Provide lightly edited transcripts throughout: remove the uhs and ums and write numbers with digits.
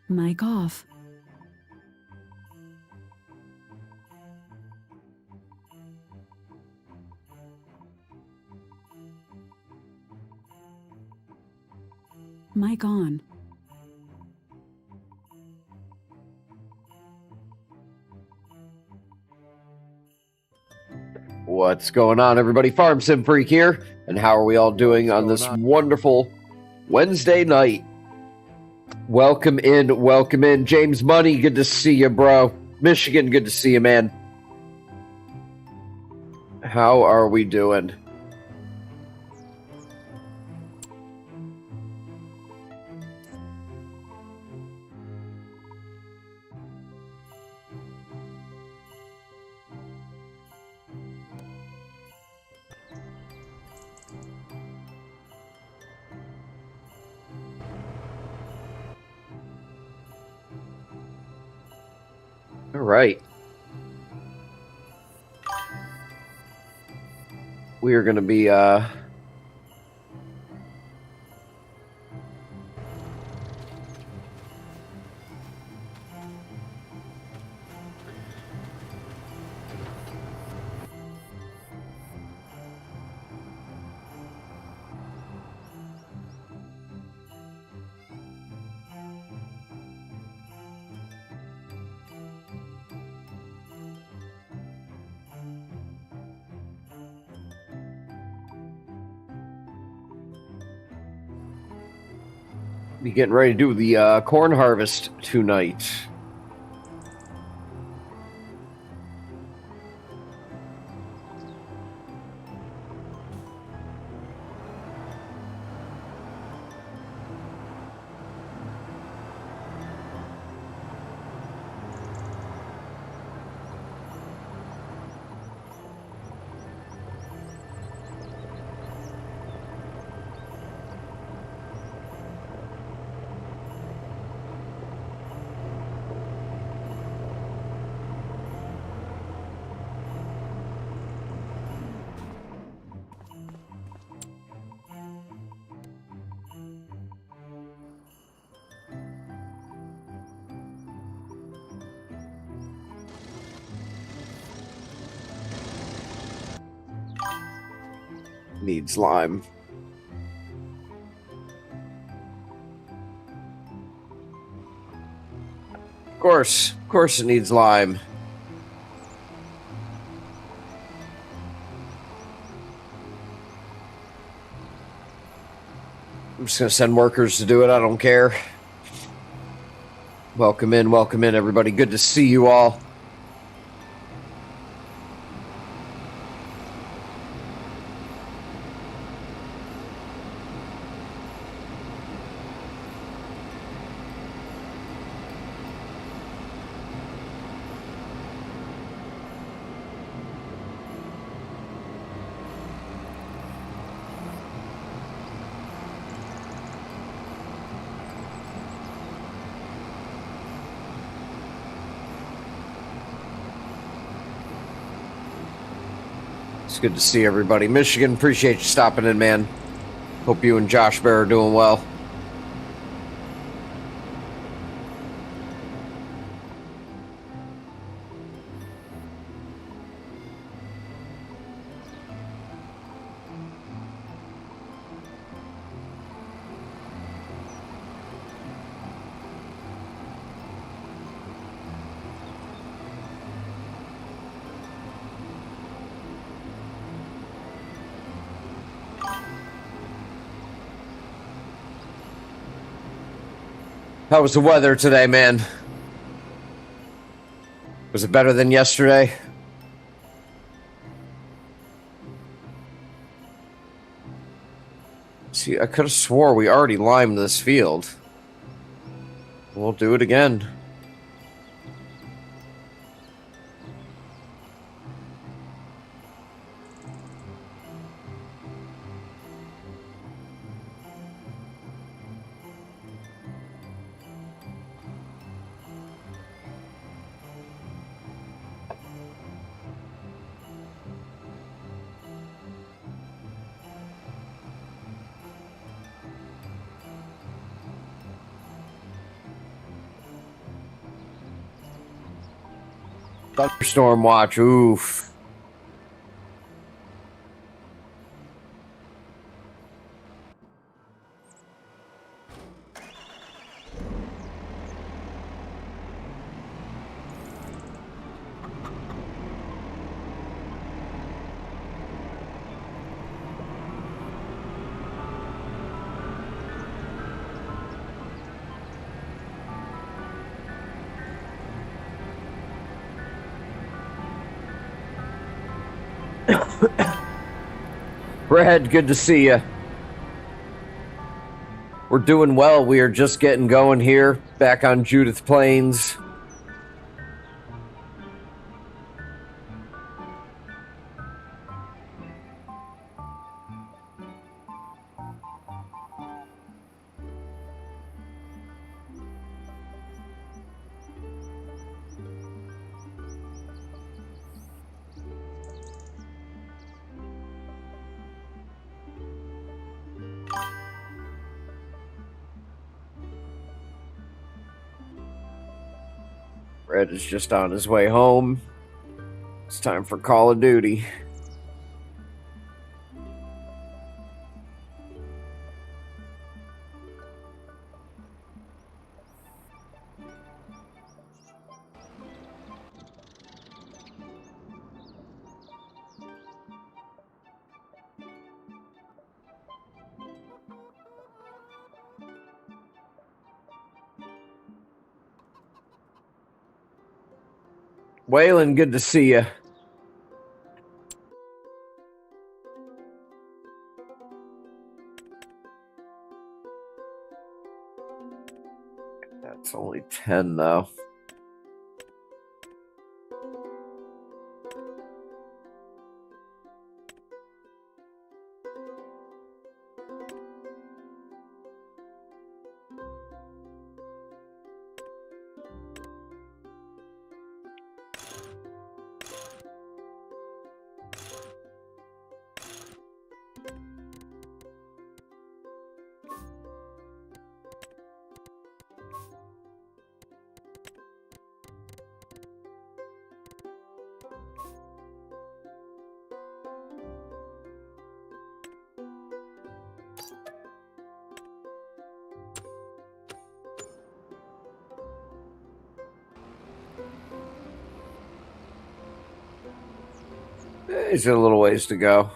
Mic off. Mic on. What's going on, everybody? Farm Sim Freak here, and how are we all doing on this wonderful Wednesday night? Welcome in. James Money, good to see you, bro. Michigan, good to see you, man. How are we doing? All right. We are going to be getting ready to do the corn harvest tonight. Needs lime. Of course it needs lime. I'm just going to send workers to do it. I don't care. Welcome in, everybody. Good to see you all. It's good to see everybody. Michigan, appreciate you stopping in, man. Hope you and Josh Bear are doing well. How was the weather today, man? Was it better than yesterday? See, I could have swore we already limed this field. We'll do it again. Thunderstorm watch. Oof. Brad, good to see you. We're doing well. We are just getting going here, back on Judith Plains. Red is just on his way home. It's time for Call of Duty. Waylon, good to see you. That's only 10, though. He's got a little ways to go.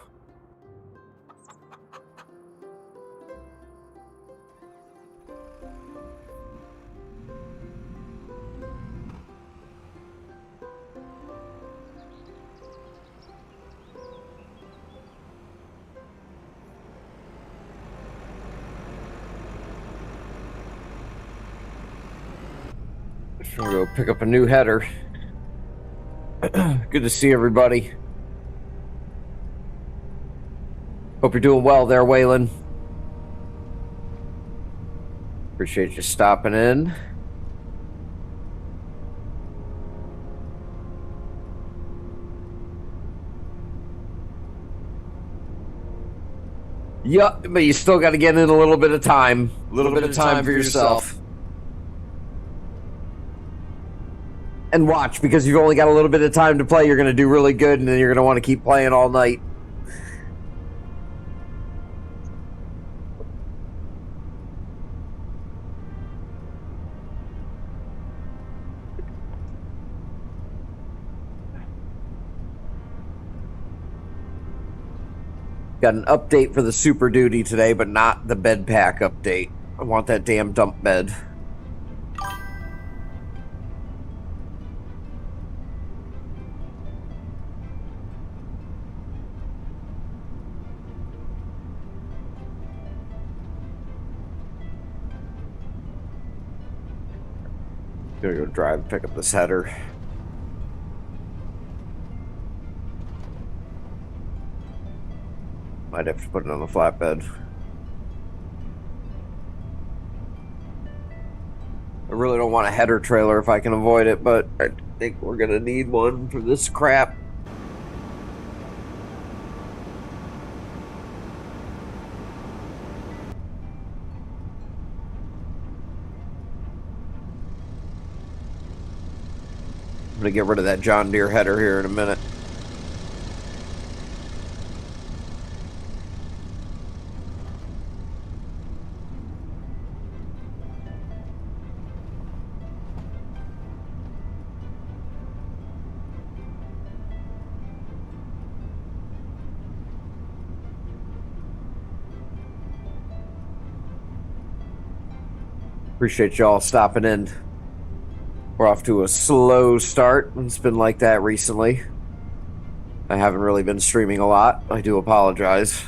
Just gonna go pick up a new header. Good to see everybody. Hope you're doing well there, Waylon. Appreciate you stopping in. Yup, but you still got to get in a little bit of time. A little bit of time for yourself. And watch, because you've only got a little bit of time to play, you're going to do really good, and then you're going to want to keep playing all night. Got an update for the Super Duty today, but not the bed pack update. I want that damn dump bed. Gonna go drive and pick up this header. Might have to put it on the flatbed. I really don't want a header trailer if I can avoid it, but I think we're gonna need one for this crap. I'm going to get rid of that John Deere header here in a minute. Appreciate y'all stopping in. We're off to a slow start. It's been like that recently. I haven't really been streaming a lot. I do apologize.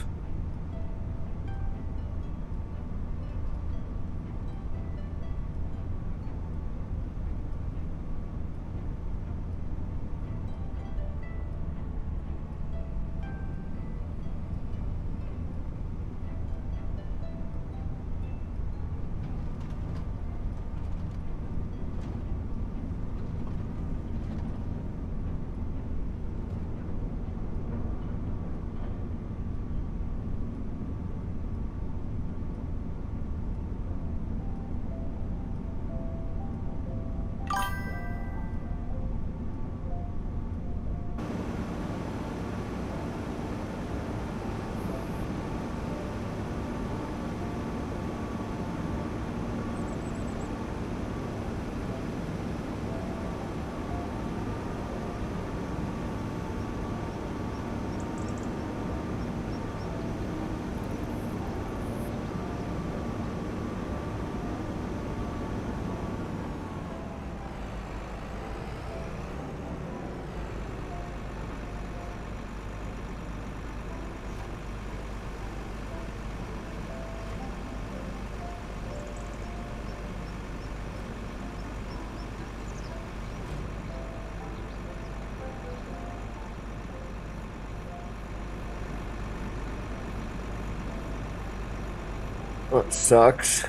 That sucks.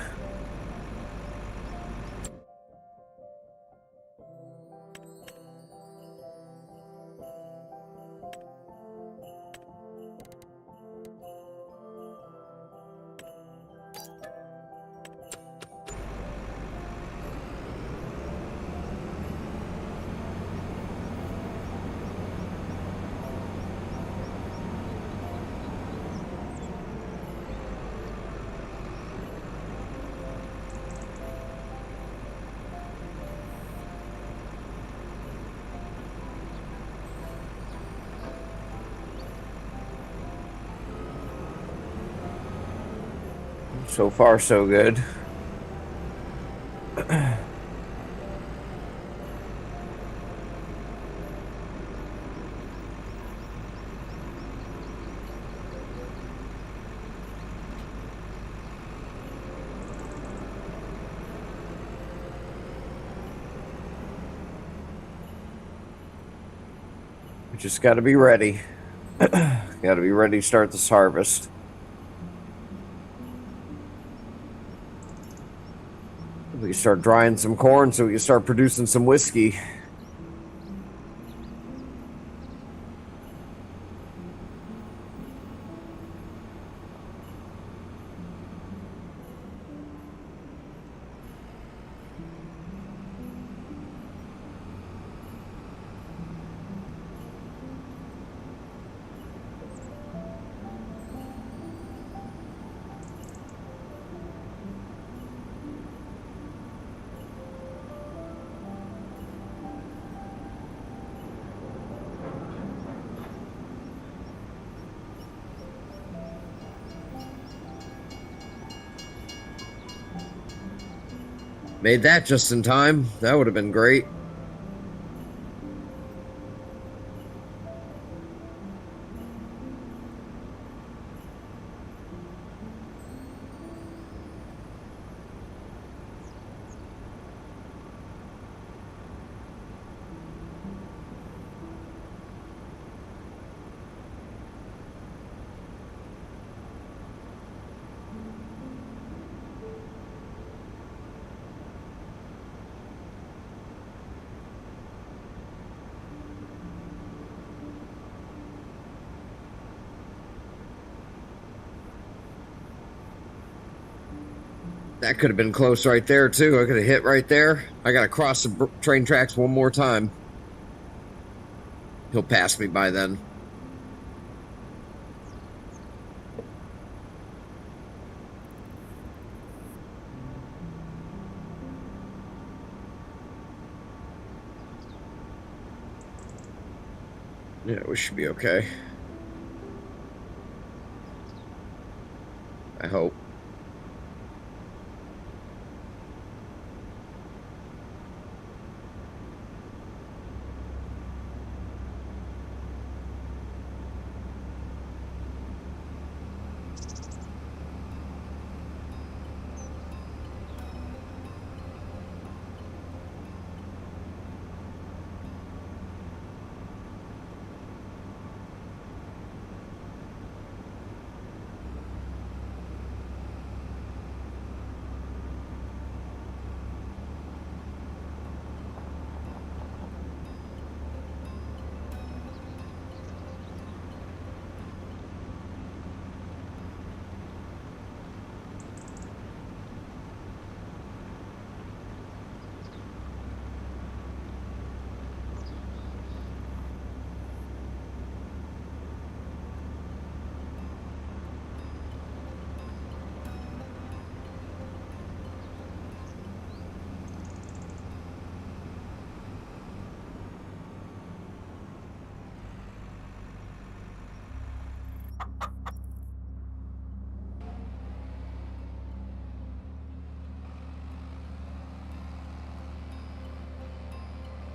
So far, so good. We just got to be ready. Got to be ready to start this harvest. We can start drying some corn so we can start producing some whiskey. Made that just in time. That would have been great. That could have been close right there, too. I could have hit right there. I got to cross the train tracks one more time. He'll pass me by then. Yeah, we should be okay. I hope.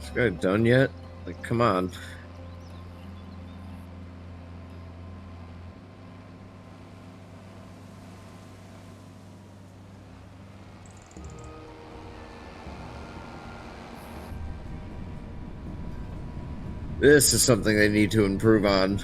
Is this guy done yet? Like, come on. This is something they need to improve on.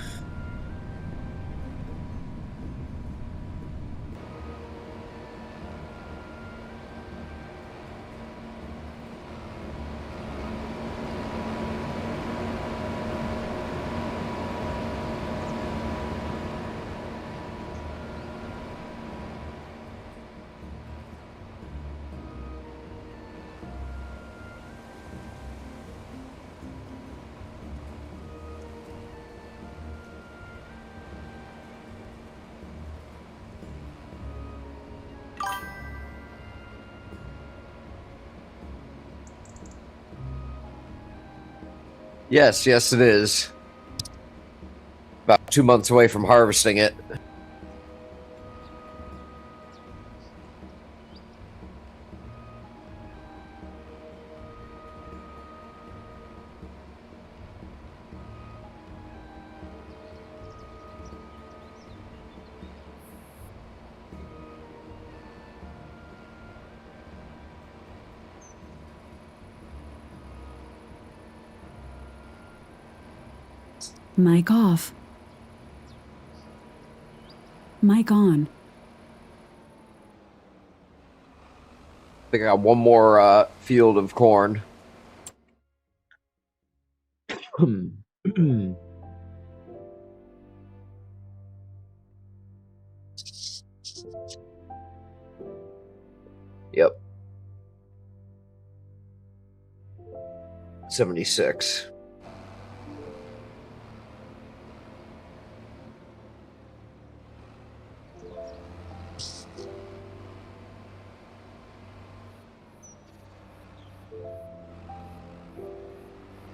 Yes, yes, it is. About 2 months away from harvesting it. Mic off. Mic on. I think I got one more field of corn. Yep. 76.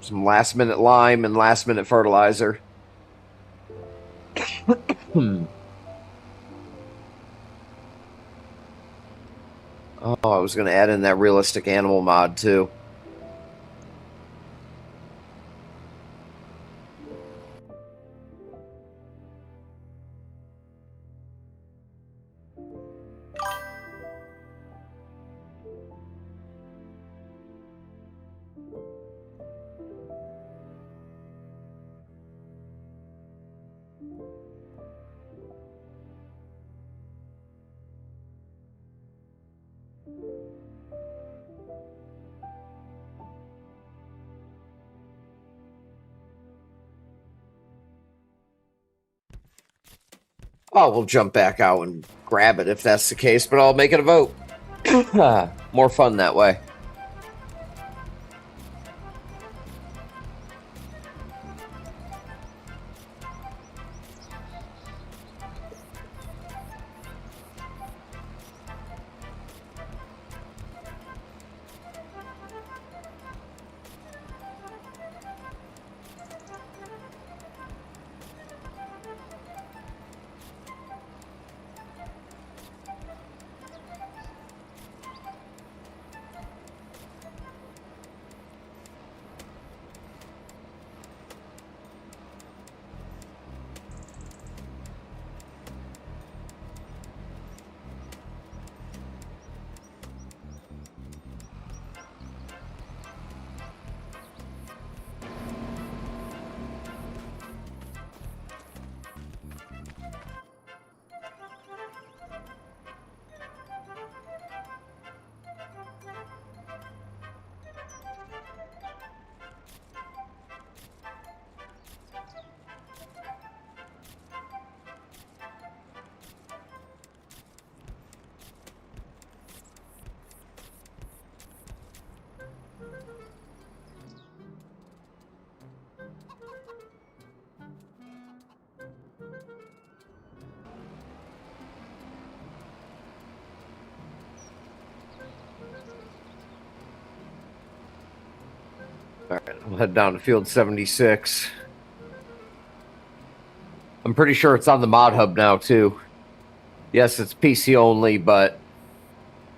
Some last minute lime and last minute fertilizer. Oh, I was going to add in that realistic animal mod too. Oh, we'll jump back out and grab it if that's the case, but I'll make it a vote. More fun that way. Alright, we'll head down to field 76. I'm pretty sure it's on the mod hub now, too. Yes, it's PC only, but...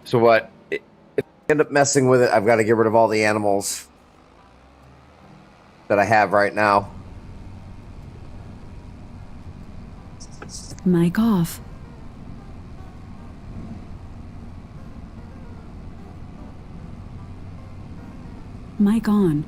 So what? If I end up messing with it, I've got to get rid of all the animals that I have right now. Mic off. Mic on.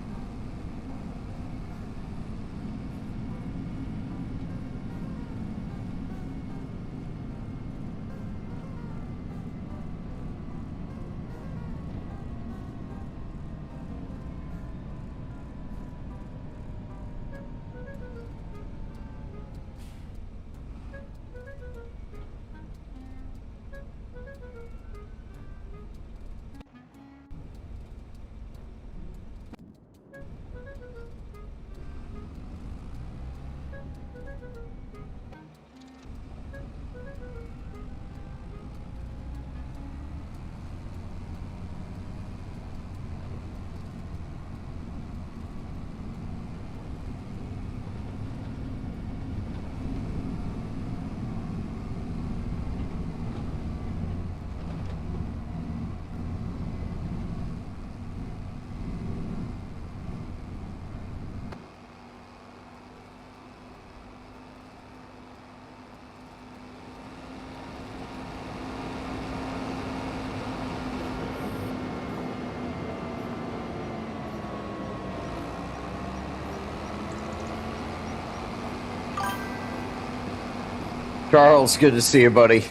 Charles, good to see you, buddy.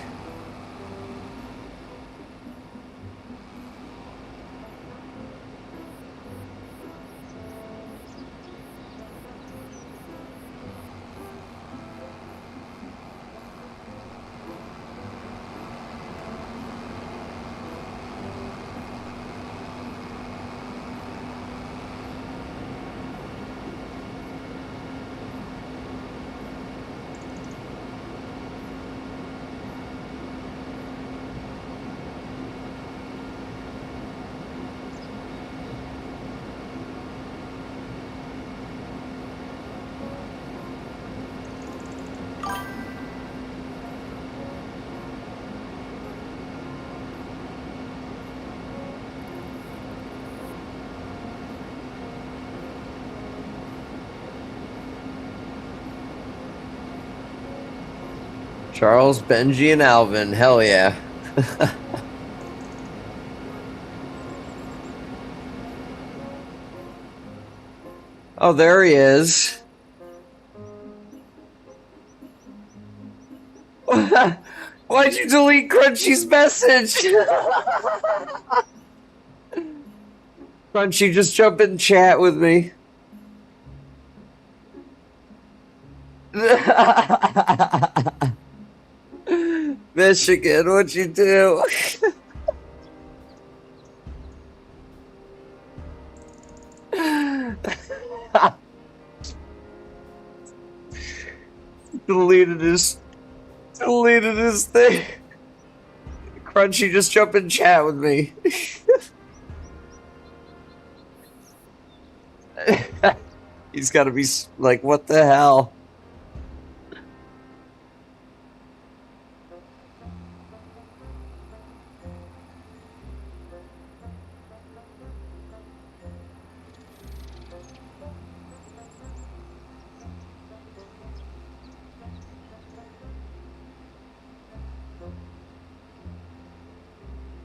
Charles, Benji, and Alvin. Hell yeah. Oh, there he is. Why'd you delete Crunchy's message? Crunchy, just jump in chat with me. Michigan, what'd you do? deleted his thing. Crunchy, just jump in chat with me. He's got to be like, what the hell?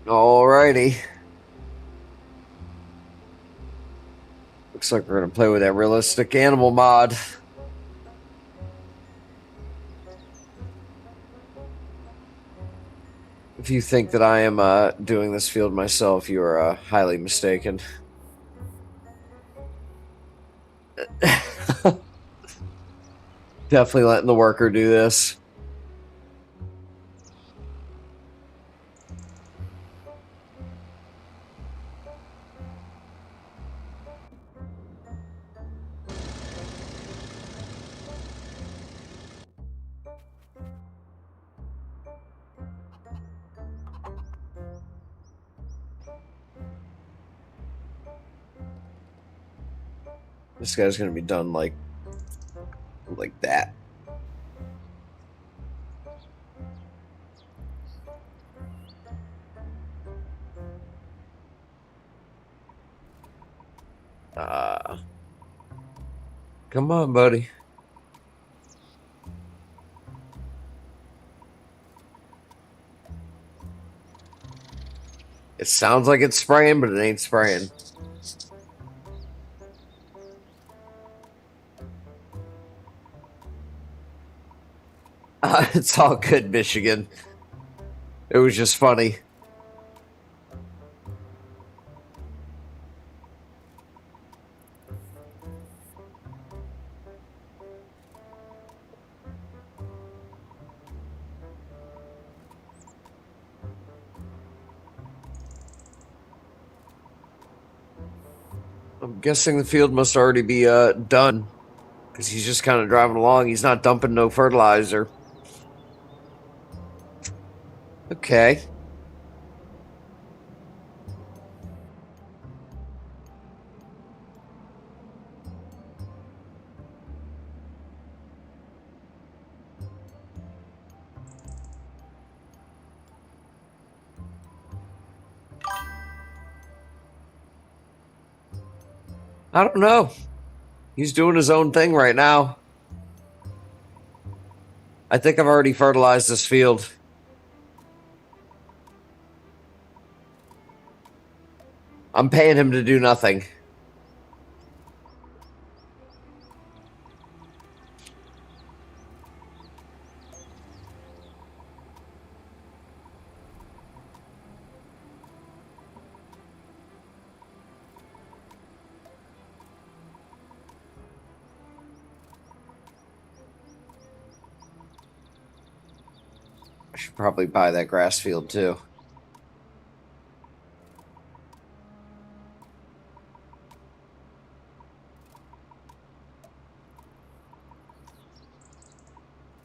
Alrighty. Looks like we're gonna play with that realistic animal mod. If you think that I am doing this field myself, you are highly mistaken. Definitely letting the worker do this. This guy's gonna be done like that. Come on, buddy. It sounds like it's spraying, but it ain't spraying. It's all good, Michigan. It was just funny. I'm guessing the field must already be done, because he's just kind of driving along. He's not dumping no fertilizer. Okay. I don't know. He's doing his own thing right now. I think I've already fertilized this field. I'm paying him to do nothing. I should probably buy that grass field too.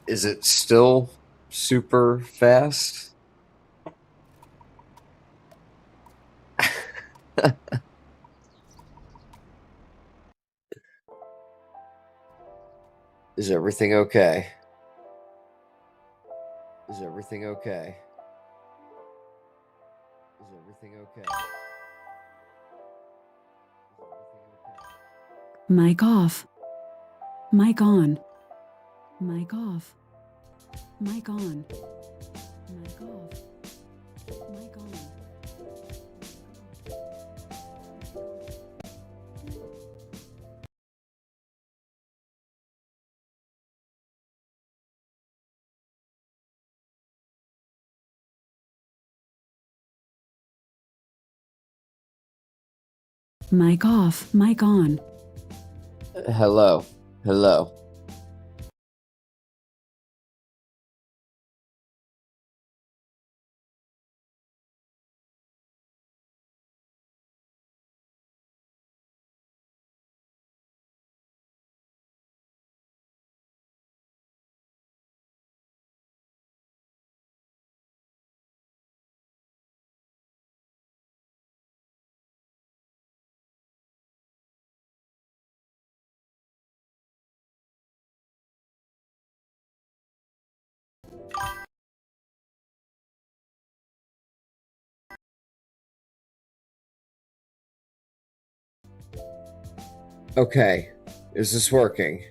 Is it still super fast? Is everything okay? Is everything okay? Is everything okay? Mic off. Mic on. Mic off. Mic on. Mic off. Mic on. Mic off. Mic on. Hello. Hello. Okay. Is this working?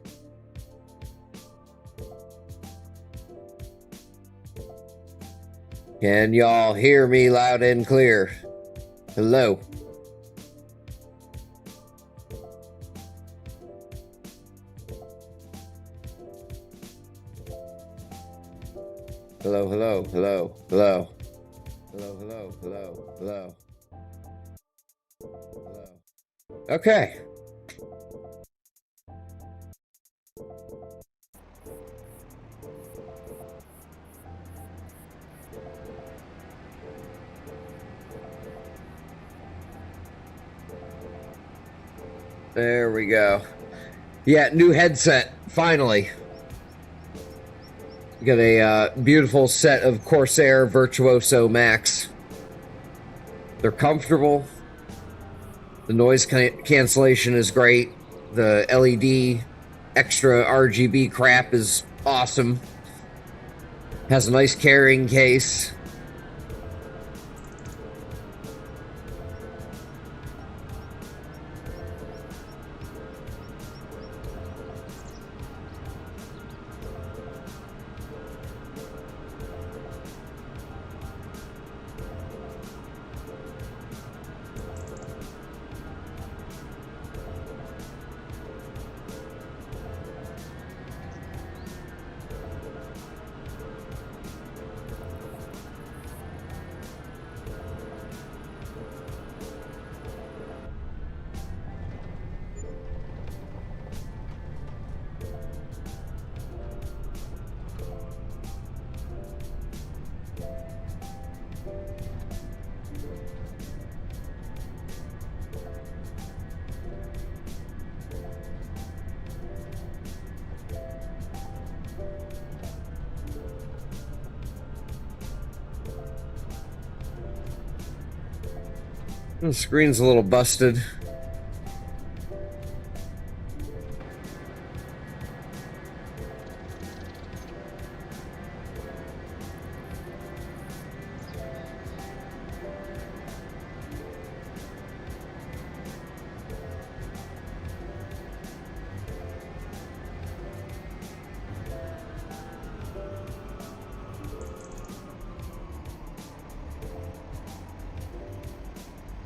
Can y'all hear me loud and clear? Hello. Hello, hello, hello, hello. Hello, hello, hello, hello. Hello. Okay. There we go. Yeah, new headset, finally. Got a beautiful set of Corsair Virtuoso Max. They're comfortable. The noise cancellation is great. The LED extra RGB crap is awesome. Has a nice carrying case. The screen's a little busted.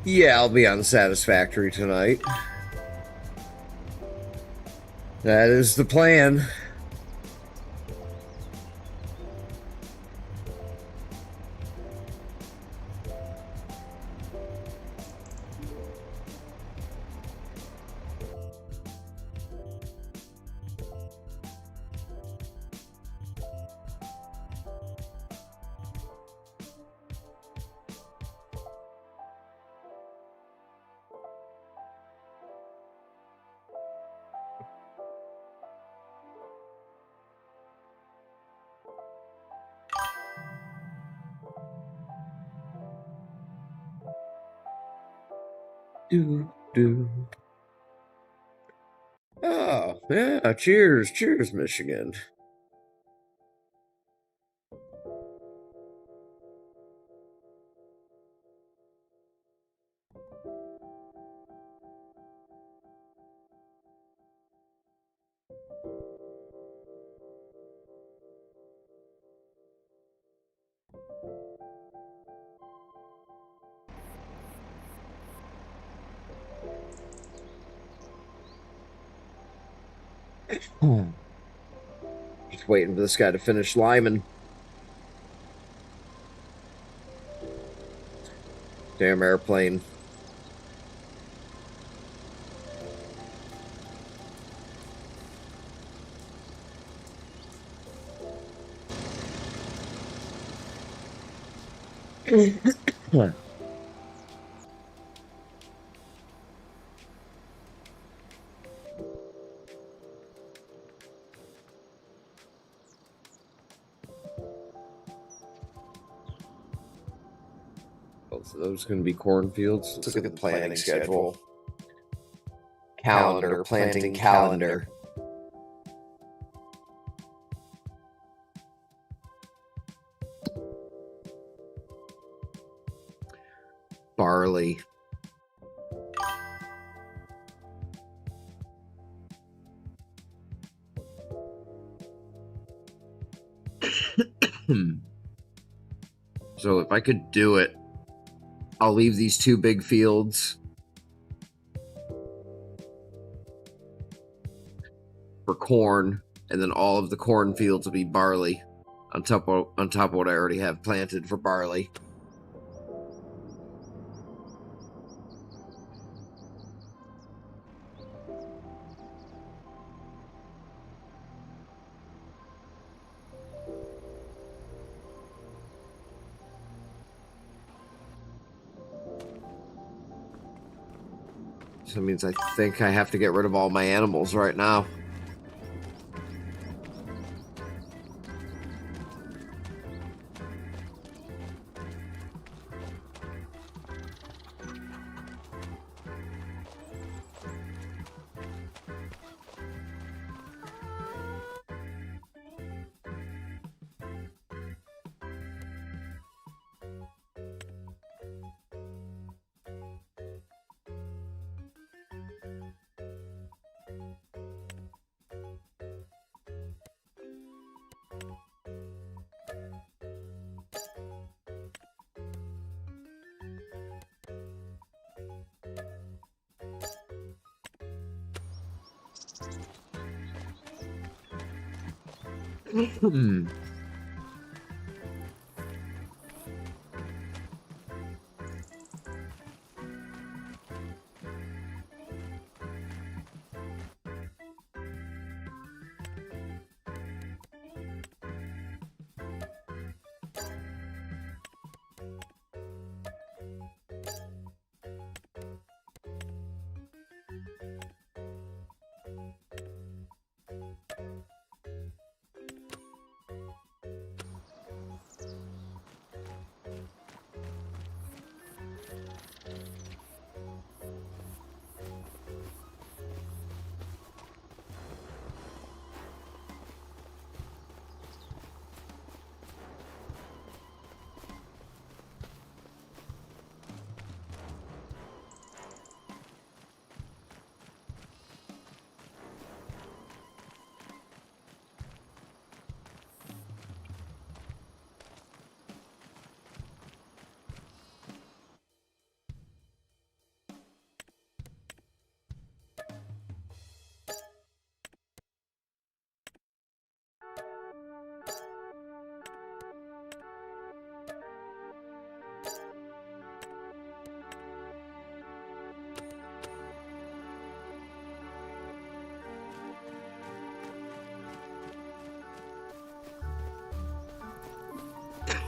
Yeah, I'll be on Satisfactory tonight. That is the plan. Do. Oh, yeah, cheers, Michigan. Just waiting for this guy to finish liming. Damn airplane. Both of those going to be cornfields. Let's look at the planting schedule. Calendar, planting calendar. Barley. So if I could do it, I'll leave these two big fields for corn, and then all of the corn fields will be barley on top of what I already have planted for barley. So it means I think I have to get rid of all my animals right now. Hmm.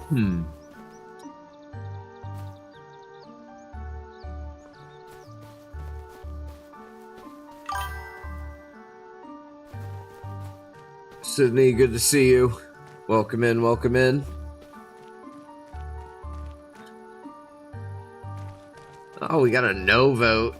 Hmm. Sydney, good to see you. Welcome in, welcome in. Oh, we got a no vote.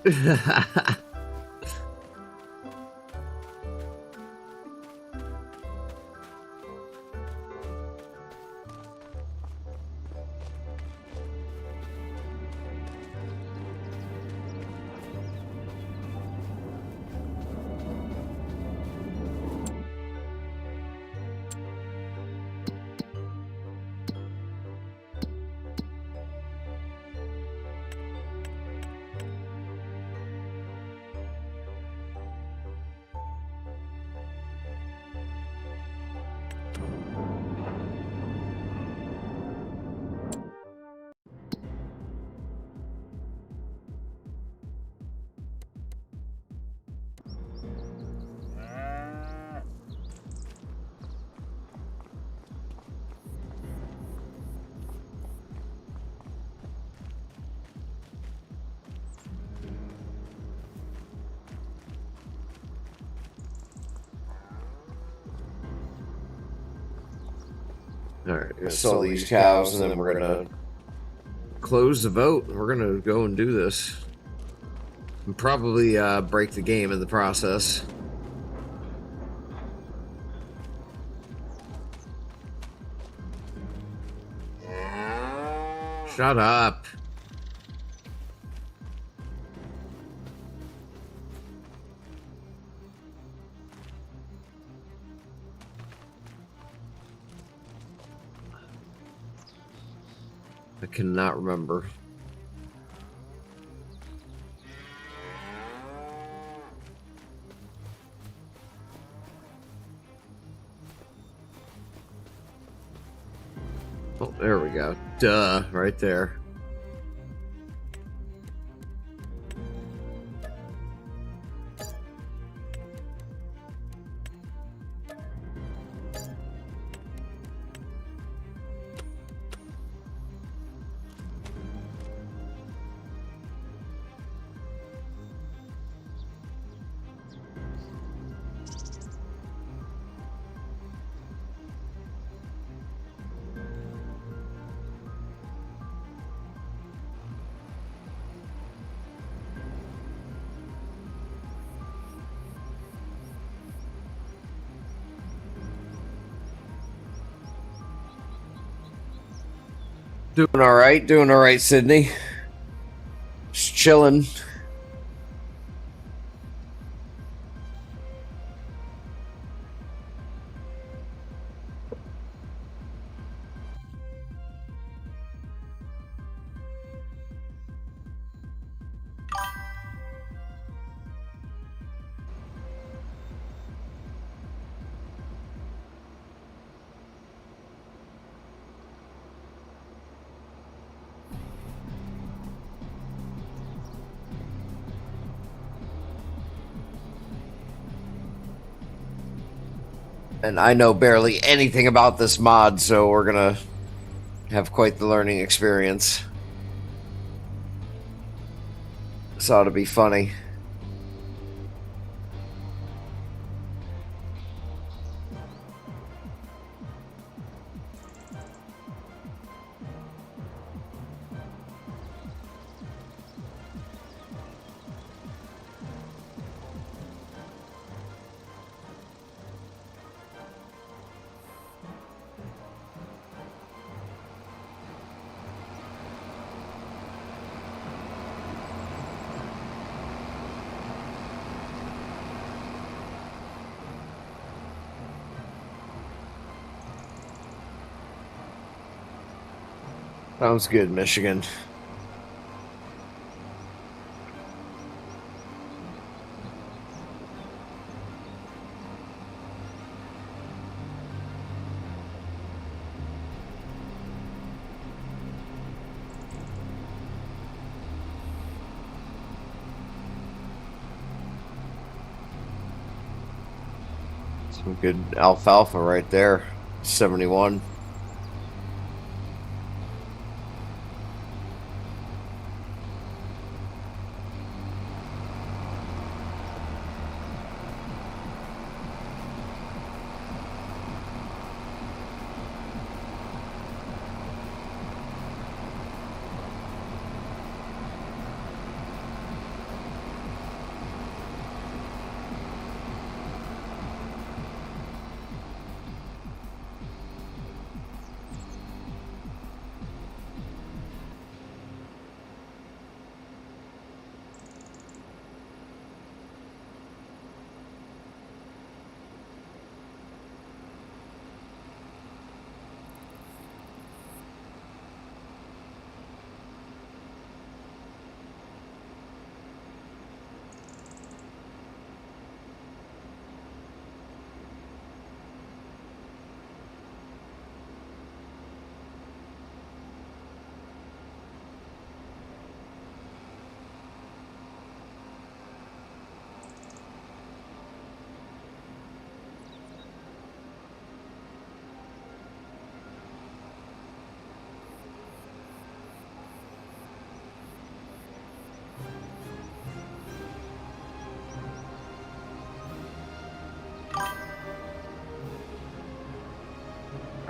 All right, gonna sell these cows, and then we're gonna close the vote. We're gonna go and do this, and probably break the game in the process. Shut up. I cannot remember. Oh, there we go. Duh, right there. Doing all right, Sydney. Just chilling. And I know barely anything about this mod, so we're gonna have quite the learning experience. This ought to be funny. Sounds good, Michigan. Some good alfalfa right there. 71.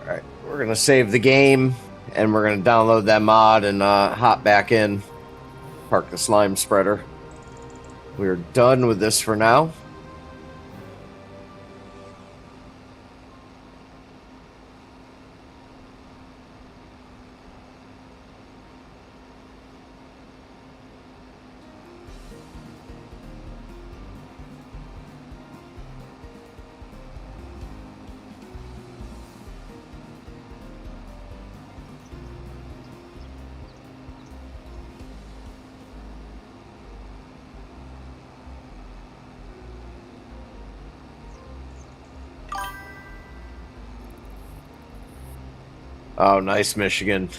Alright, we're going to save the game, and we're going to download that mod and hop back in. Park the slime spreader. We're done with this for now. Oh, nice, Michigan.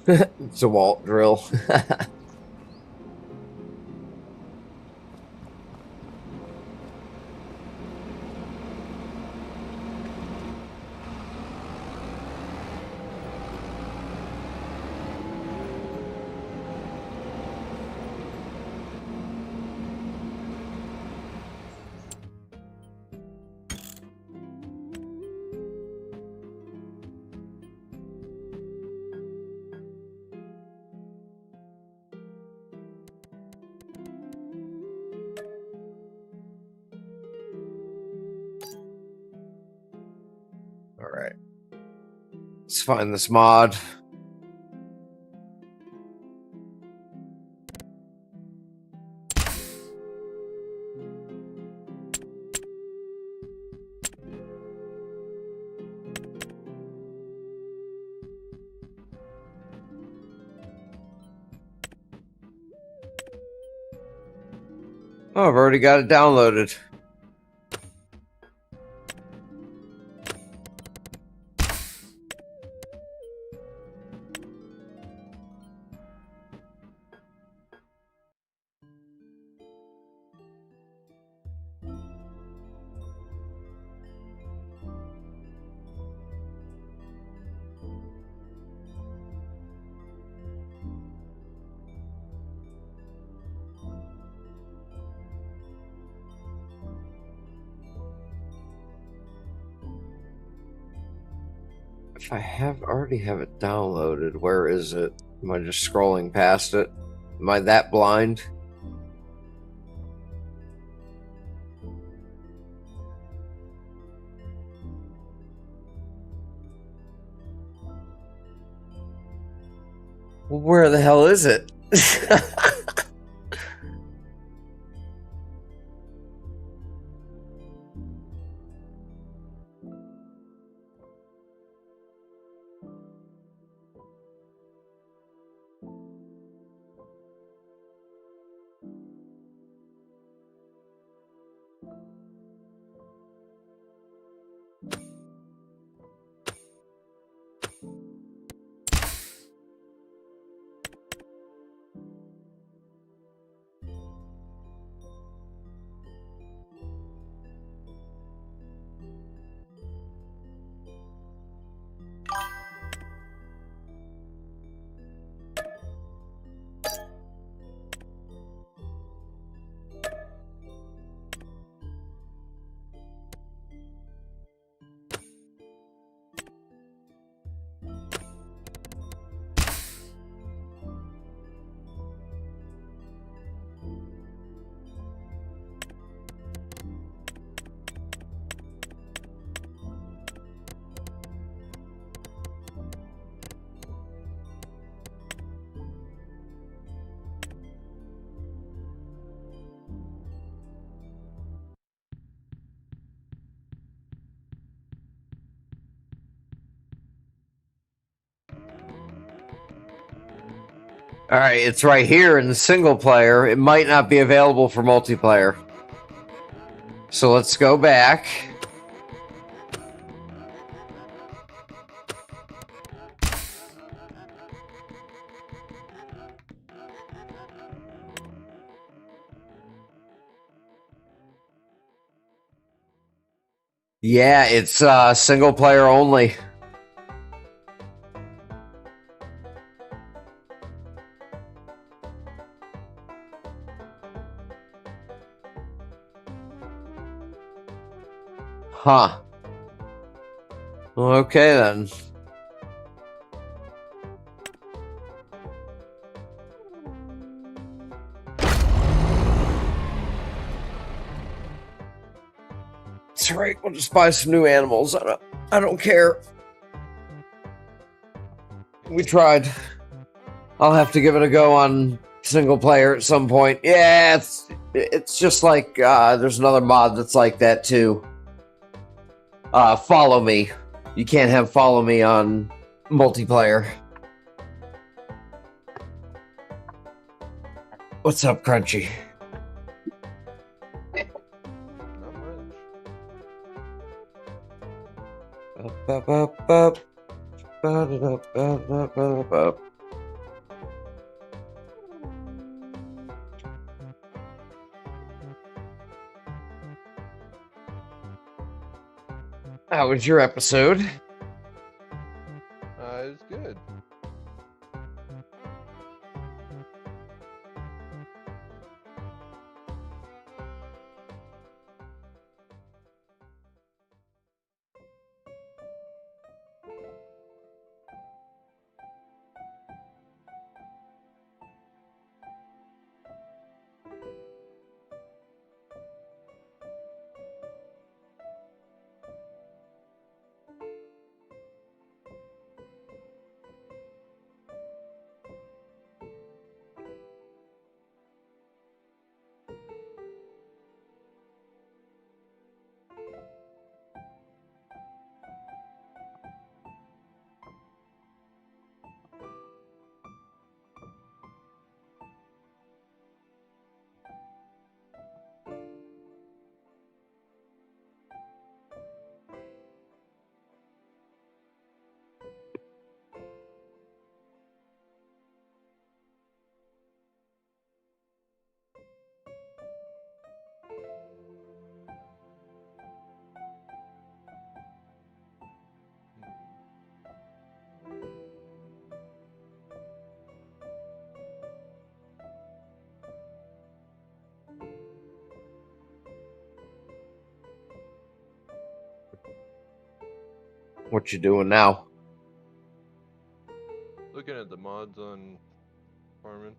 It's a Walt drill. Let's find this mod. Oh, I've already got it downloaded. If I already have it downloaded, where is it? Am I just scrolling past it? Am I that blind? Well, where the hell is it? All right, it's right here in the single player. It might not be available for multiplayer. So let's go back. Yeah, it's single player only. Huh. Okay then. That's right. We'll just buy some new animals. I don't care. We tried. I'll have to give it a go on single player at some point. Yeah, it's just like there's another mod that's like that too. Follow me. You can't have follow me on multiplayer. What's up, Crunchy? Not much. How was your episode? It was good. What you doing now? Looking at the mods on farming.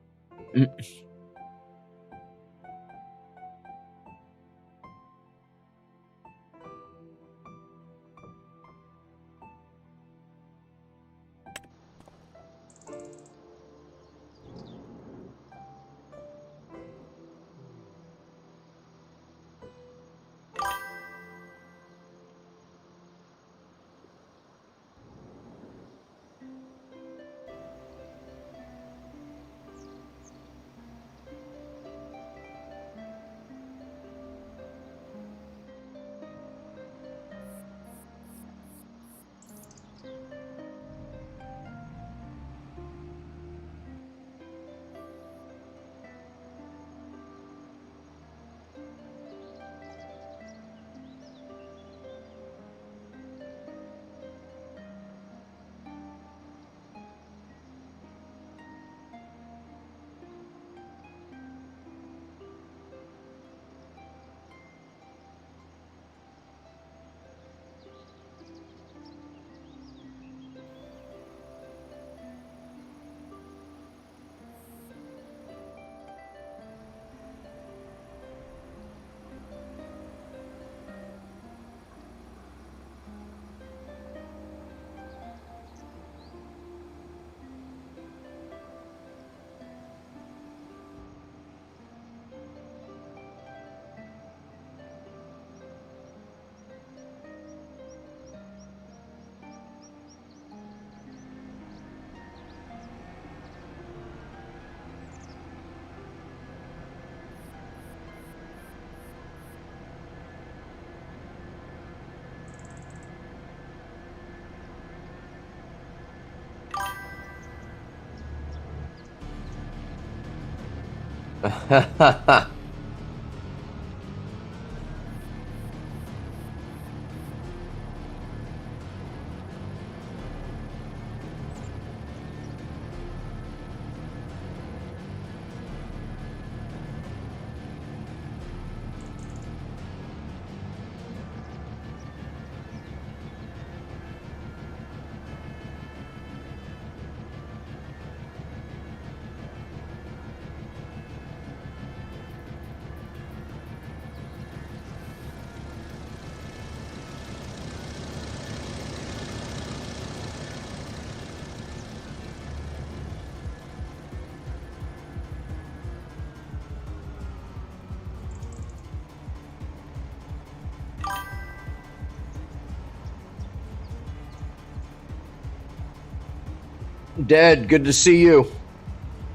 Dad, good to see you.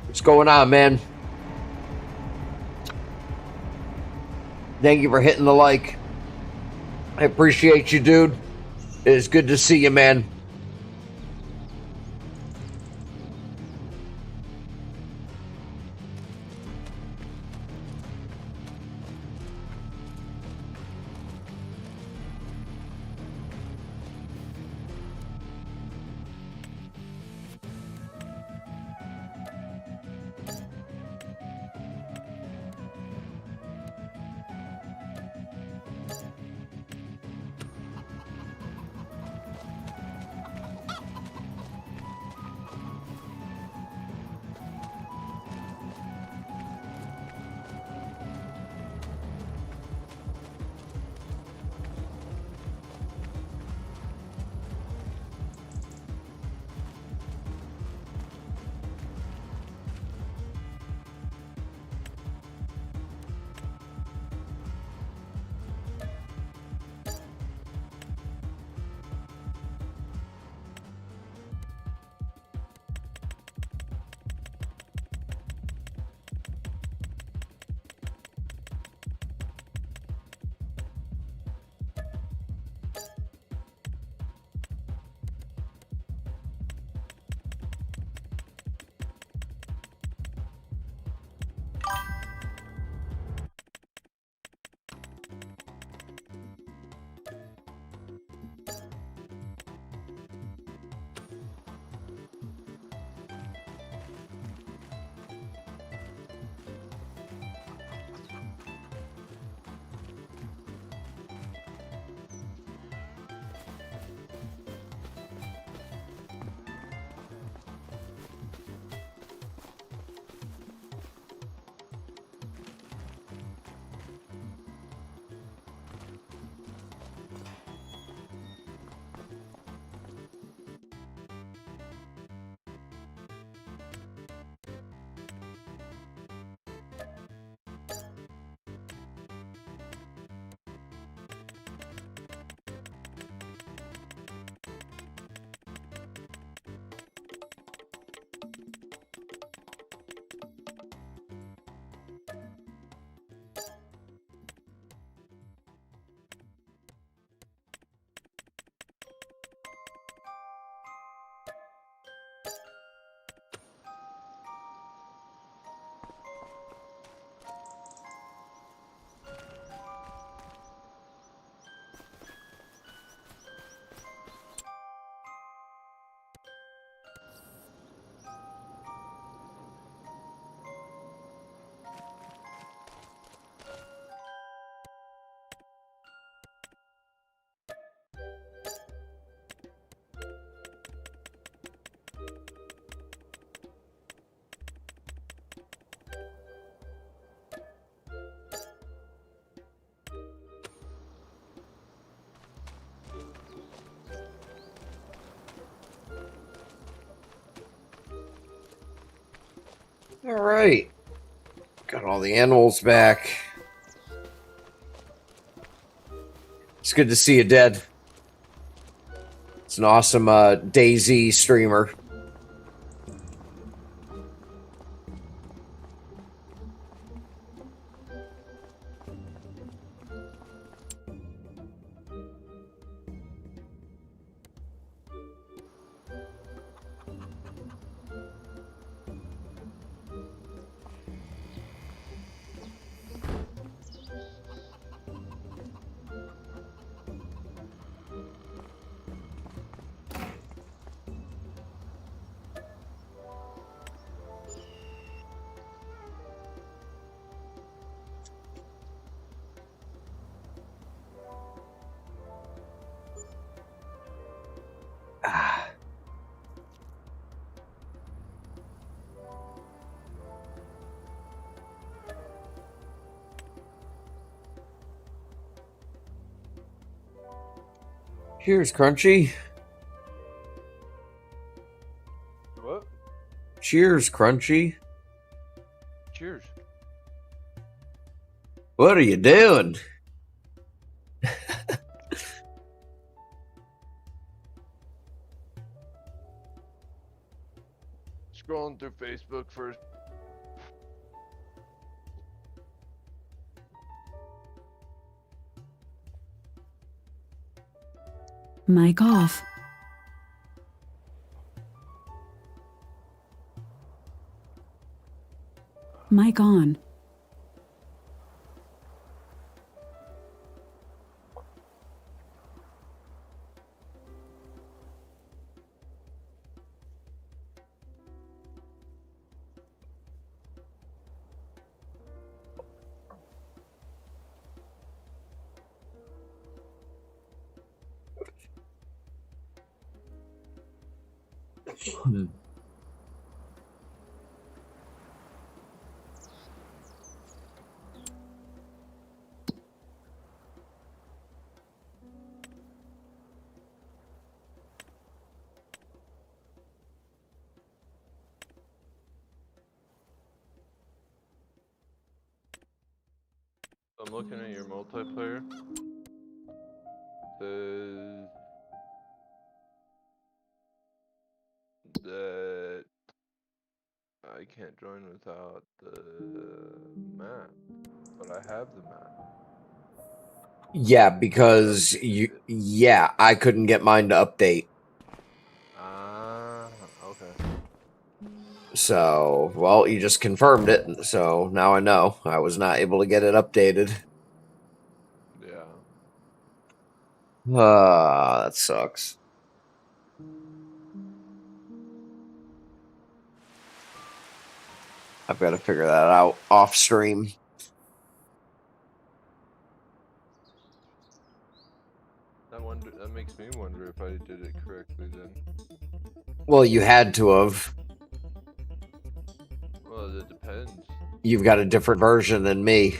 What's going on, man? Thank you for hitting the like. I appreciate you, dude. It is good to see you, man. All right. Got all the animals back. It's good to see you, Dead. It's an awesome DayZ streamer. Cheers, Crunchy. What? Cheers, Crunchy. Cheers. What are you doing? Scrolling through Facebook first. Mic off. Mic on. I'm looking at your multiplayer. Says that I can't join without the map, but I have the map. Yeah, because I couldn't get mine to update. Ah, okay. So, well, you just confirmed it, so now I know. I was not able to get it updated. Yeah. That sucks. I've got to figure that out off stream. That makes me wonder if I did it correctly then. Well, you had to have. Well, it depends. You've got a different version than me.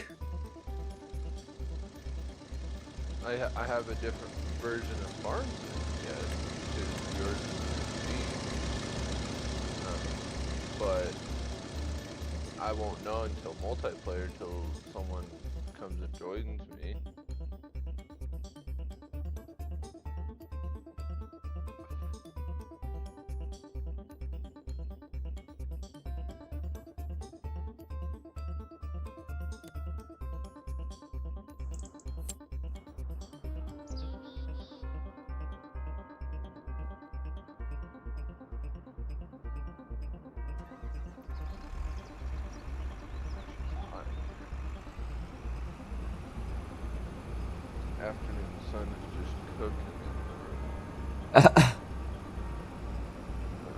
I have a different version of Farms yet, because yours is the but I won't know until multiplayer, until someone comes and joins me. Afternoon sun is just cooking in the room. Gotta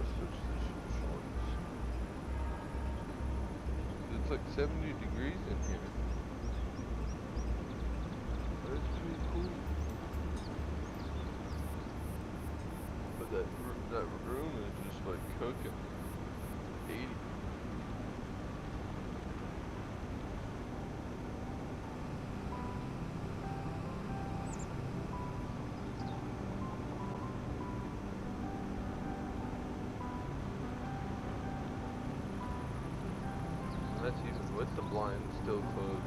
switch to some shorts. It's like 70 degrees in here. That's pretty cool. But that room is just like cooking. 80. That's even with the blinds still closed.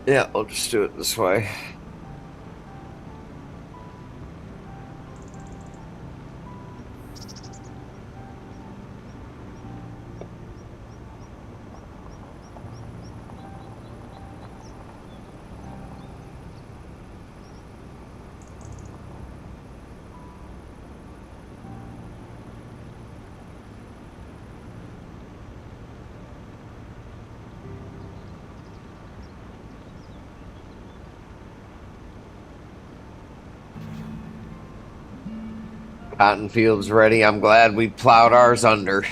Yeah, I'll just do it this way. Cotton field's ready. I'm glad we plowed ours under.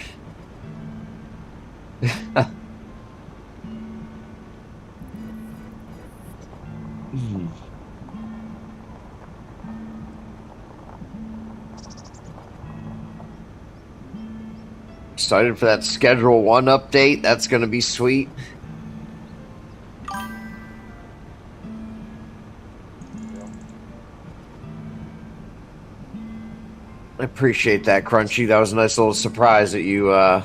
Excited for that Schedule 1 update. That's going to be sweet. I appreciate that, Crunchy. That was a nice little surprise that you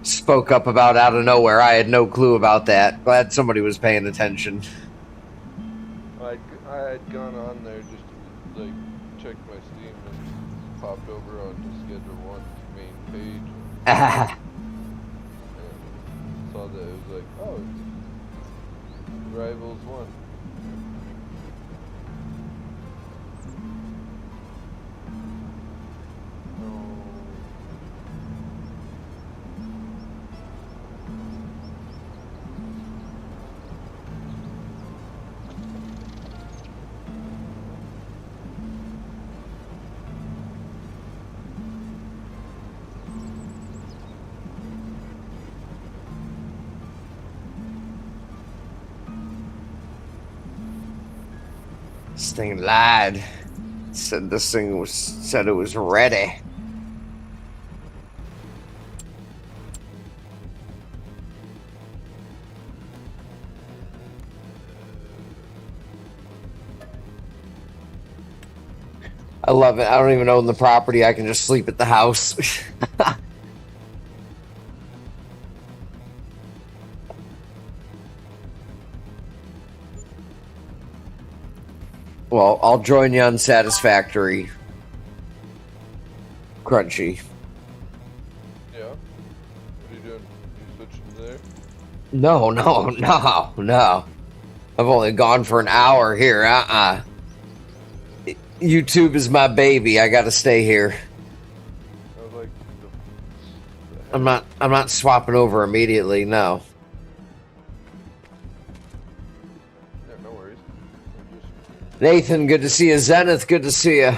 spoke up about out of nowhere. I had no clue about that. Glad somebody was paying attention. I had gone on there just to like check my Steam and popped over onto Schedule 1's main page and saw that it was like, oh, Rivals 1. This thing lied. Said this thing said it was ready. I love it. I don't even own the property. I can just sleep at the house. Well, I'll join you on Satisfactory. Crunchy. Yeah? What are you doing? You switching there? No. I've only gone for an hour here. YouTube is my baby. I gotta stay here. I was like, I'm not swapping over immediately, no. yeah, no worries. I'm just... Nathan, good to see you. Zenith, good to see you.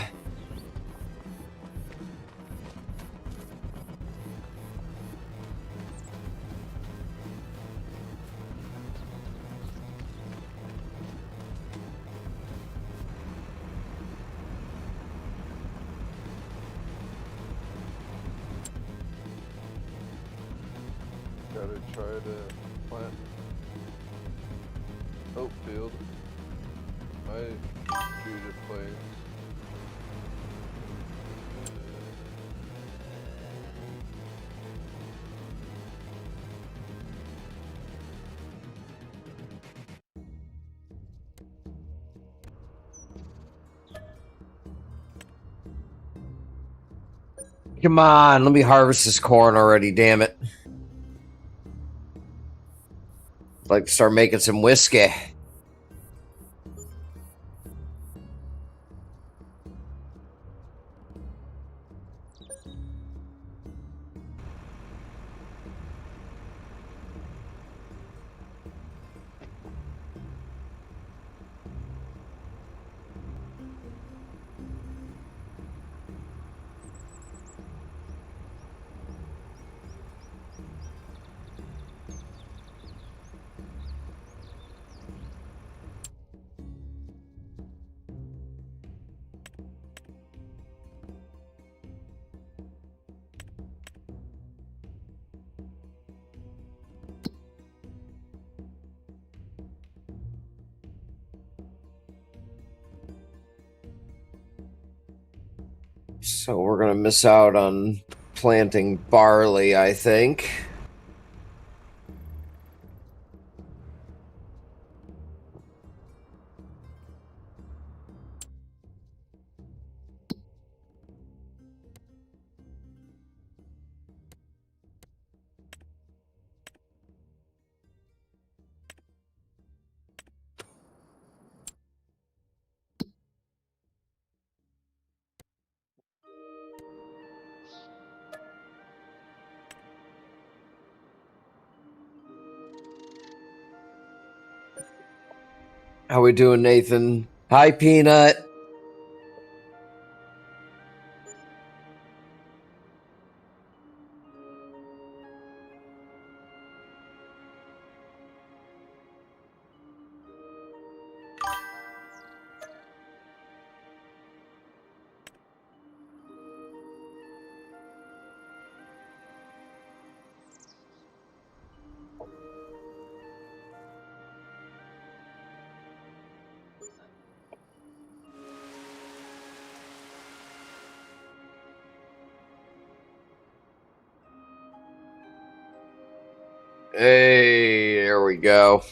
Gotta try to plant oat field. My Judith plays. Come on, let me harvest this corn already, damn it. I'd like to start making some whiskey. So we're going to miss out on planting barley, I think. How we doing, Nathan? Hi, Peanut. Hey, there we go.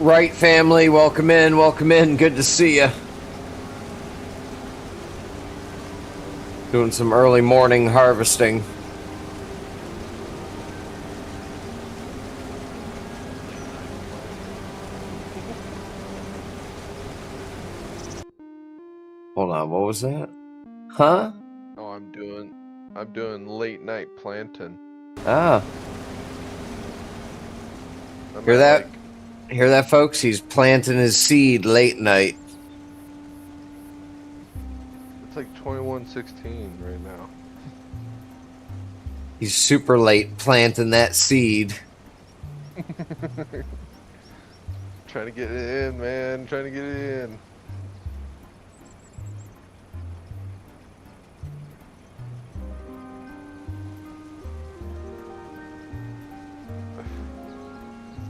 Right, family, welcome in, good to see you. Doing some early morning harvesting. Hold on, what was that? Huh? Oh, I'm doing late night planting. Ah. I'm Hear at, that? like, Hear that, folks? He's planting his seed late night. it's like 21:16 right now. He's super late planting that seed. Trying to get it in, man. Trying to get it in.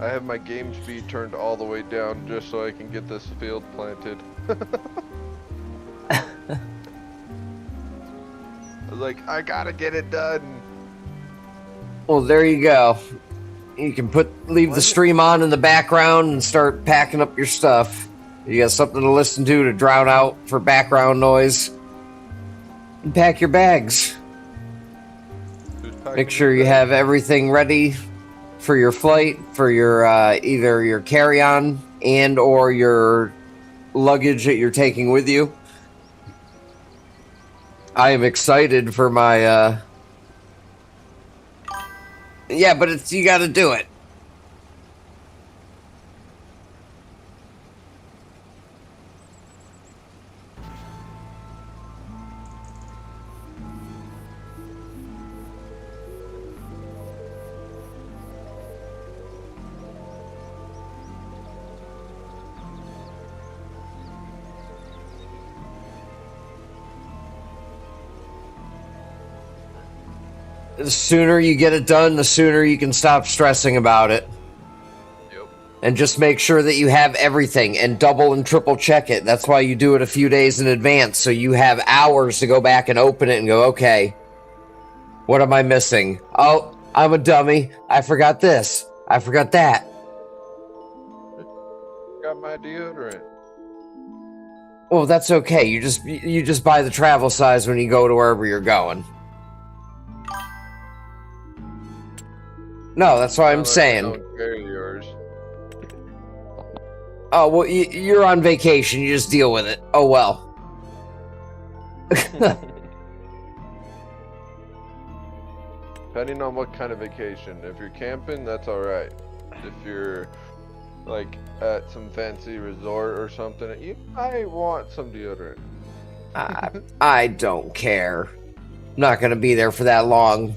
I have my game speed turned all the way down just so I can get this field planted. I was like, I gotta get it done. Well, there you go. You can leave the stream on in the background and start packing up your stuff. You got something to listen to drown out for background noise. And pack your bags. Make sure you have everything ready for your flight, for your either your carry-on and or your luggage that you're taking with you. I am excited for my yeah, but you got to do it. The sooner you get it done, the sooner you can stop stressing about it. Yep. And just make sure that you have everything and double and triple check it. That's why you do it a few days in advance, so you have hours to go back and open it and go, okay, what am I missing? Oh, I'm a dummy. I forgot this. I forgot that. Got my deodorant. Well, that's okay. You just buy the travel size when you go to wherever you're going. No, that's what I'm saying. I don't carry yours. Oh, well, you're on vacation. You just deal with it. Oh, well. Depending on what kind of vacation. If you're camping, that's alright. If you're, like, at some fancy resort or something, you might want some deodorant. I don't care. I'm not going to be there for that long.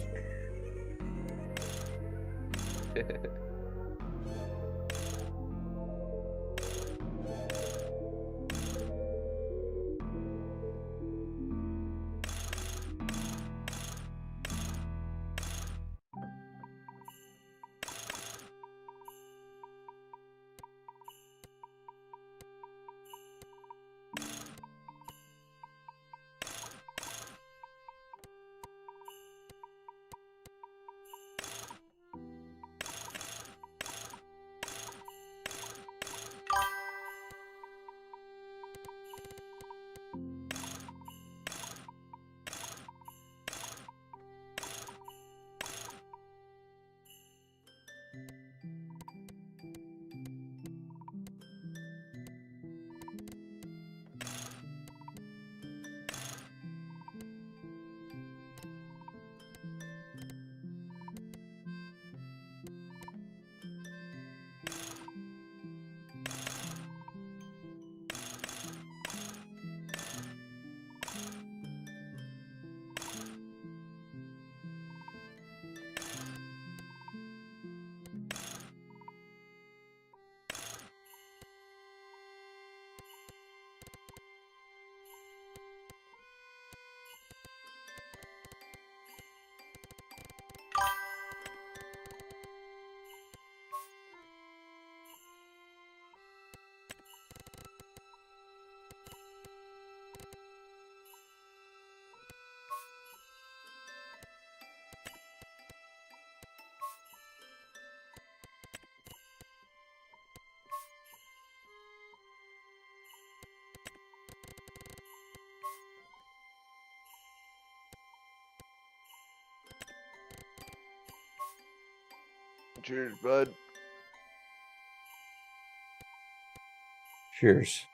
Cheers, bud. Cheers.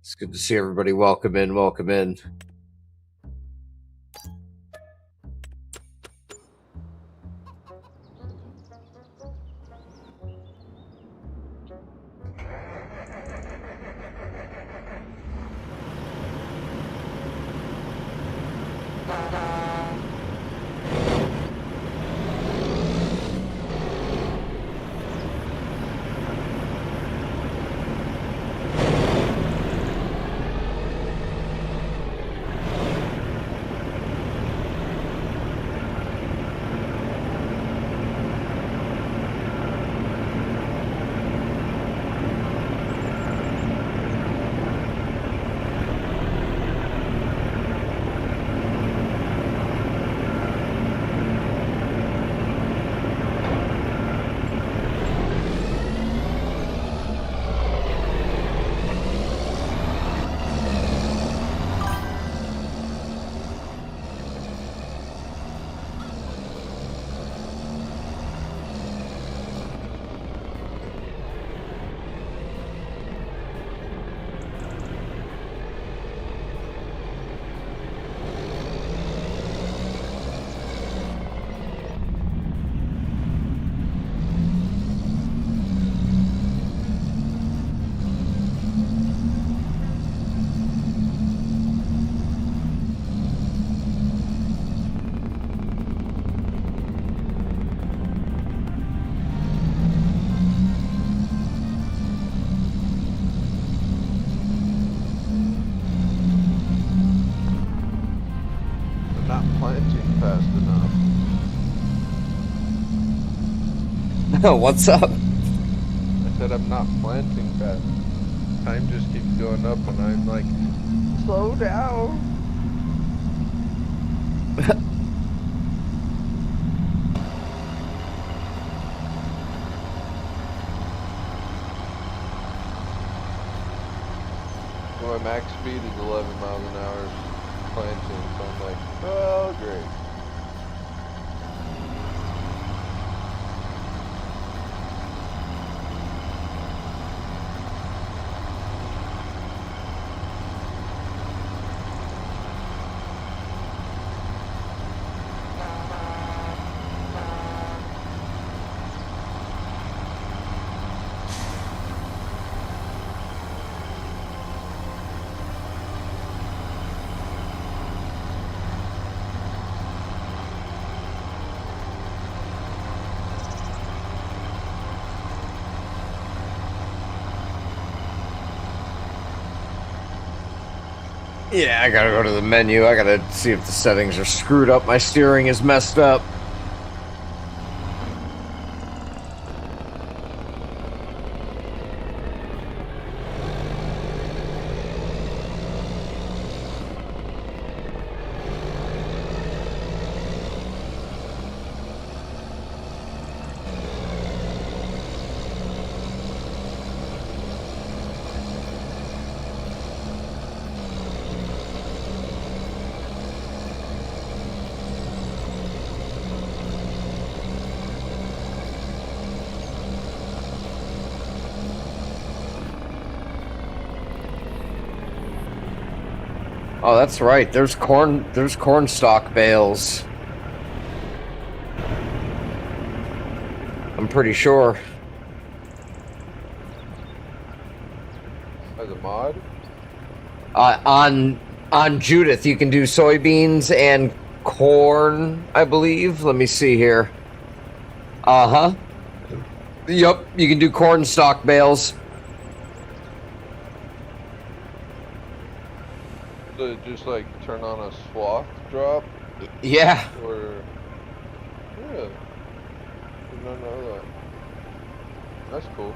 It's good to see everybody. Welcome in, welcome in. What's up? I said I'm not planting fast. Time just keeps going up, and I'm like, slow down. My max speed is 11 miles an hour planting, so I'm like, oh, great. Yeah, I gotta go to the menu. I gotta see if the settings are screwed up. My steering is messed up. Oh, that's right. There's corn stalk bales. I'm pretty sure. As a mod? On Judith, you can do soybeans and corn, I believe. Let me see here. Uh-huh. Yup, you can do corn stalk bales. So just like turn on a swath drop? Yeah. Or... yeah. Did not know that. That's cool.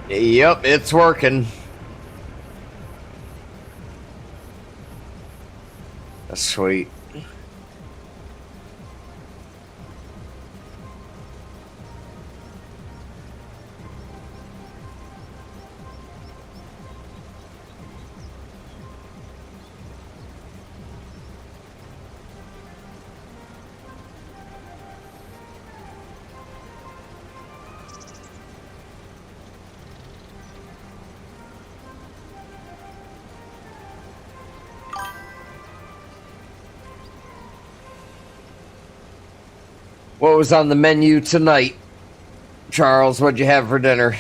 Yep, it's working. That's sweet. What was on the menu tonight? Charles, what'd you have for dinner?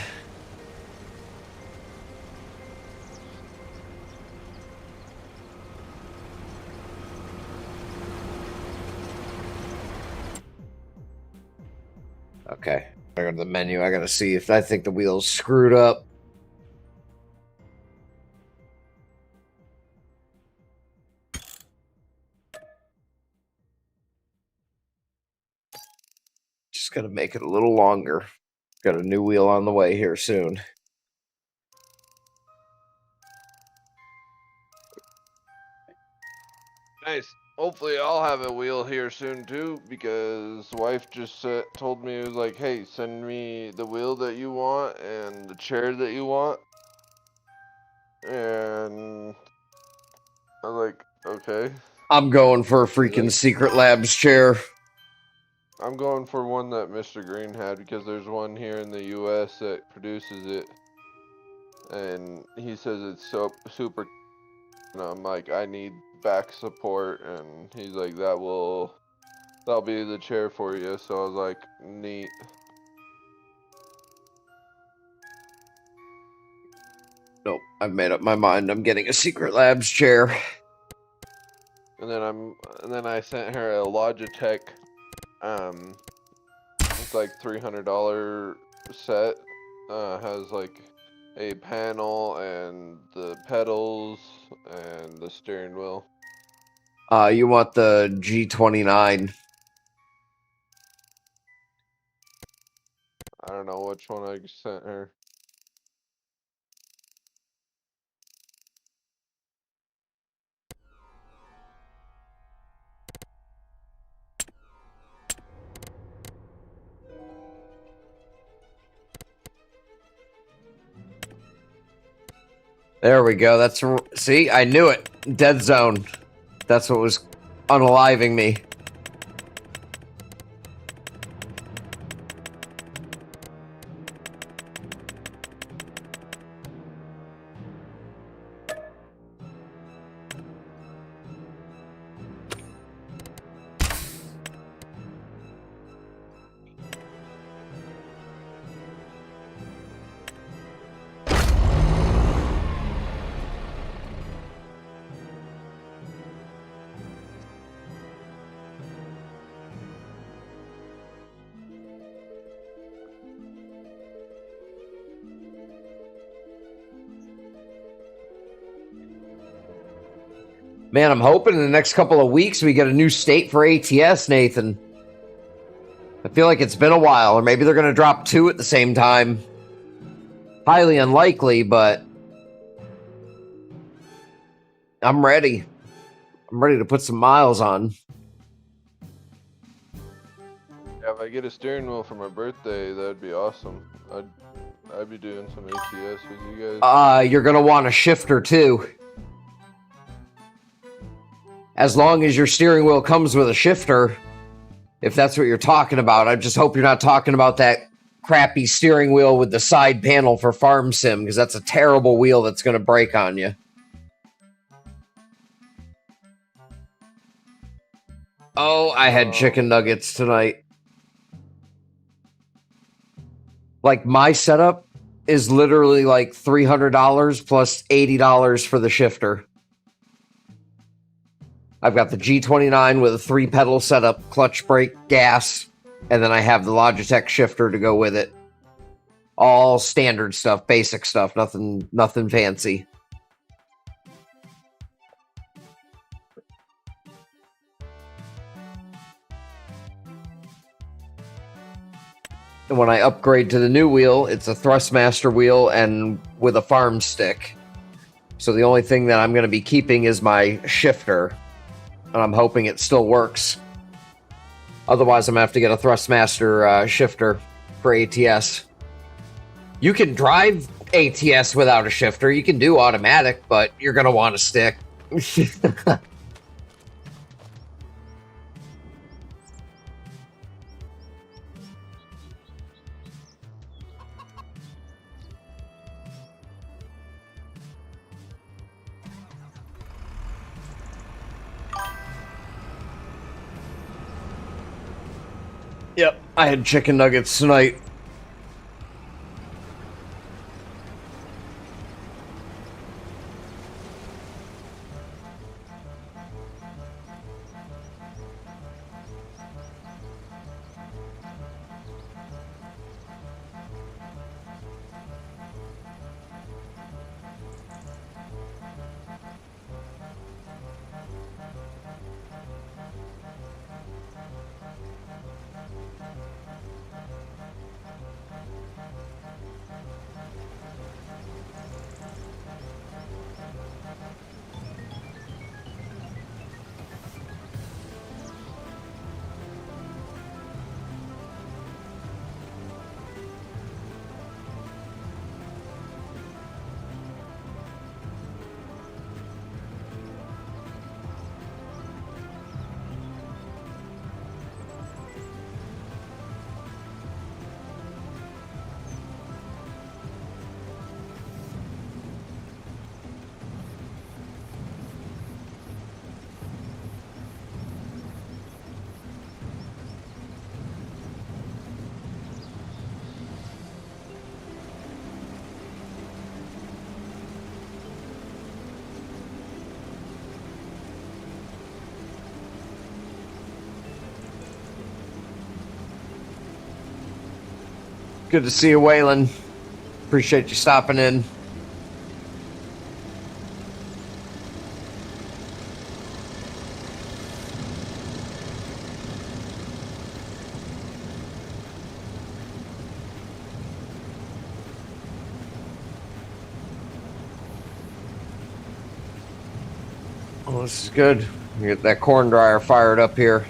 Okay, I go to the menu. I gotta see if I think the wheel's screwed up. Just gotta make it a little longer. Got a new wheel on the way here soon. Nice. Hopefully I'll have a wheel here soon too, because wife just told me, it was like, hey, send me the wheel that you want and the chair that you want. And I was like, okay. I'm going for a freaking Secret Labs chair. I'm going for one that Mr. Green had, because there's one here in the US that produces it. And he says it's so super, and I'm like, I need back support, and he's like, that'll be the chair for you. So I was like, neat. Nope, I've made up my mind. I'm getting a Secret Labs chair. And then I sent her a Logitech It's like $300 set. Has like a panel and the pedals and the steering wheel. You want the G29. I don't know which one I sent her. There we go. See, I knew it. Dead zone. That's what was unaliving me. Man, I'm hoping in the next couple of weeks we get a new state for ATS, Nathan. I feel like it's been a while, or maybe they're going to drop 2 at the same time. Highly unlikely, but I'm ready. I'm ready to put some miles on. Yeah, if I get a steering wheel for my birthday, that'd be awesome. I'd be doing some ATS with you guys. You're going to want a shifter too. As long as your steering wheel comes with a shifter, if that's what you're talking about. I just hope you're not talking about that crappy steering wheel with the side panel for Farm Sim, because that's a terrible wheel that's going to break on you. Oh, I had chicken nuggets tonight. Like, my setup is literally like $300 plus $80 for the shifter. I've got the G29 with a 3-pedal setup, clutch, brake, gas, and then I have the Logitech shifter to go with it. All standard stuff, basic stuff, nothing fancy. And when I upgrade to the new wheel, it's a Thrustmaster wheel and with a farm stick. So the only thing that I'm going to be keeping is my shifter. And I'm hoping it still works. Otherwise, I'm going to have to get a Thrustmaster shifter for ATS. You can drive ATS without a shifter. You can do automatic, but you're going to want a stick. Yep, I had chicken nuggets tonight. Good to see you, Waylon. Appreciate you stopping in. Oh, this is good. Get that corn dryer fired up here.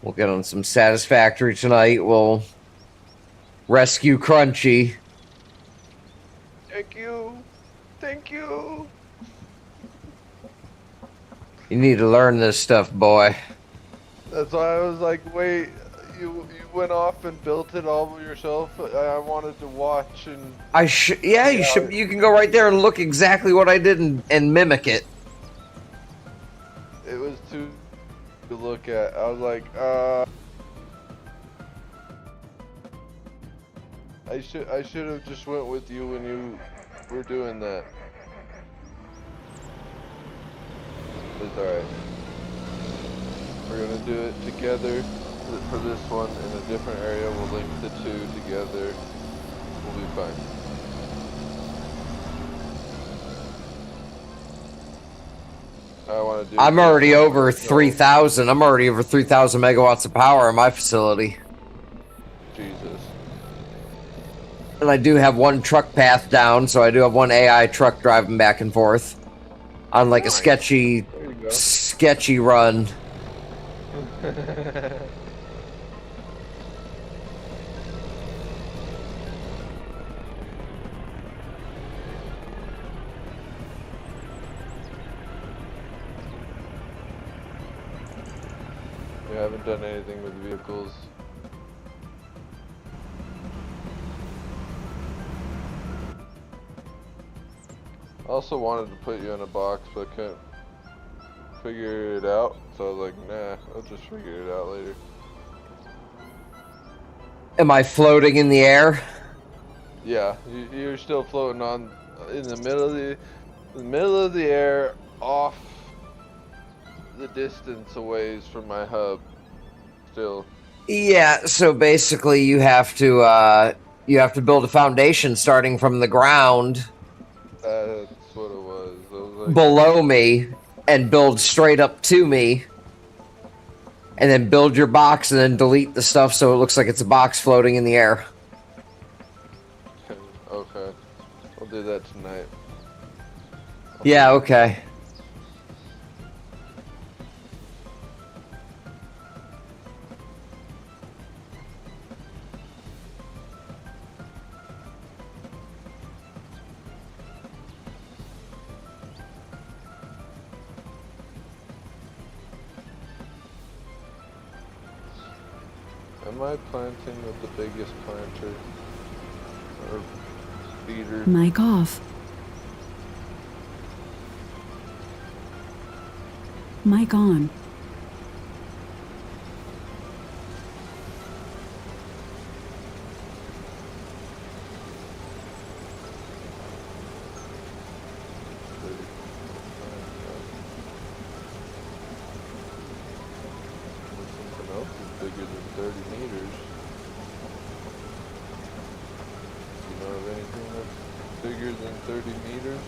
We'll get on some Satisfactory tonight. We'll rescue Crunchy. Thank you. Thank you. You need to learn this stuff, boy. That's why I was like, wait, you went off and built it all yourself? I wanted to watch and... Yeah, you should. You can go right there and look exactly what I did and mimic it. It was too to look at. I was like, I should have just went with you when you were doing that. It's alright. We're gonna do it together for this one in a different area. We'll link the two together. We'll be fine. I want to do. I'm already over 3,000. I'm already over 3,000 megawatts of power in my facility. Jesus. And I do have one truck path down, so I do have one AI truck driving back and forth on like a sketchy run. We haven't done anything with vehicles. I also wanted to put you in a box, but I couldn't figure it out. So I was like, nah, I'll just figure it out later. Am I floating in the air? Yeah, you're still floating on in the middle of the air, off the distance away from my hub. Still. Yeah. So basically, you have to build a foundation starting from the ground. That's what it was. I was like, Below me, and build straight up to me, and then build your box, and then delete the stuff so it looks like it's a box floating in the air. okay, I'll do that tonight. Yeah, okay. Am I planting with the biggest planter? Or feeder? Mic off. Mic on. Something else is bigger than 30 meters. Do you know of anything that's bigger than 30 meters?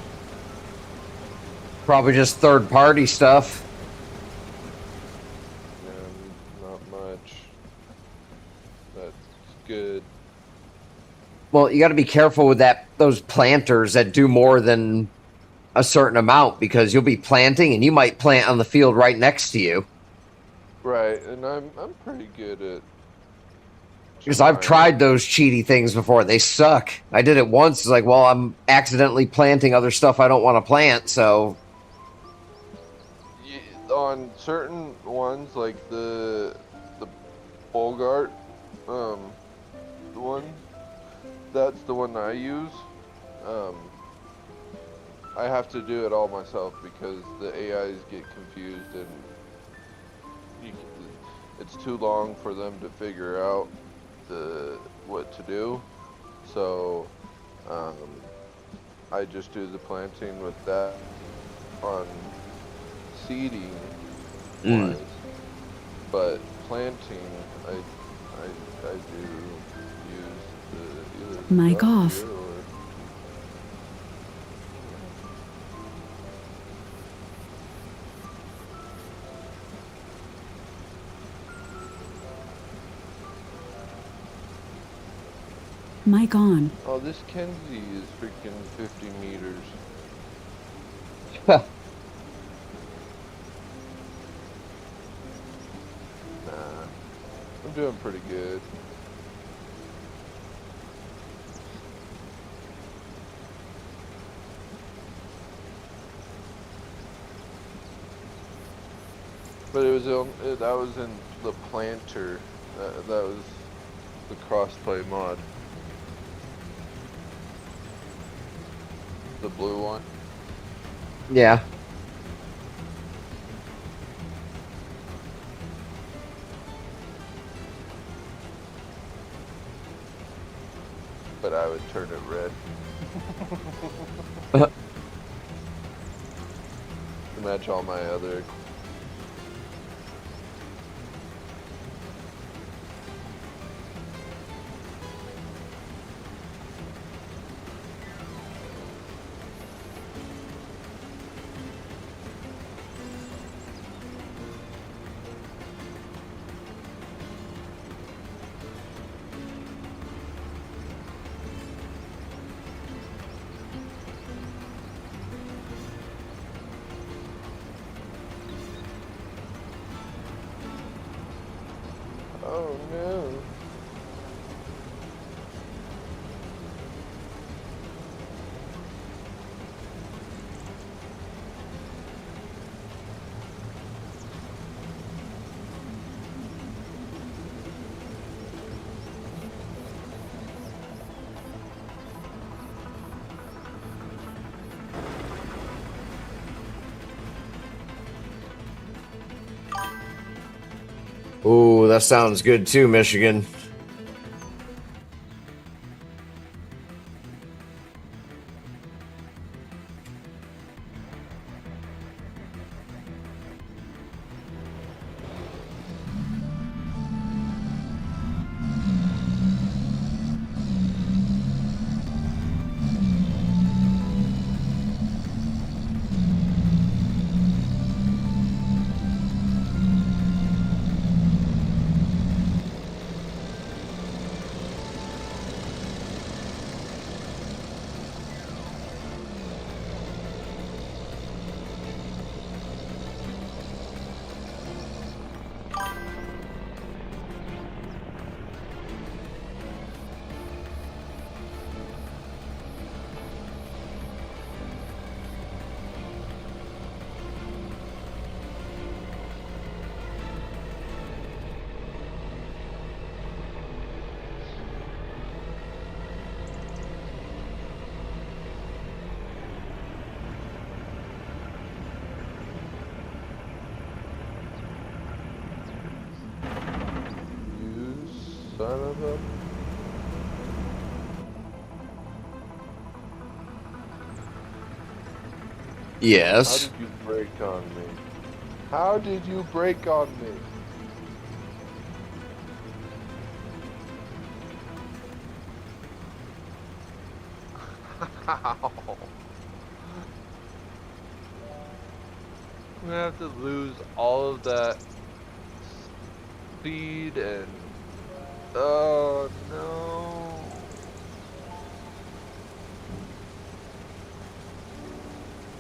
Probably just third-party stuff. Yeah, not much. That's good. Well, you got to be careful with those planters that do more than a certain amount, because you'll be planting and you might plant on the field right next to you. Right, and I'm pretty good at. Because I've tried those cheaty things before. They suck. I did it once. It's like, well, I'm accidentally planting other stuff I don't want to plant, so... On certain ones, like the Bogart, the one, that's the one I use. I have to do it all myself because the AIs get confused and it's too long for them to figure out what to do. So, I just do the planting with that on seeding wise, but planting, I do use either the Mic off. duster or Mic on. oh, this Kenzie is freaking 50 meters. Nah, I'm doing pretty good. But it was that was in the planter. That was the crossplay mod. The blue one. Yeah. But I would turn it red. To match all my other. Oh no. Ooh, that sounds good too, Michigan. You son of a. Yes. How did you break on me? How did you break on me? How? I'm gonna have to lose all of that speed and oh no.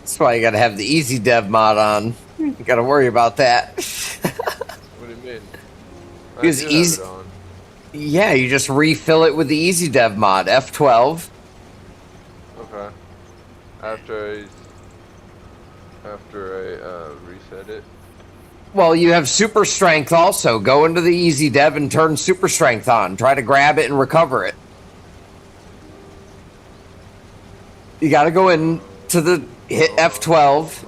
That's why you gotta have the easy dev mod on. You gotta worry about that. What do you mean? Because I do have it on. Yeah, you just refill it with the easy dev mod, F12. Okay. After I reset it. Well, you have super strength also. Go into the easy dev and turn super strength on. Try to grab it and recover it. You gotta go in to the hit F12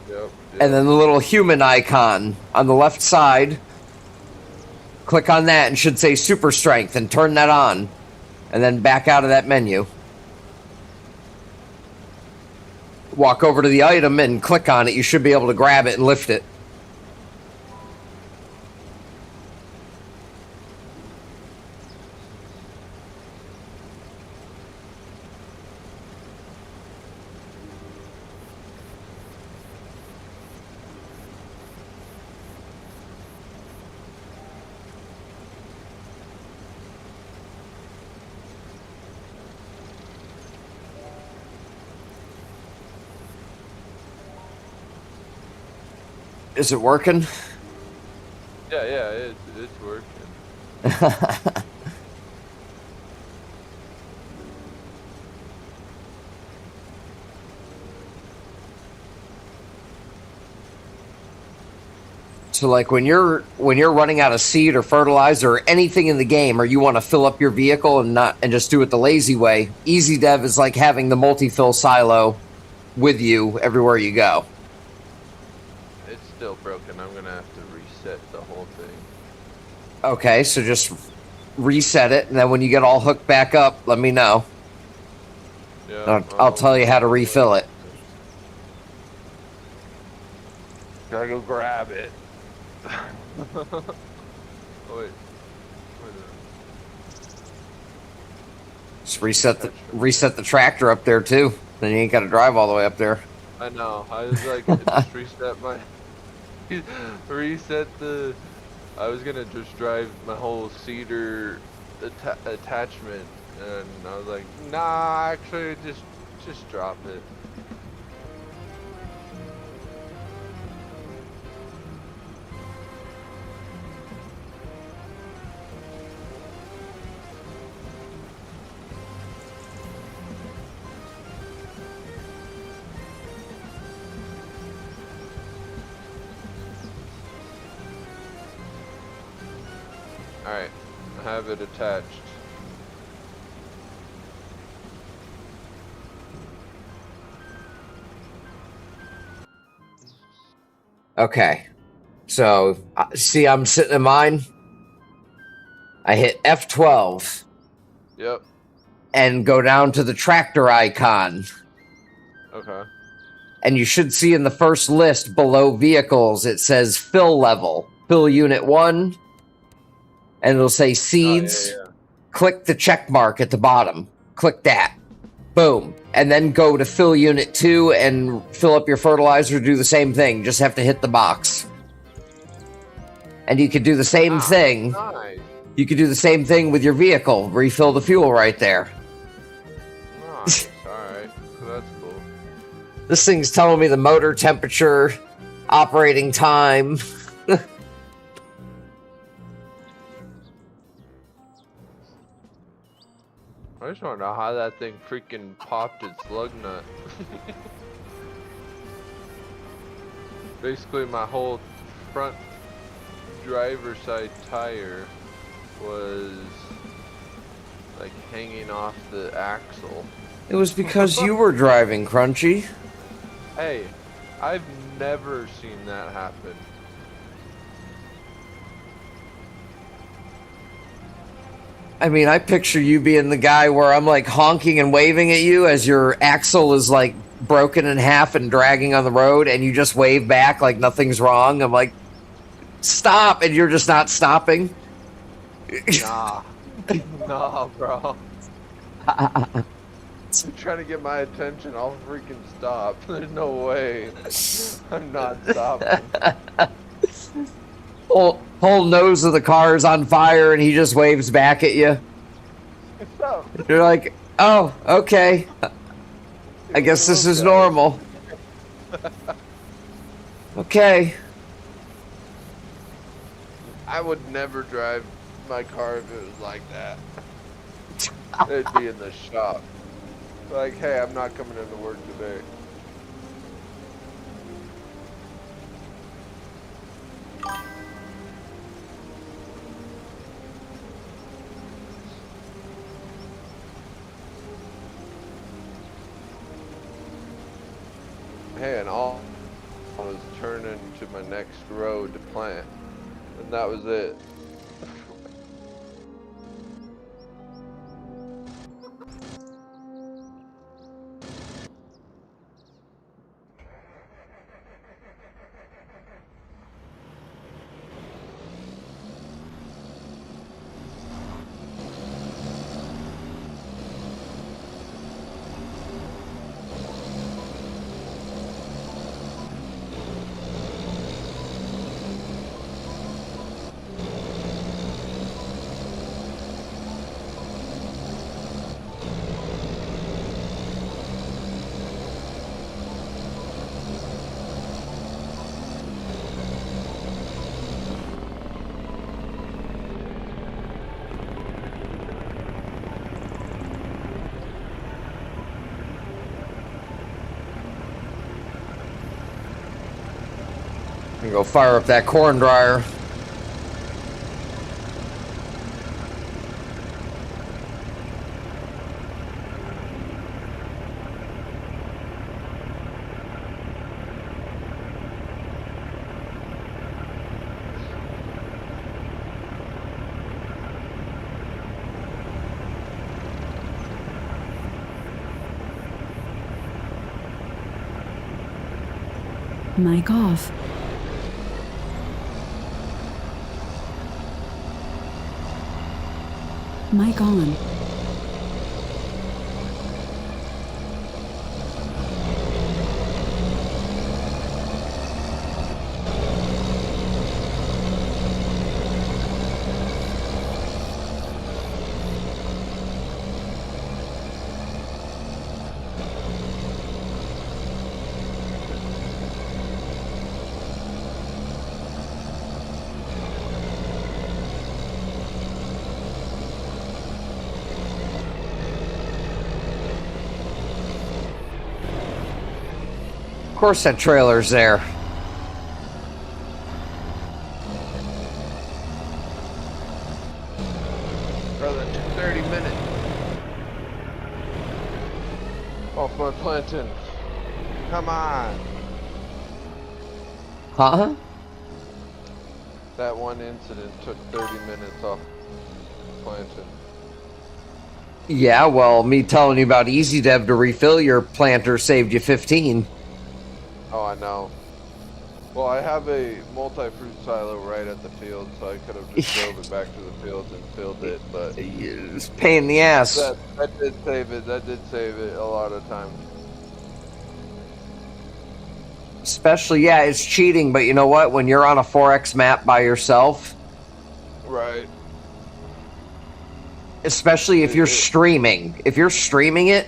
Yep. and then the little human icon on the left side. Click on that and should say super strength and turn that on. and then back out of that menu. Walk over to the item and click on it. You should be able to grab it and lift it. Is it working? Yeah, it's working. So like when you're running out of seed or fertilizer or anything in the game, or you want to fill up your vehicle and just do it the lazy way, Easy Dev is like having the multi-fill silo with you everywhere you go. It's still broken. I'm gonna have to reset the whole thing. Okay, so just reset it, and then when you get all hooked back up, let me know. Yeah, I'll tell you how to refill it. Gotta go grab it. Oh, wait. Just reset the tractor up there too. Then you ain't got to drive all the way up there. I know. I was like, just reset the. I was gonna just drive my whole cedar attachment, and I was like, nah, actually, just drop it. Alright, I have it attached. Okay. So, see, I'm sitting in mine. I hit F12. Yep. And go down to the tractor icon. Okay. And you should see in the first list below vehicles, it says fill level. Fill unit 1. And it'll say seeds. Oh, yeah. Click the check mark at the bottom. Click that. Boom. And then go to fill unit 2 and fill up your fertilizer. Do the same thing. Just have to hit the box. And you could do the same thing. Nice. You could do the same thing with your vehicle. Refill the fuel right there. Nice. Alright. That's cool. This thing's telling me the motor temperature, operating time. I just want to know how that thing freaking popped its lug nut. Basically, my whole front driver's side tire was like hanging off the axle. It was because you were driving, Crunchy. Hey, I've never seen that happen. I mean, I picture you being the guy where I'm like honking and waving at you as your axle is like broken in half and dragging on the road, and you just wave back like nothing's wrong. I'm like, stop, and you're just not stopping. Nah. Nah, bro. You're trying to get my attention, I'll freaking stop. There's no way. I'm not stopping. Whole nose of the car is on fire, and he just waves back at you. What's up? You're like, oh, okay. I guess this is normal. Okay. I would never drive my car if it was like that. It'd be in the shop. Like, hey, I'm not coming into work today. Hey, and all I was turning to my next road to plant, and that was it. I'm gonna go fire up that corn dryer. Mic off. Mic on. Of course that trailer's there. Brother, 30 minutes. Off my plantain. Come on. Huh? That one incident took 30 minutes off plantain. Yeah, well, me telling you about Easy Dev to refill your planter saved you 15. Oh, I know. Well, I have a multi-fruit silo right at the field, so I could have just drove it back to the field and filled it, but It's a pain in the ass. that did save it. That did save it a lot of time. Especially, yeah, it's cheating, but you know what? When you're on a 4X map by yourself, Right. especially if you're streaming. If you're streaming it,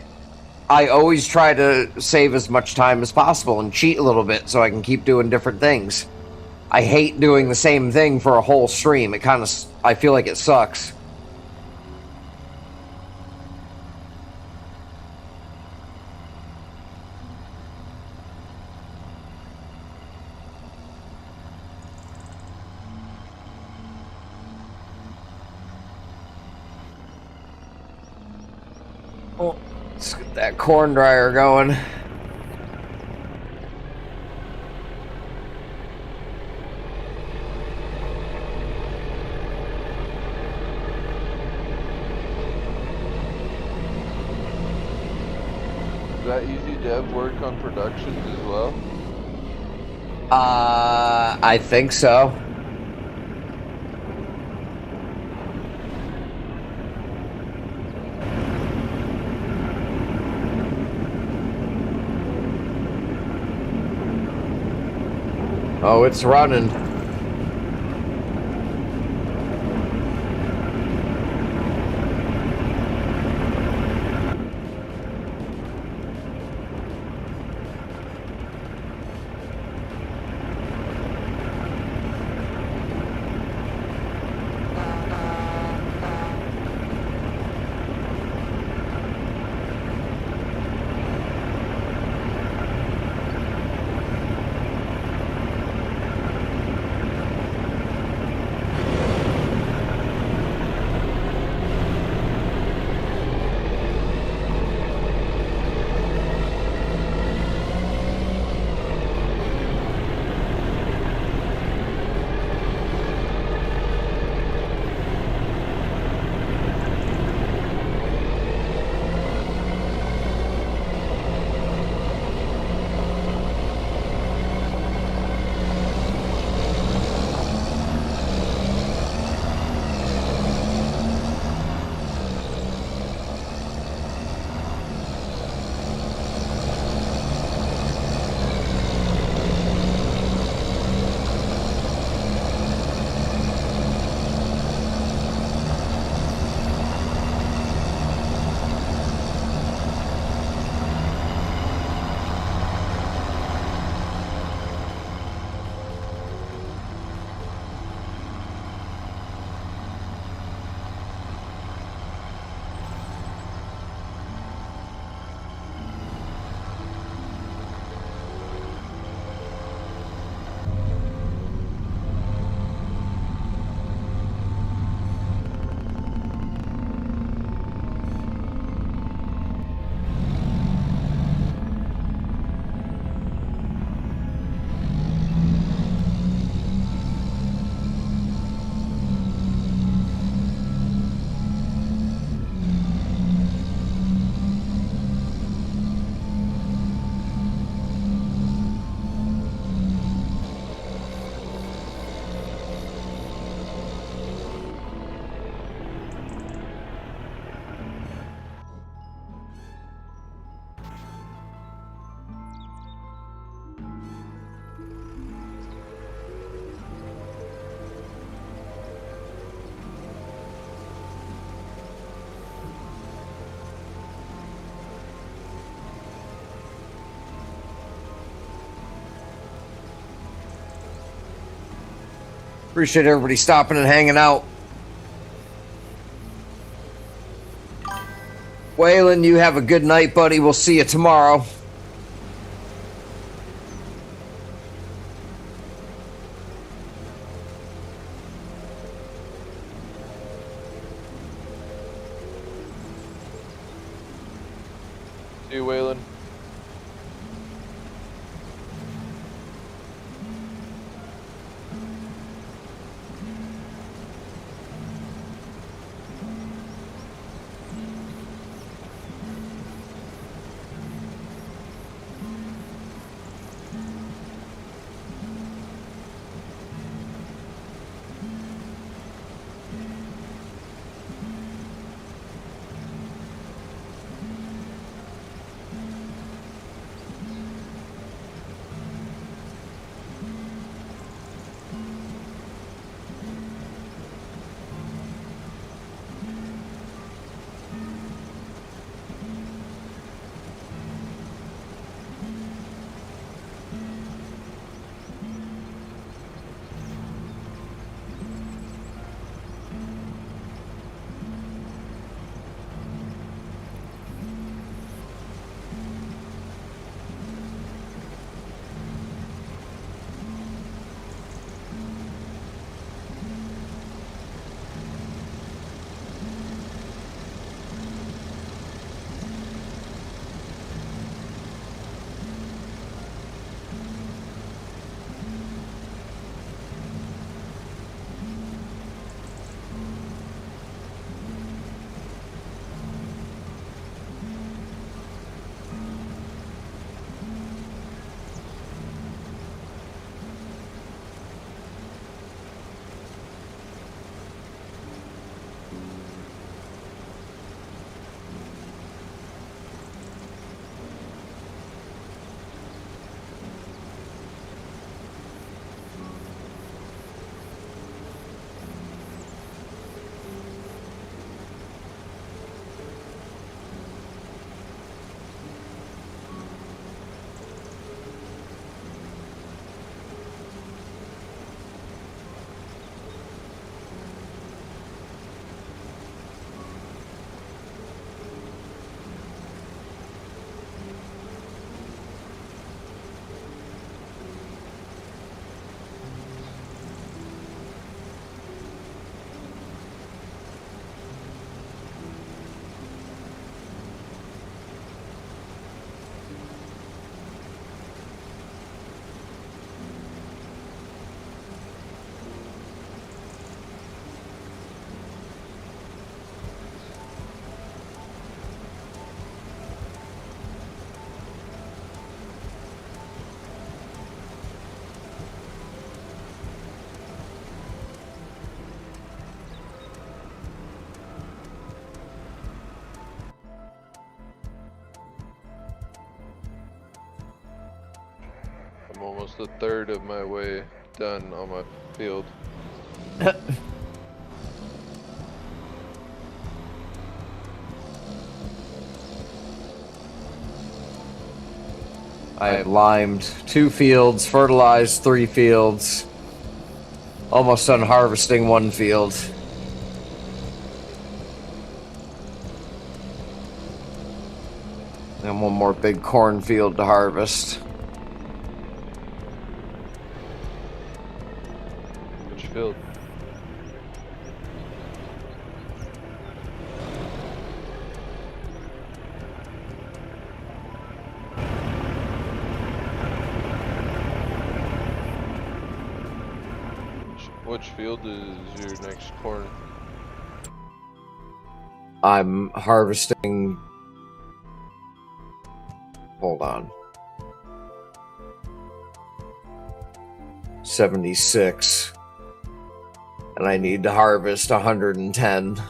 I always try to save as much time as possible and cheat a little bit so I can keep doing different things. I hate doing the same thing for a whole stream. It kind of, I feel like it sucks. Oh, let's get that corn dryer going. Does that Easy Dev work on productions as well? I think so. Oh, it's running. Appreciate everybody stopping and hanging out. Waylon, you have a good night, buddy. We'll see you tomorrow. See you, Waylon. I'm almost a third of my way done on my field. I have limed 2 fields, fertilized 3 fields, almost done harvesting 1 field. And 1 more big cornfield to harvest. Which field? Which field is your next corn? I'm harvesting. Hold on. 76. And I need to harvest 110. See,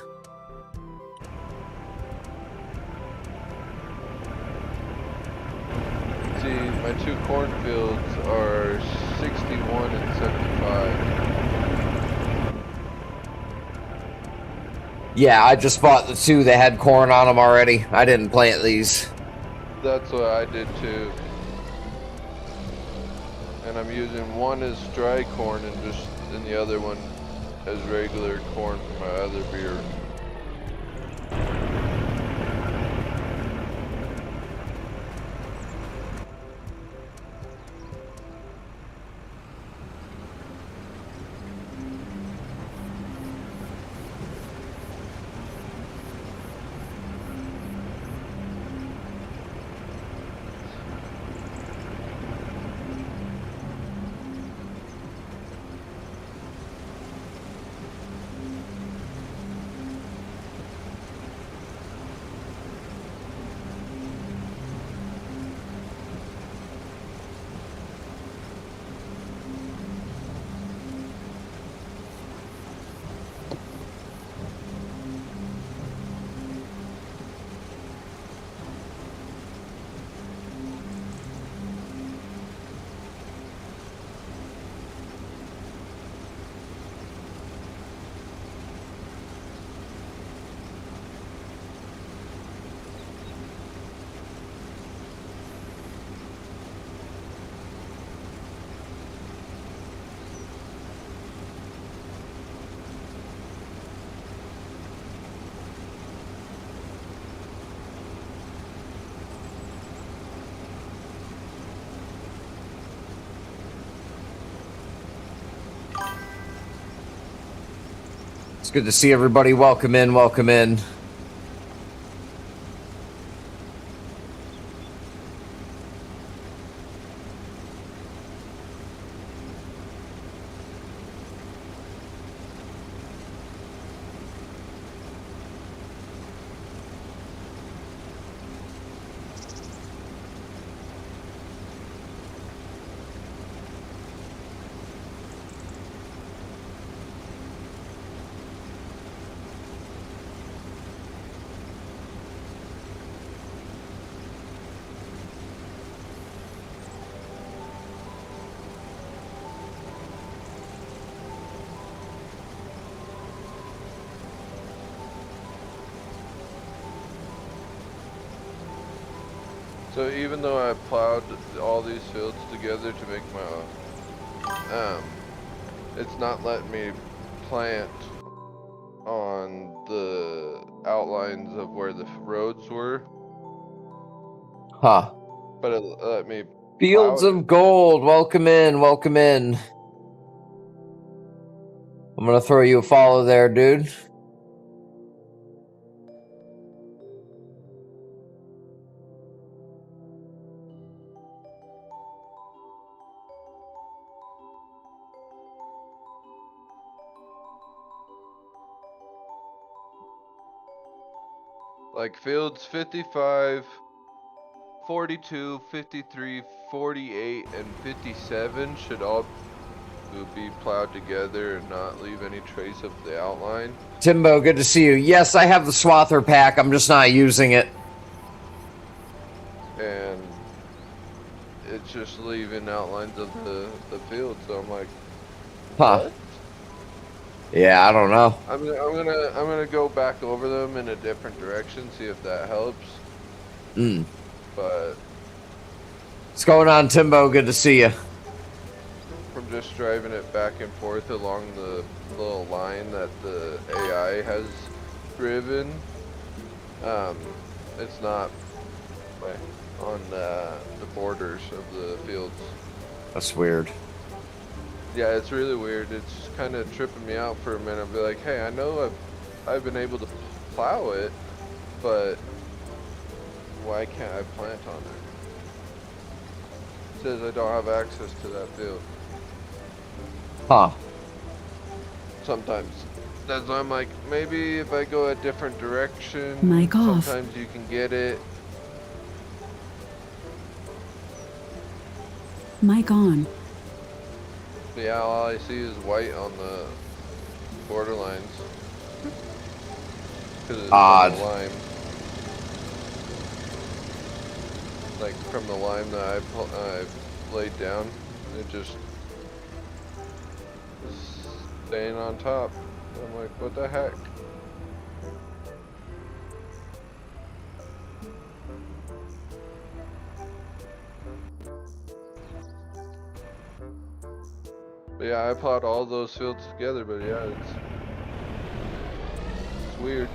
my 2 cornfields are 61 and 75. Yeah, I just bought the 2 that had corn on them already. I didn't plant these. That's what I did too. And I'm using 1 as dry corn and just and the other one as regular corn for my other beer. It's good to see everybody. Welcome in, welcome in. So even though I plowed all these fields together to make my it's not letting me plant on the outlines of where the roads were, Huh. but it let me Fields plow of it. Gold. Welcome in, welcome in. I'm gonna throw you a follow there, dude. Like fields 55, 42, 53, 48, and 57 should all be plowed together and not leave any trace of the outline. Timbo, good to see you. Yes, I have the Swather pack. I'm just not using it. And it's just leaving outlines of the field. So I'm like, Huh. what? Yeah, I don't know. I'm gonna go back over them in a different direction, see if that helps. But What's going on, Timbo? Good to see you. from just driving it back and forth along the little line that the AI has driven, it's not on the borders of the fields. That's weird. Yeah, it's really weird. It's kind of tripping me out for a minute. I'll be like, hey, I know I've been able to plow it, but why can't I plant on it? It says I don't have access to that field. Huh. Sometimes. That's why I'm like, maybe if I go a different direction, Mic off. sometimes you can get it. Mic on. But yeah, all I see is white on the borderlines. Because it's Odd. from the lime. Like from the lime that I laid down, it just is staying on top. I'm like, what the heck? But yeah, I plowed all those fields together, but yeah, it's weird.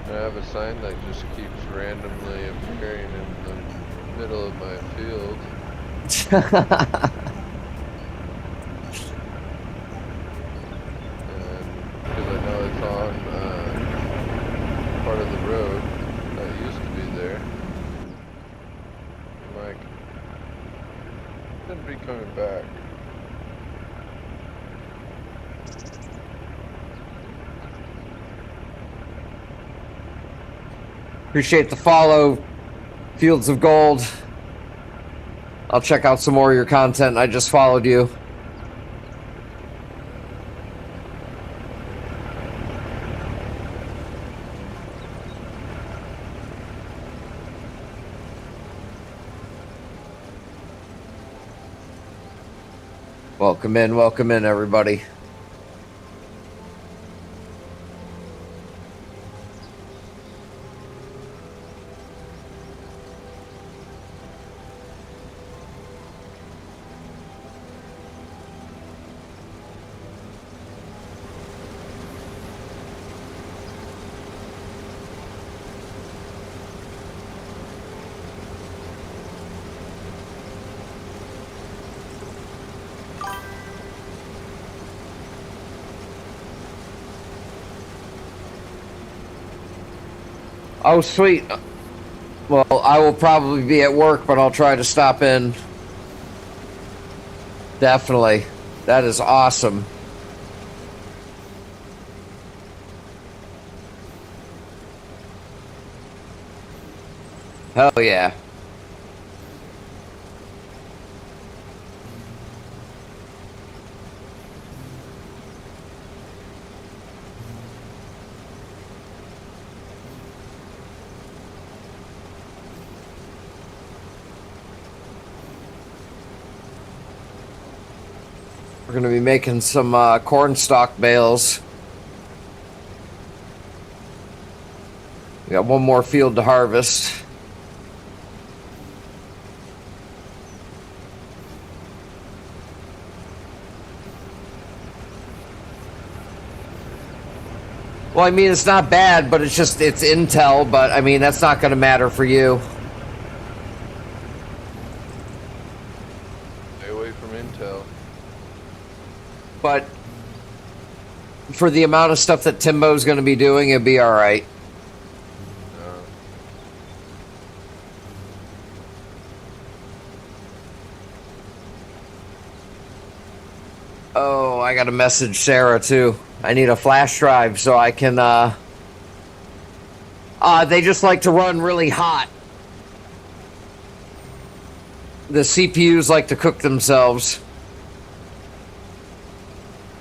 I have a sign that just keeps randomly appearing in the middle of my field. And because I know it's on part of the road that used to be there. I'm like, shouldn't be coming back. Appreciate the follow, Fields of Gold. I'll check out some more of your content. I just followed you. Welcome in, everybody. Oh, sweet. Well, I will probably be at work, but I'll try to stop in. Definitely. That is awesome. Hell yeah. We're going to be making some corn stalk bales. We got one more field to harvest. Well, I mean, it's not bad, but it's intel, but I mean, that's not going to matter for you. Stay away from intel. But for the amount of stuff that Timbo's going to be doing, it'll be all right. Oh, I got to message Sarah too. I need a flash drive so I can. They just like to run really hot. The CPUs like to cook themselves.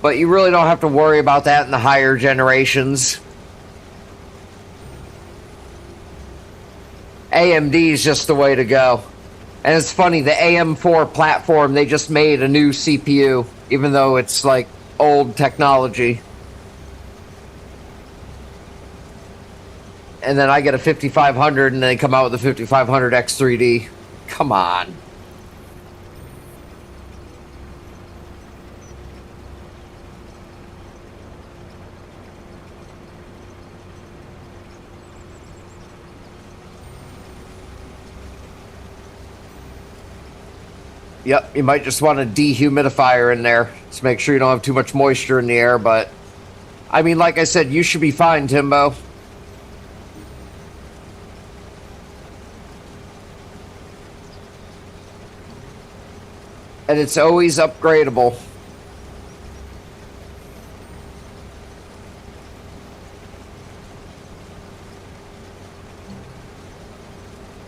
But you really don't have to worry about that in the higher generations. AMD is just the way to go. And it's funny, the AM4 platform, they just made a new CPU, even though it's like old technology. And then I get a 5500 and they come out with a 5500 X3D. Come on. Yep, you might just want a dehumidifier in there to make sure you don't have too much moisture in the air, but I mean, like I said, you should be fine, Timbo. And it's always upgradable.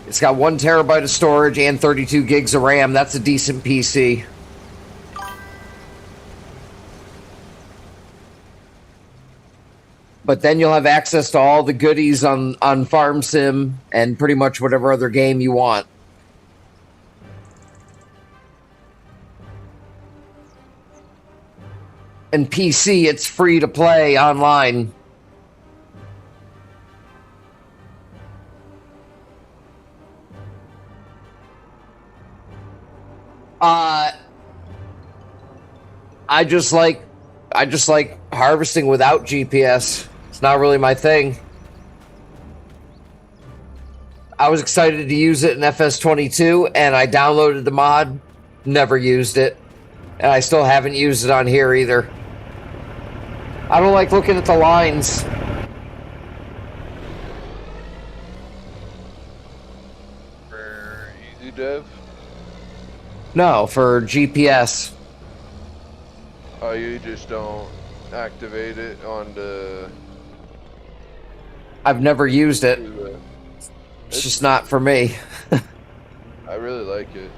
It's got 1 terabyte of storage and 32 gigs of RAM. That's a decent PC. But then you'll have access to all the goodies on Farm Sim and pretty much whatever other game you want. And PC, it's free to play online. I just like harvesting without GPS. It's not really my thing. I was excited to use it in FS22, and I downloaded the mod, never used it, and I still haven't used it on here either. I don't like looking at the lines. For easy dev? No, for GPS. Oh, you just don't activate it on the... I've never used it. It's just not for me. I really like it.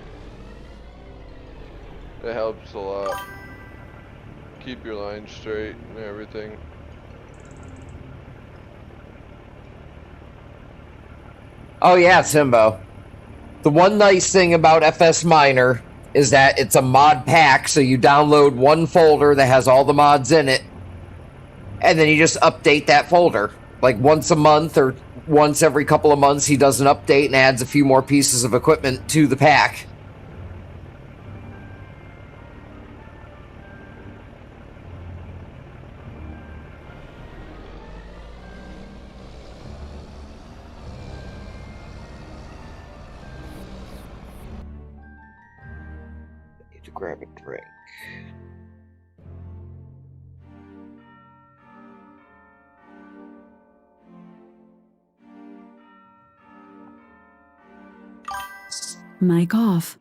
It helps a lot. Keep your line straight and everything. Oh yeah, Simbo. The one nice thing about FS Minor is that it's a mod pack, so you download one folder that has all the mods in it, and then you just update that folder. Like once a month or once every couple of months, he does an update and adds a few more pieces of equipment to the pack. Need to grab a drink. Mic off.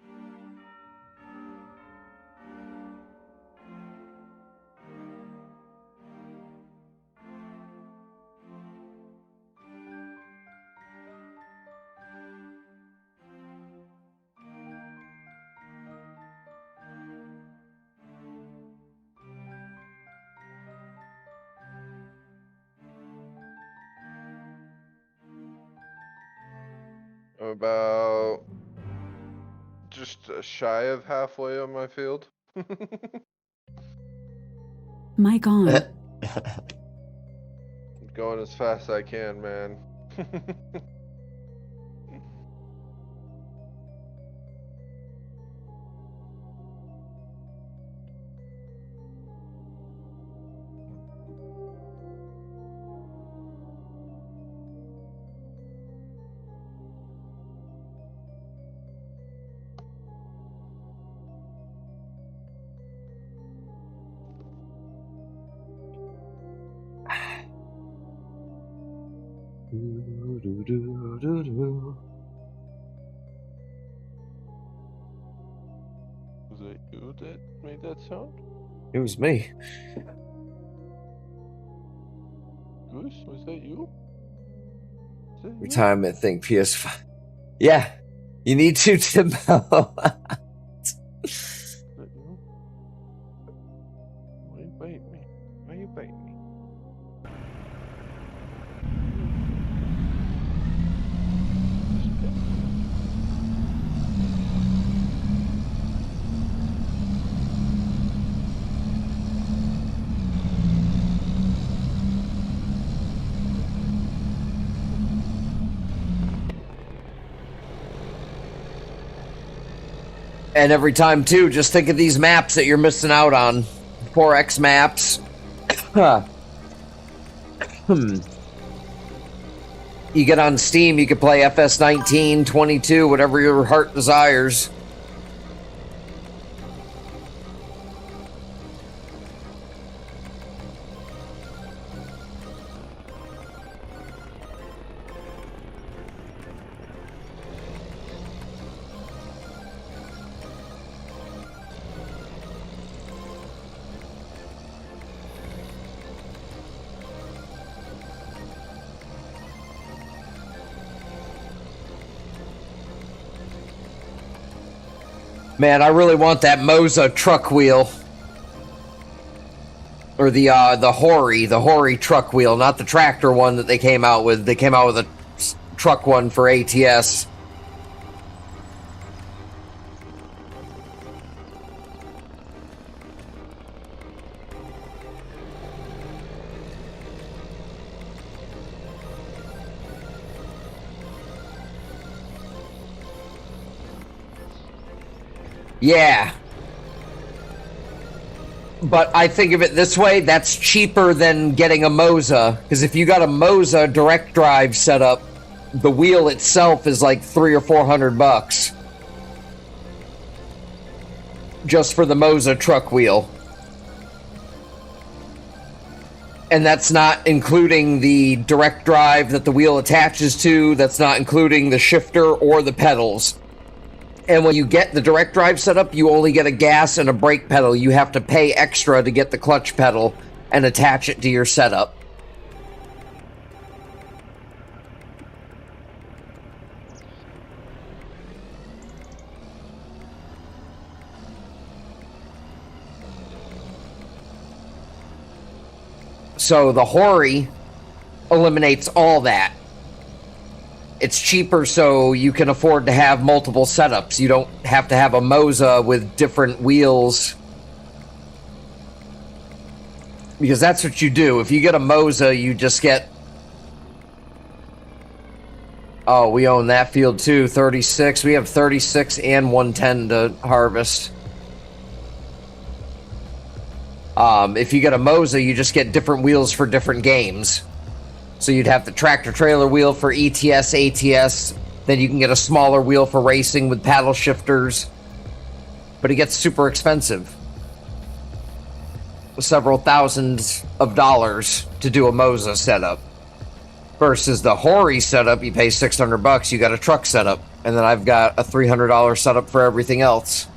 I'm about just shy of halfway on my field. Mic on. Going as fast as I can, man. Was it you that made that sound? It was me. Goose, was that you? Was that you? Retirement thing, PS5. Yeah, you need to, Timbo. Was that you? Why you bite me? Why you bite me? And every time, too, just think of these maps that you're missing out on. 4X maps. You get on Steam, you can play FS19, 22, whatever your heart desires. Man, I really want that Moza truck wheel. or the Hori truck wheel, not the tractor one that they came out with. They came out with a truck one for ATS. Yeah. But I think of it this way, that's cheaper than getting a Moza, because if you got a Moza direct drive setup, the wheel itself is like $300 or $400 just for the Moza truck wheel. And that's not including the direct drive that the wheel attaches to, that's not including the shifter or the pedals. And when you get the direct drive setup, you only get a gas and a brake pedal. You have to pay extra to get the clutch pedal and attach it to your setup. So the Hori eliminates all that. It's cheaper, so you can afford to have multiple setups. You don't have to have a Moza with different wheels. Because that's what you do. If you get a Moza, you just get... Oh, we own that field too. 36. We have 36 and 110 to harvest. If you get a Moza, you just get different wheels for different games. So you'd have the tractor-trailer wheel for ETS, ATS. Then you can get a smaller wheel for racing with paddle shifters. But it gets super expensive. Several thousands of dollars to do a Moza setup. Versus the Hori setup, you pay $600, you got a truck setup. And then I've got a $300 setup for everything else.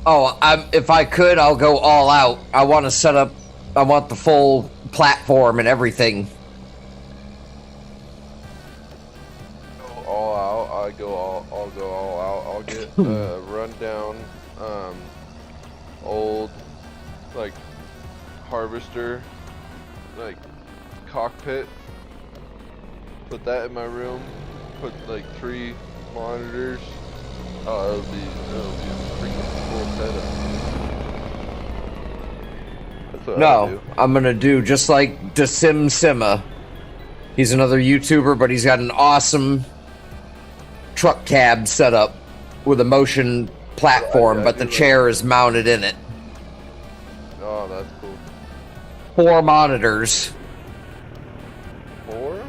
Oh, if I could, I'll go all out. I want to set up... I want the full platform and everything. All out. I'll go all out. I'll get a rundown, old, like, harvester, like, cockpit. Put that in my room. Put, like, 3 monitors. Oh, it'll be a freaking cool setup. That's what I do. I'm gonna do just like Sima. He's another YouTuber, but he's got an awesome truck cab setup with a motion platform, but the chair is mounted in it. Oh, that's cool. 4 monitors. 4?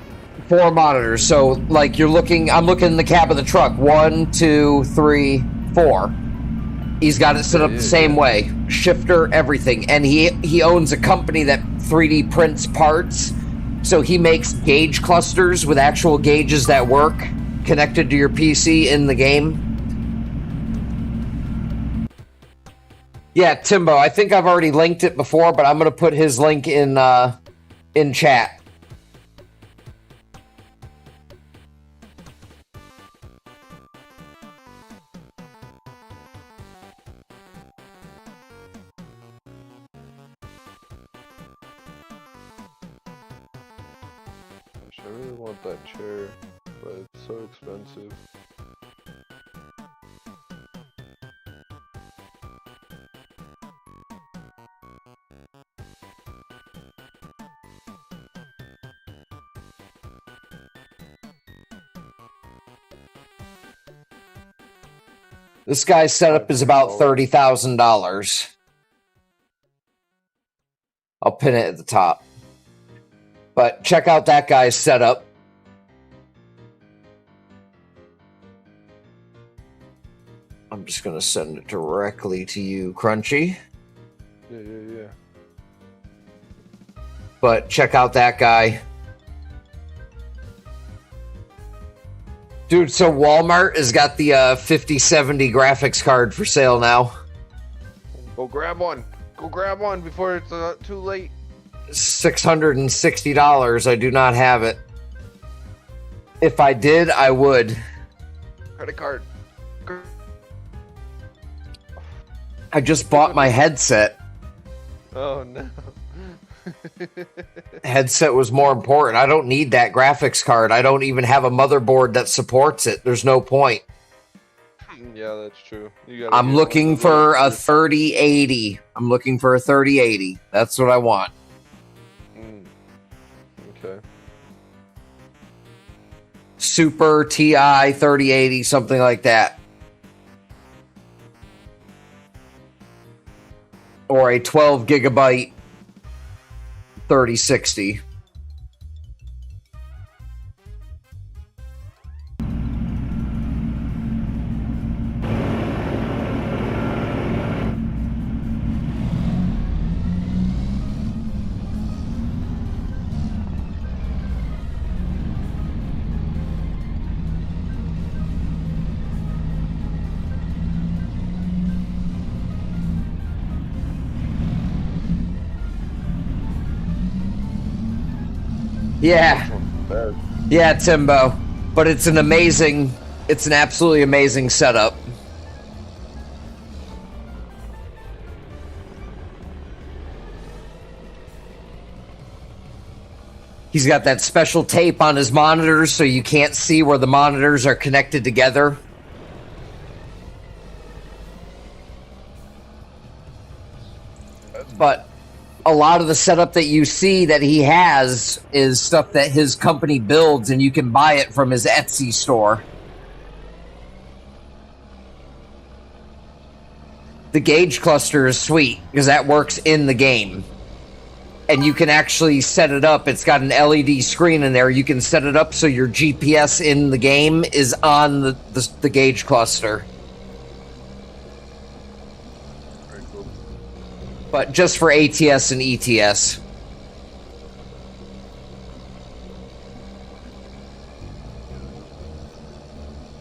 4 monitors. So, like, I'm looking in the cab of the truck. 1, 2, 3, 4. He's got it set up the same way. Shifter, everything. And he owns a company that 3D prints parts. So he makes gauge clusters with actual gauges that work connected to your PC in the game. Yeah, Timbo, I think I've already linked it before, but I'm going to put his link in chat. I really want that chair, but it's so expensive. This guy's setup is about $30,000. I'll pin it at the top. But check out that guy's setup. I'm just gonna send it directly to you, Crunchy. Yeah. But check out that guy. Dude, so Walmart has got the 5070 graphics card for sale now. Go grab one. Go grab one before it's too late. $660. I do not have it. If I did, I would. Credit card. I just bought my headset. Oh no. Headset was more important. I don't need that graphics card. I don't even have a motherboard that supports it. There's no point. Yeah, that's true. I'm looking for a 3080. I'm looking for a 3080. That's what I want. Okay. Super TI 3080, something like that. Or a 12 gigabyte 3060. Yeah, Timbo. But it's an absolutely amazing setup. He's got that special tape on his monitors so you can't see where the monitors are connected together. But a lot of the setup that you see that he has is stuff that his company builds, and you can buy it from his Etsy store. The gauge cluster is sweet because that works in the game. And you can actually set it up. It's got an LED screen in there. You can set it up so your GPS in the game is on the gauge cluster. But just for ATS and ETS.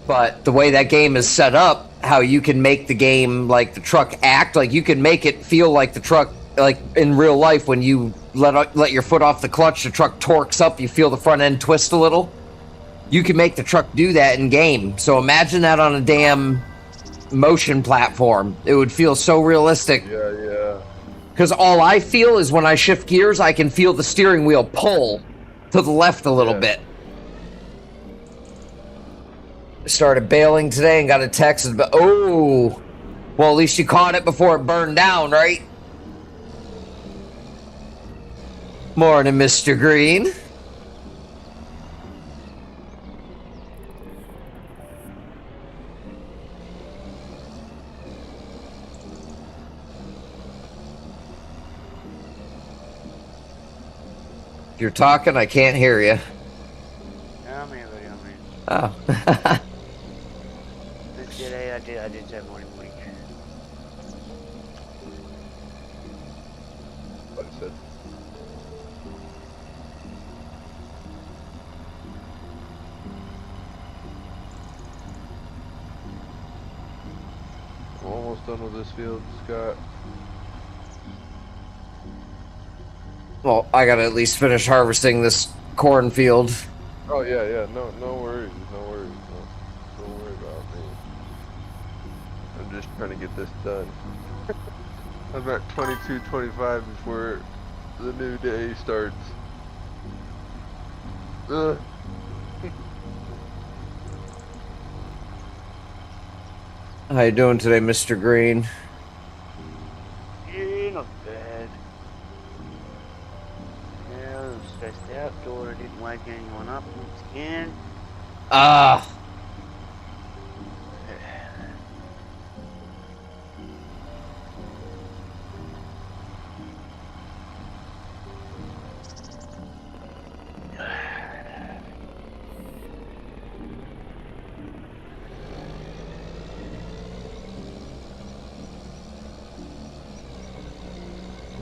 But the way that game is set up, how you can make the game, like the truck act, like you can make it feel like the truck, like in real life when you let your foot off the clutch, the truck torques up, you feel the front end twist a little. You can make the truck do that in game. So imagine that on a damn motion platform. It would feel so realistic. Yeah. Because all I feel is when I shift gears, I can feel the steering wheel pull to the left a little bit. Started bailing today and got a text, but oh, well, at least you caught it before it burned down, right? Morning, Mr. Green. You're talking, I can't hear you. I'm here, buddy, I'm here. Oh. Today I did that morning. What I said. I'm almost done with this field, Scott. Well, I gotta at least finish harvesting this cornfield. Oh yeah. No worries. Don't worry about me. I'm just trying to get this done. I'm at 22:25 before the new day starts. Ugh. How you doing today, Mr. Green? Yeah, not bad. Yeah, I was stressed out. Daughter didn't wake anyone up once again. Ah.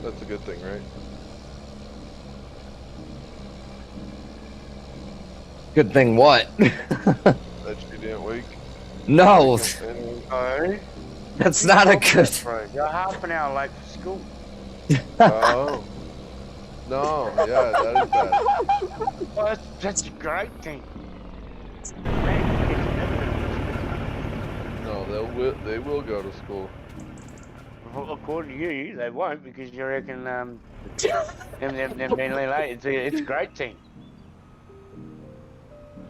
That's a good thing, right? Good thing what? That you didn't wake. No, No. that's not a good. Bro, you're half an hour late for school. Oh. No, yeah, that is bad. Oh, that's a great thing. No, they will go to school. Well, according to you, they won't because you reckon them being late. It's a great thing.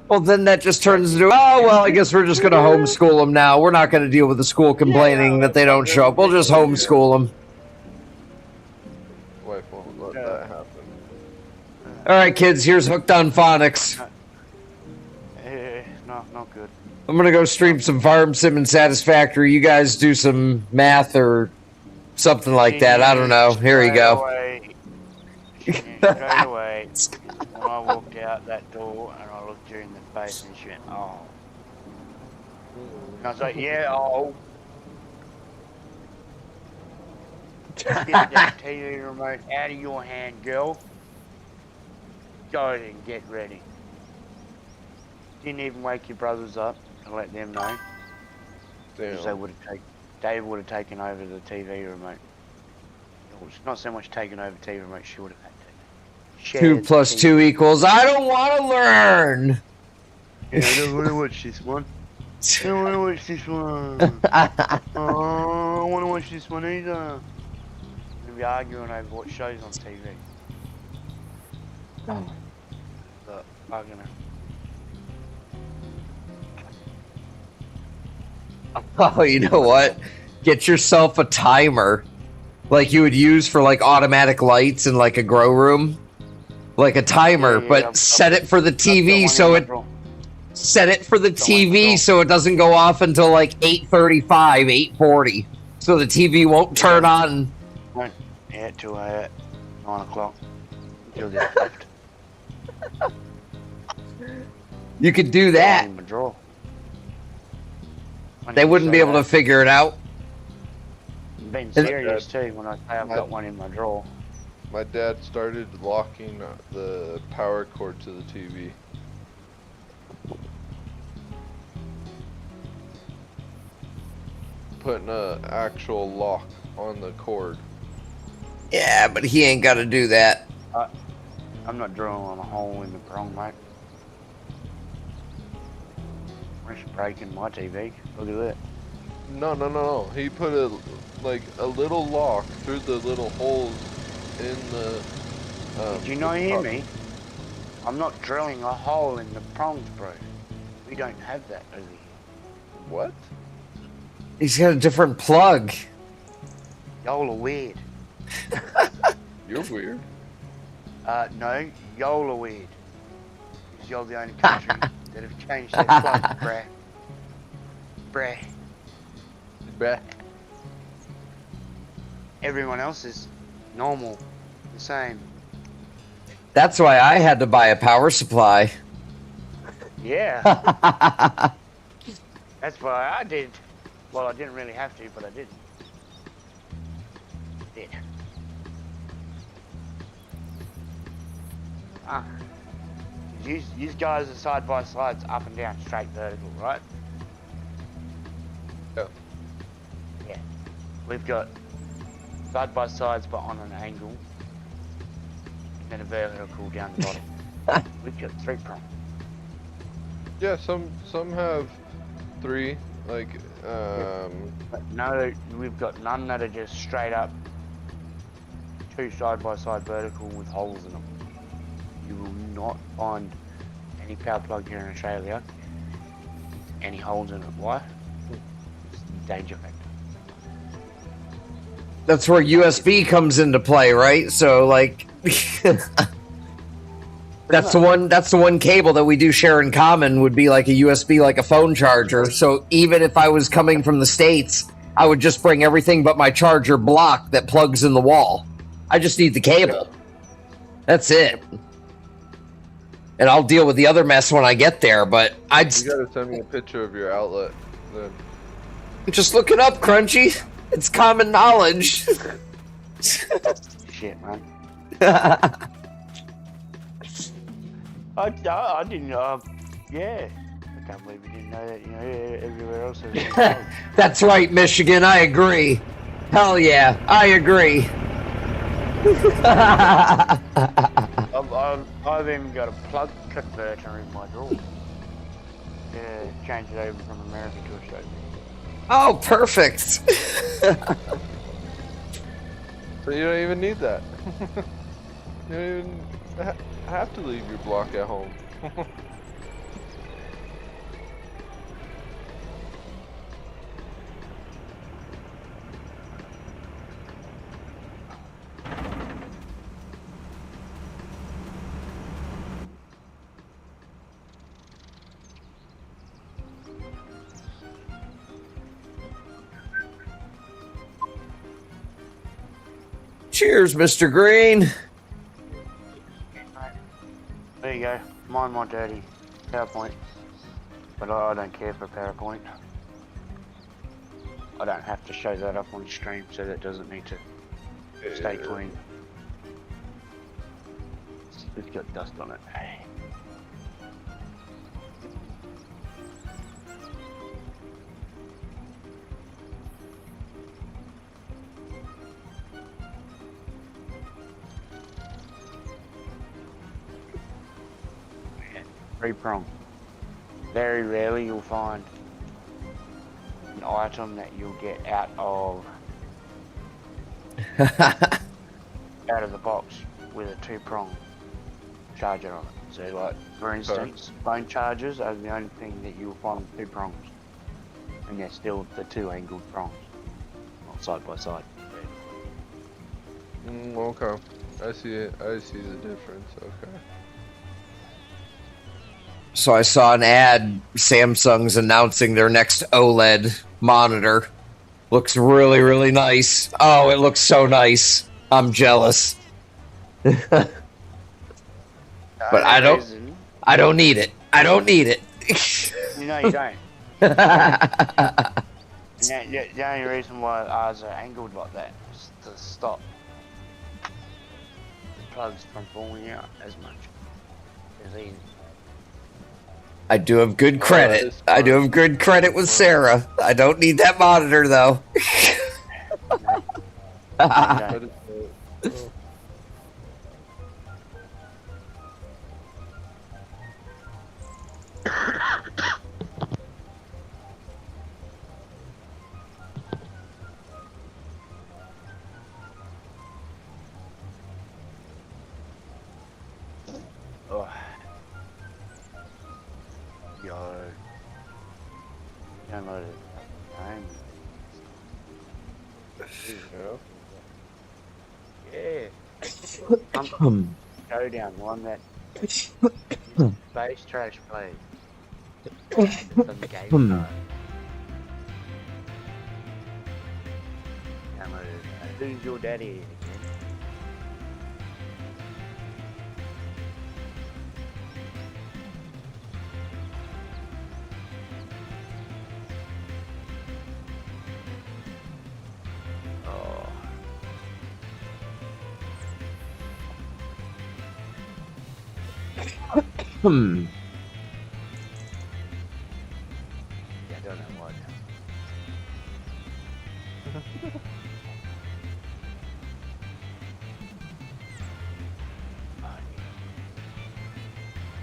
Well, then that just turns into, oh, well, I guess we're just going to homeschool them now. We're not going to deal with the school complaining that they don't show up. We'll just homeschool them. Wife won't let that happen. All right, kids, here's Hooked on Phonics. No, not good. I'm going to go stream some Farm Sim and Satisfactory. You guys do some math or something like that. I don't know. Here you go. Straight away, when I walked out that door and I looked her in the face and she went, oh. And I was like, yeah, oh. Get that TV remote out of your hand, girl. Go and get ready. Didn't even wake your brothers up to let them know. Because they would have taken over the TV remote. It's not so much taken over TV remote, she would have had to. 2 plus 2 equals, I don't want to learn. Yeah, I don't want to watch this one. I don't want to watch this one. Oh, I don't want to watch this one either. We'll be arguing over what shows on TV. But I'm gonna. Oh, you know what? Get yourself a timer. Like you would use for like automatic lights in like a grow room. Like a timer, but set it for the TV so it so it doesn't go off until like 8:35, 8:40. So the TV won't turn on. Yeah, till 9 o'clock. Until they're left. You could do that. In my drawer. They wouldn't be able to figure it out. I'm being serious too when I say I've got one in my drawer. My dad started locking the power cord to the TV. Putting an actual lock on the cord. Yeah, but he ain't got to do that. I'm not drilling a hole in the prong, mate. It's breaking my TV. Look at that. No. He put a little lock through the little holes in the. Did you not hear me? I'm not drilling a hole in the prongs, bro. We don't have that over here. What? He's got a different plug. Y'all are weird. You're weird. No, y'all are weird. Because you're the only country that have changed their plug, bruh. Bruh. Everyone else is normal, the same. That's why I had to buy a power supply. Yeah. That's why I did. Well, I didn't really have to, but I did. Did. You guys are side by sides, up and down, straight vertical, right? Yeah. Yeah. We've got side by sides, but on an angle, and then a vertical down the bottom. We've got 3 prongs. Yeah, some have 3, like But no, we've got none that are just straight up 2 side by side vertical with holes in them. You will not find any power plug here in Australia any holes in it. Why? It's the danger factor. That's where USB comes into play, right? So like that's the one cable that we do share in common would be like a USB, like a phone charger. So even if I was coming from the States, I would just bring everything but my charger block that plugs in the wall. I just need the cable. That's it. And I'll deal with the other mess when I get there, but you gotta send me a picture of your outlet then. Just look it up, Crunchy. It's common knowledge. shit, man. That's I didn't. Yeah. I can't believe we didn't know that. You know, everywhere else. Has right, Michigan. I agree. Hell yeah, I agree. I've even got a plug converter in my drawer. Yeah, change it over from American to Australia. Oh, perfect. So you don't even need that. You don't even have to leave your block at home. Cheers, Mr. Green. There you go. Mine my dirty PowerPoint. But I don't care for PowerPoint. I don't have to show that up on stream, so that doesn't need to stay clean. It's got dust on it. Three prong. Very rarely you'll find an item that you'll get out of the box with a 2-prong charger on it. So like for instance, phone chargers are the only thing that you'll find with 2 prongs. And they're still the 2 angled prongs. Not side by side. Okay. I see it. I see the difference. Okay. So I saw an ad. Samsung's announcing their next OLED monitor. Looks really, really nice. Oh, it looks so nice. I'm jealous. But I don't need it. I don't need it. No, you don't. The only reason why ours are angled like that is to stop the plugs from falling out as much as easy. I do have good credit. I do have good credit with Sarah. I don't need that monitor though. Oh. Yo. Downloaded time. Yeah. Go down one that space trash plays. The game card. Downloaded. Who's your daddy again? Yeah, I don't know why now.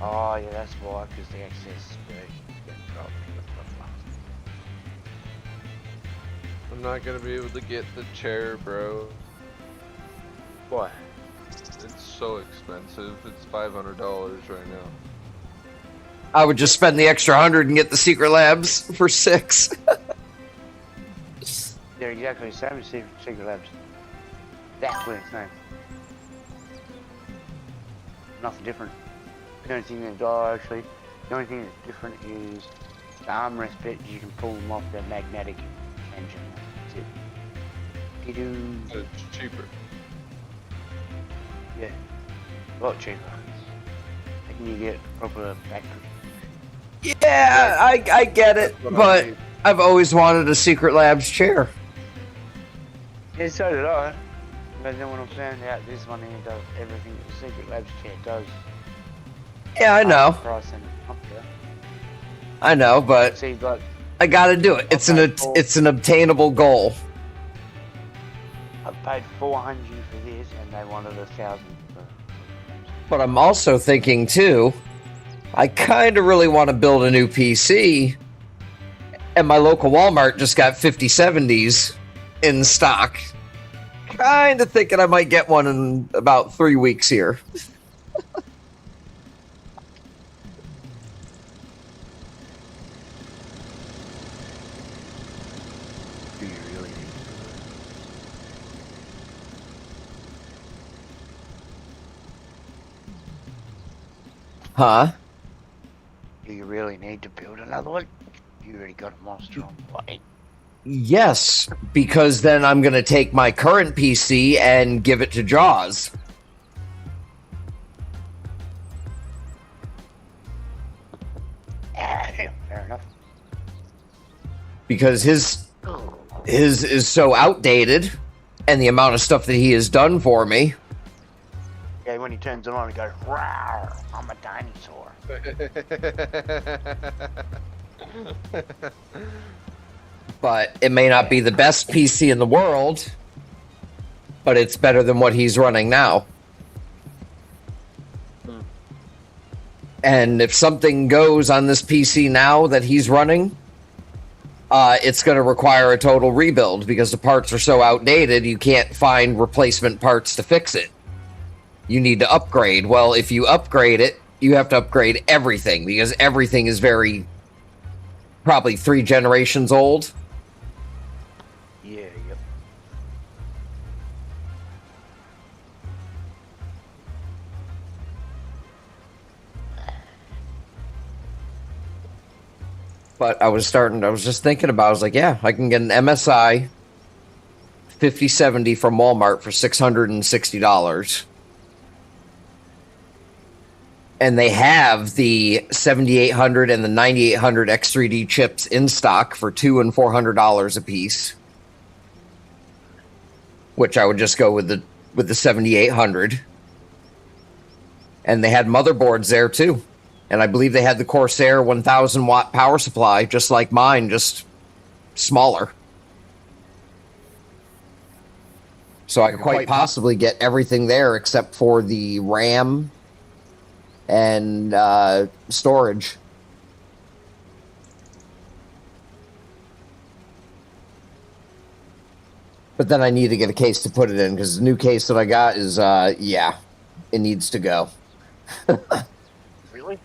Oh yeah, that's why, because the access get dropped. I'm not gonna be able to get the chair, bro. Why? It's so expensive. It's $500 right now. I would just spend the extra 100 and get the Secret Labs for 6. They're exactly the same as Secret Labs. Exactly the same. Nothing different. The only thing that's actually, the only thing that's different is the armrest bit. You can pull them off the magnetic engine. That's it. You do. It's cheaper. Yeah, a lot cheaper. And you get proper factory. Yeah, I get it, but I've always wanted a Secret Labs chair. Yeah, so did I. But then when I found out this one here does everything the Secret Labs chair does. Yeah, I know. Price and up there. I know, but See, like, I gotta do it. It's an obtainable goal. I paid 400 for this, and they wanted 1,000 for. But I'm also thinking too, I kind of really want to build a new PC, and my local Walmart just got 5070s in stock. Kind of thinking I might get one in about 3 weeks here. Do you really need Huh? Do you really need to build another one? You already got a monster on the way. Yes, because then I'm going to take my current PC and give it to Jaws. Fair enough. Because his is so outdated, and the amount of stuff that he has done for me. Yeah, when he turns it on, he goes, "Rawr, I'm a dinosaur." But it may not be the best PC in the world, but it's better than what he's running now. And if something goes on this PC now that he's running, it's going to require a total rebuild because the parts are so outdated, you can't find replacement parts to fix it. You need to upgrade. Well, if you upgrade it, you have to upgrade everything because everything is probably 3 generations old. Yeah, yep. But I was just thinking about, I was like, yeah, I can get an MSI 5070 from Walmart for $660. And they have the 7800 and the 9800 X3D chips in stock for $200 and $400 a piece. Which I would just go with the 7800. And they had motherboards there too. And I believe they had the Corsair 1000 watt power supply, just like mine, just smaller. So I could quite possibly get everything there except for the RAM and storage. But then I need to get a case to put it in because the new case that I got is, yeah, it needs to go. Really?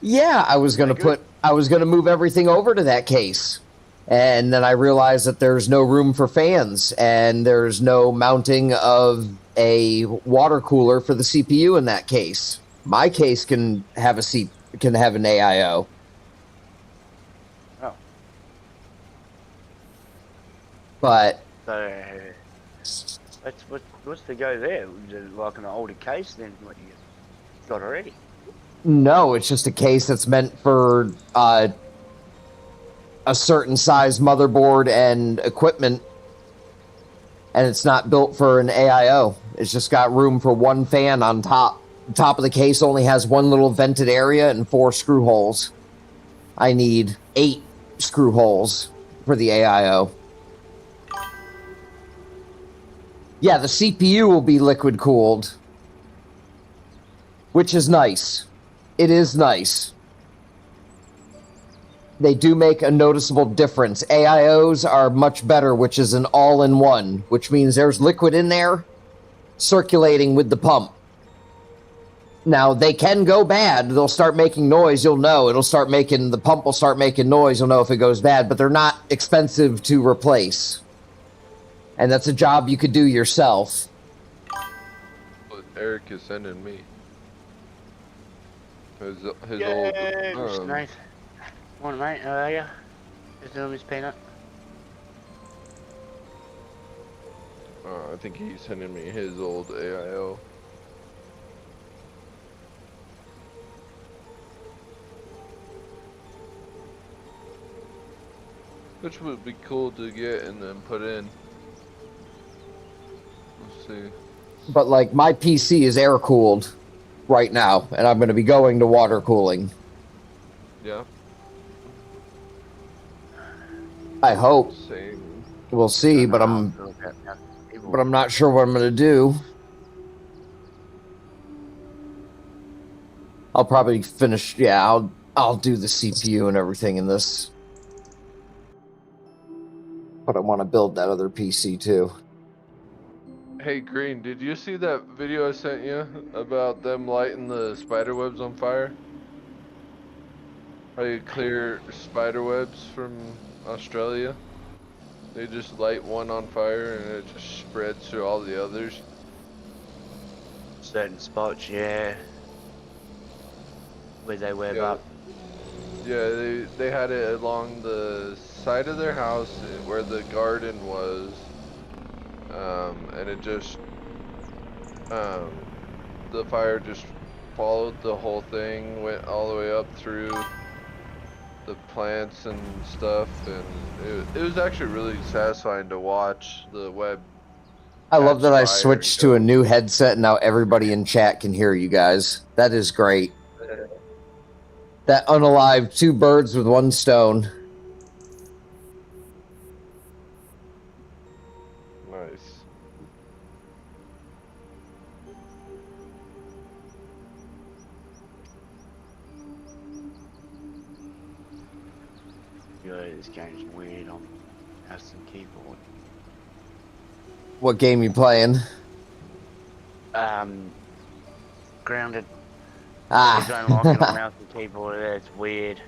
Yeah, I was going to move everything over to that case. And then I realized that there's no room for fans and there's no mounting of a water cooler for the CPU in that case. My case can have an AIO. Oh. But what's the go there? Is it like an older case than what you got already? no, it's just a case that's meant for a certain size motherboard and equipment, and it's not built for an AIO. It's just got room for one fan on top. The top of the case only has one little vented area and 4 screw holes. I need 8 screw holes for the AIO. Yeah, the CPU will be liquid cooled, which is nice. It is nice. They do make a noticeable difference. AIOs are much better, which is an all-in-one, which means there's liquid in there circulating with the pump. Now, they can go bad. They'll start making noise. You'll know. The pump will start making noise. You'll know if it goes bad, but they're not expensive to replace. And that's a job you could do yourself. What Eric is sending me. His Yay, old... nice. Morning, mate. How are you? Just doing this peanut. I think he's sending me his old AIO. Which would be cool to get and then put in. see. But like my PC is air cooled right now, and I'm going to be going to water cooling. Yeah. I hope. Same. We'll see, but I'm not sure what I'm going to do. I'll probably finish. Yeah, I'll do the CPU and everything in this. But I want to build that other PC too. Hey, Green, did you see that video I sent you about them lighting the spider webs on fire? How you clear spider webs from Australia? They just light one on fire and it just spreads through all the others. Certain spots, yeah. Where they web Yeah. up. Yeah, they had it along the side of their house where the garden was, and it just, the fire just followed the whole thing, went all the way up through the plants and stuff, and it was actually really satisfying to watch the web. I love that I catch fire switched and to a go. new headset and now everybody in chat can hear you guys. That is great. That unalive 2 birds with 1 stone. Nice. Yeah, this game's weird on mouse and keyboard. What game you playing? Grounded. Ah. I don't like it on mouse and keyboard. That's weird.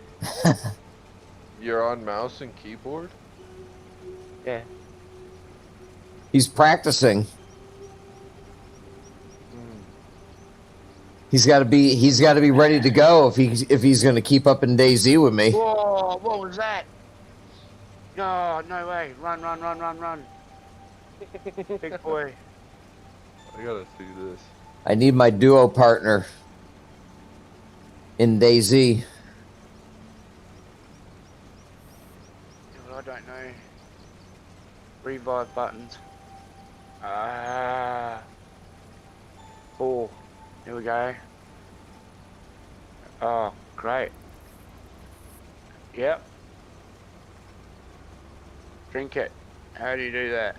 You're on mouse and keyboard? Yeah. He's practicing. He's got to be ready to go if he's going to keep up in DayZ with me. Whoa! What was that? Oh, no way! Run! Big boy. I gotta see this. I need my duo partner in DayZ. I don't know. Revive buttons. Ah. Oh, here we go. Oh, great. Yep. Drink it. How do you do that?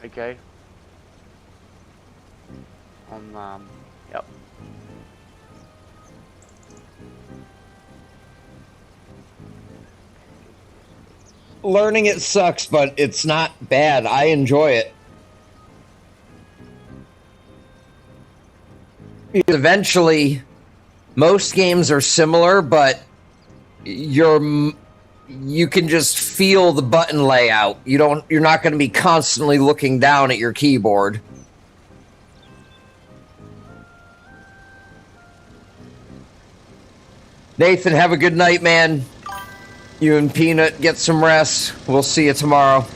Okay. Yep. Learning it sucks, but it's not bad. I enjoy it. Eventually, most games are similar, but you can just feel the button layout. You're not going to be constantly looking down at your keyboard. Nathan, have a good night, man. You and Peanut get some rest. We'll see you tomorrow.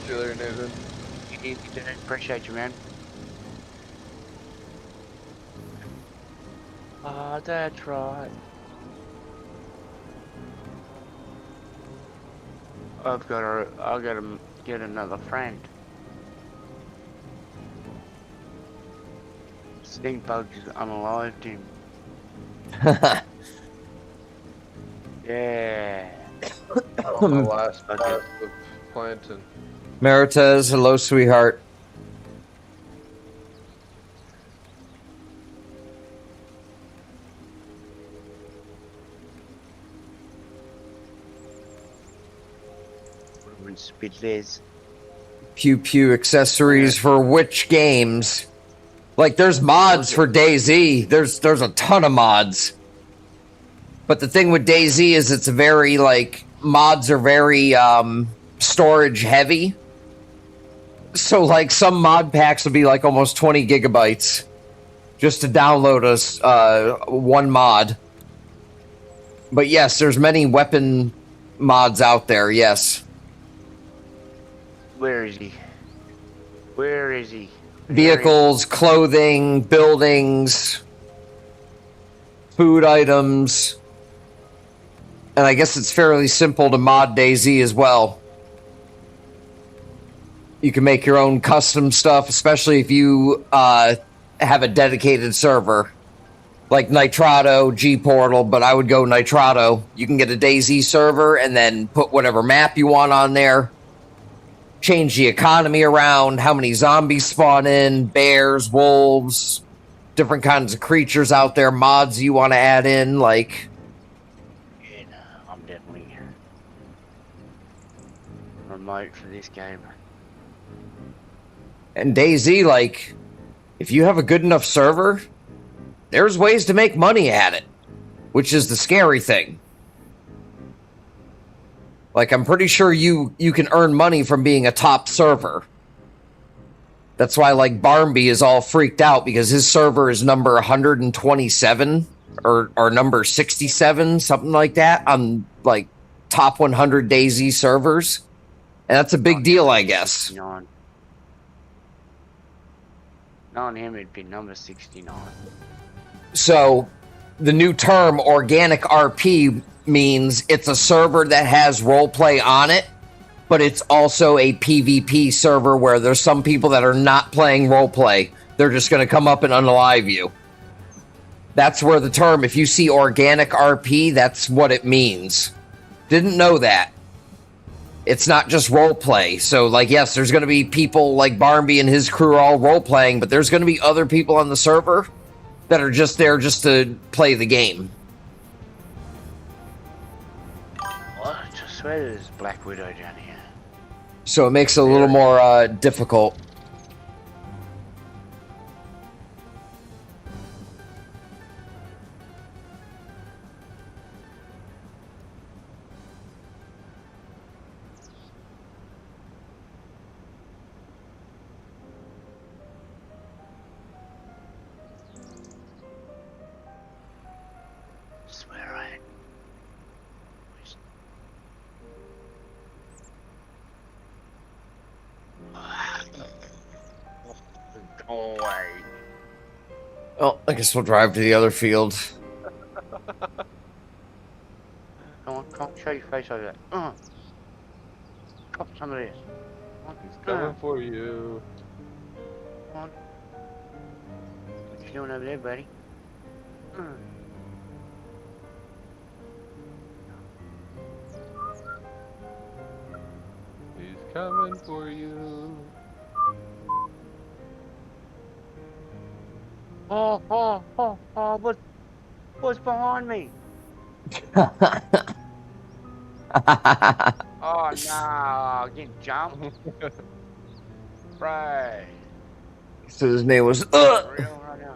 See you later, Nathan. Appreciate you, man. Ah, that's right. I've gotta get another friend. Stink bugs unalived him. Yeah. On the last pass of planting. Maritas, hello, sweetheart. Spit Liz. Pew pew accessories for which games? Like, there's mods for DayZ. There's a ton of mods. But the thing with DayZ is it's very, like, mods are very storage heavy. So, like, some mod packs will be like almost 20 gigabytes just to download one mod. But yes, there's many weapon mods out there, yes. Where is he? Where is he? Vehicles, clothing, buildings, food items. And I guess it's fairly simple to mod DayZ as well. You can make your own custom stuff, especially if you have a dedicated server. Like Nitrado, G-Portal, but I would go Nitrado. You can get a DayZ server and then put whatever map you want on there. Change the economy around, how many zombies spawn in, bears, wolves, different kinds of creatures out there, mods you want to add in, like... Yeah, no, I'm definitely remote for this game. And DayZ, like, if you have a good enough server, there's ways to make money at it, which is the scary thing. Like, I'm pretty sure you can earn money from being a top server. That's why, like, Barmby is all freaked out because his server is number 127 or number 67, something like that, on, like, top 100 DayZ servers. And that's a big deal, I guess. Knowing him, it'd be number 69. So, the new term, organic RP, means it's a server that has roleplay on it, but it's also a PvP server where there's some people that are not playing roleplay. They're just going to come up and unalive you. That's where the term, if you see organic RP, that's what it means. Didn't know that. It's not just roleplay. So, like, yes, there's going to be people like Barmby and his crew all roleplaying, but there's going to be other people on the server that are just there just to play the game. What? I swear there's Black Widow down here. So it makes it a little more difficult. Swear I... Go away. Well, I guess we'll drive to the other field. Come on, show your face over there. Drop some of this. He's coming for you. Come on. What you doing over there, buddy? He's coming for you. What's behind me? Oh no, getting jumped. Right. So his name was Real right now.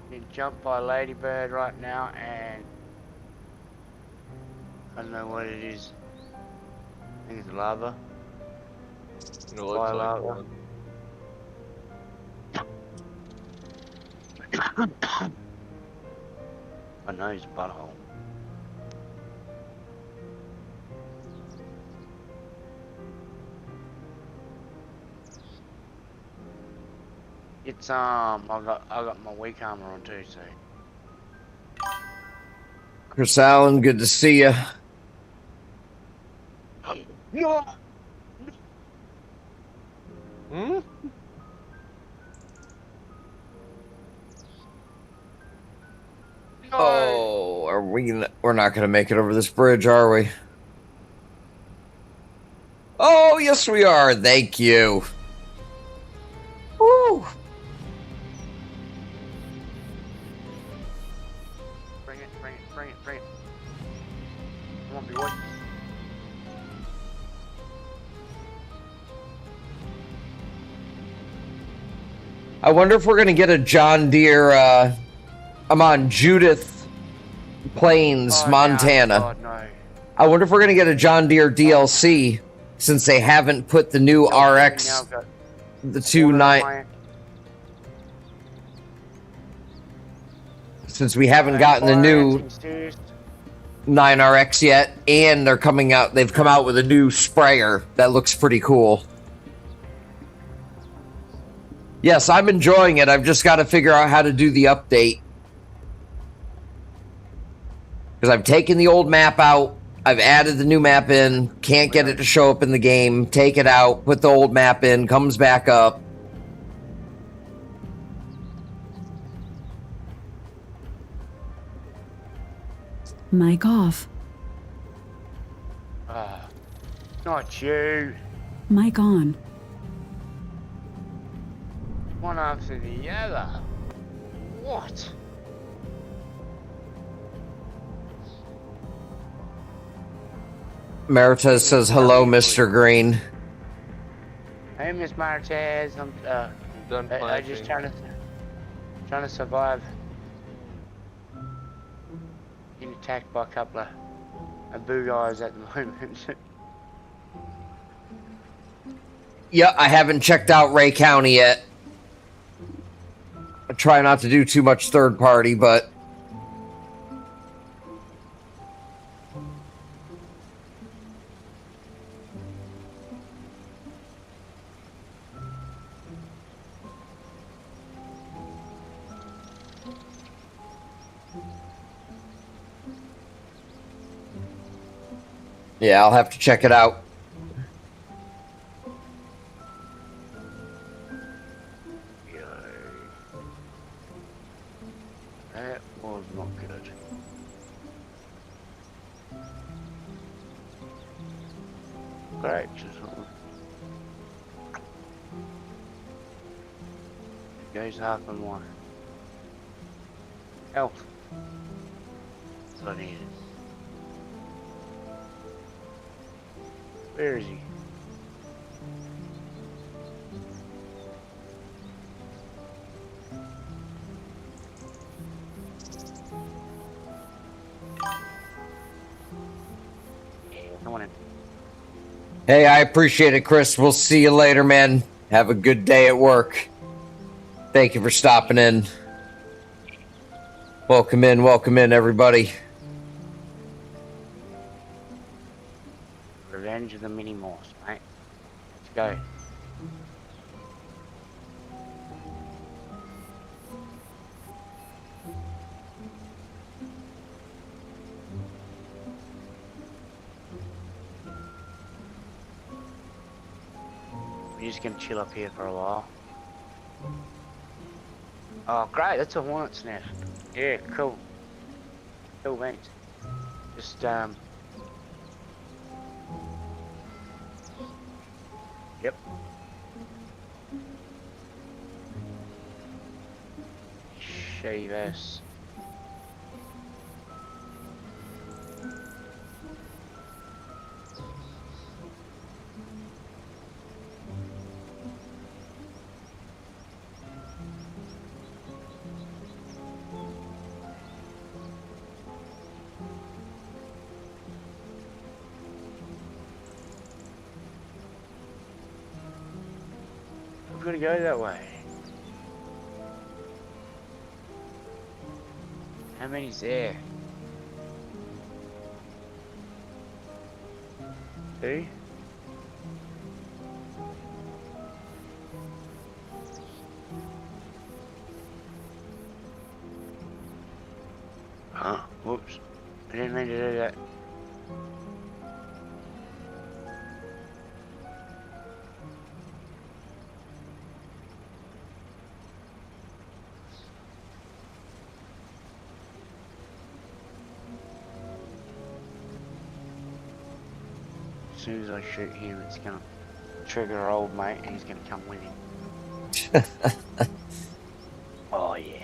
Getting jumped by a ladybird right now, and I don't know what it is. I think it's lava. It looks like one. I know his butthole. It's I got my weak armor on too, so. Chris Allen, good to see you. No. Hmm? Oh, are we? We're not going to make it over this bridge, are we? Oh, yes, we are. Thank you. Woo. Bring it. Come on, boy. I wonder if we're going to get a John Deere. I'm on Judith Plains, Montana. No, God, no. I wonder if we're going to get a John Deere DLC since they haven't put the new RX, the 2.9. Since we haven't gotten the new 9RX yet, and they're coming out. They've come out with a new sprayer that looks pretty cool. Yes, I'm enjoying it. I've just got to figure out how to do the update. Because I've taken the old map out. I've added the new map in. Can't get it to show up in the game. Take it out. Put the old map in. Comes back up. Mic off. Not you. Mic on. One after the other. What? Meritez says, hello, Mr. Green. Hey, Miss Martez. I'm Done I just trying to survive. Getting attacked by a couple of boo guys at the moment. Yeah, I haven't checked out Ray County yet. I try not to do too much third party, but... yeah, I'll have to check it out. That was not good. Great, just goes half and one. Help. That's what I needed. Where is he? Come on in. Hey, I appreciate it, Chris. We'll see you later, man. Have a good day at work. Thank you for stopping in. Welcome in, everybody. Revenge of the Mini Morse, mate. Let's go. We're just gonna chill up here for a while. Oh, great, that's a hornet's nest. Yeah, cool. Cool, mate. Just, Yep. Shave ass. We're gonna go that way. How many's there? 2? Huh? Whoops. I didn't mean to do that. As soon as I shoot him, it's gonna trigger our old mate and he's gonna come with him. Oh yeah.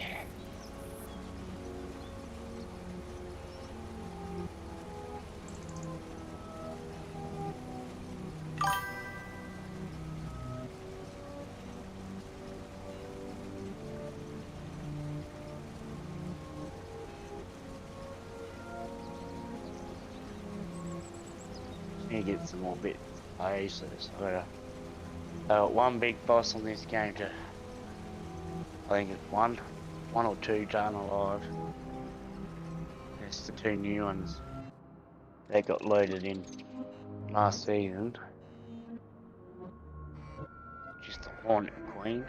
Need to get some more bits. I usually just got one big boss on this game to, I think it's one or two done alive. It's the 2 new ones. They got loaded in last season. Just the Hornet Queen.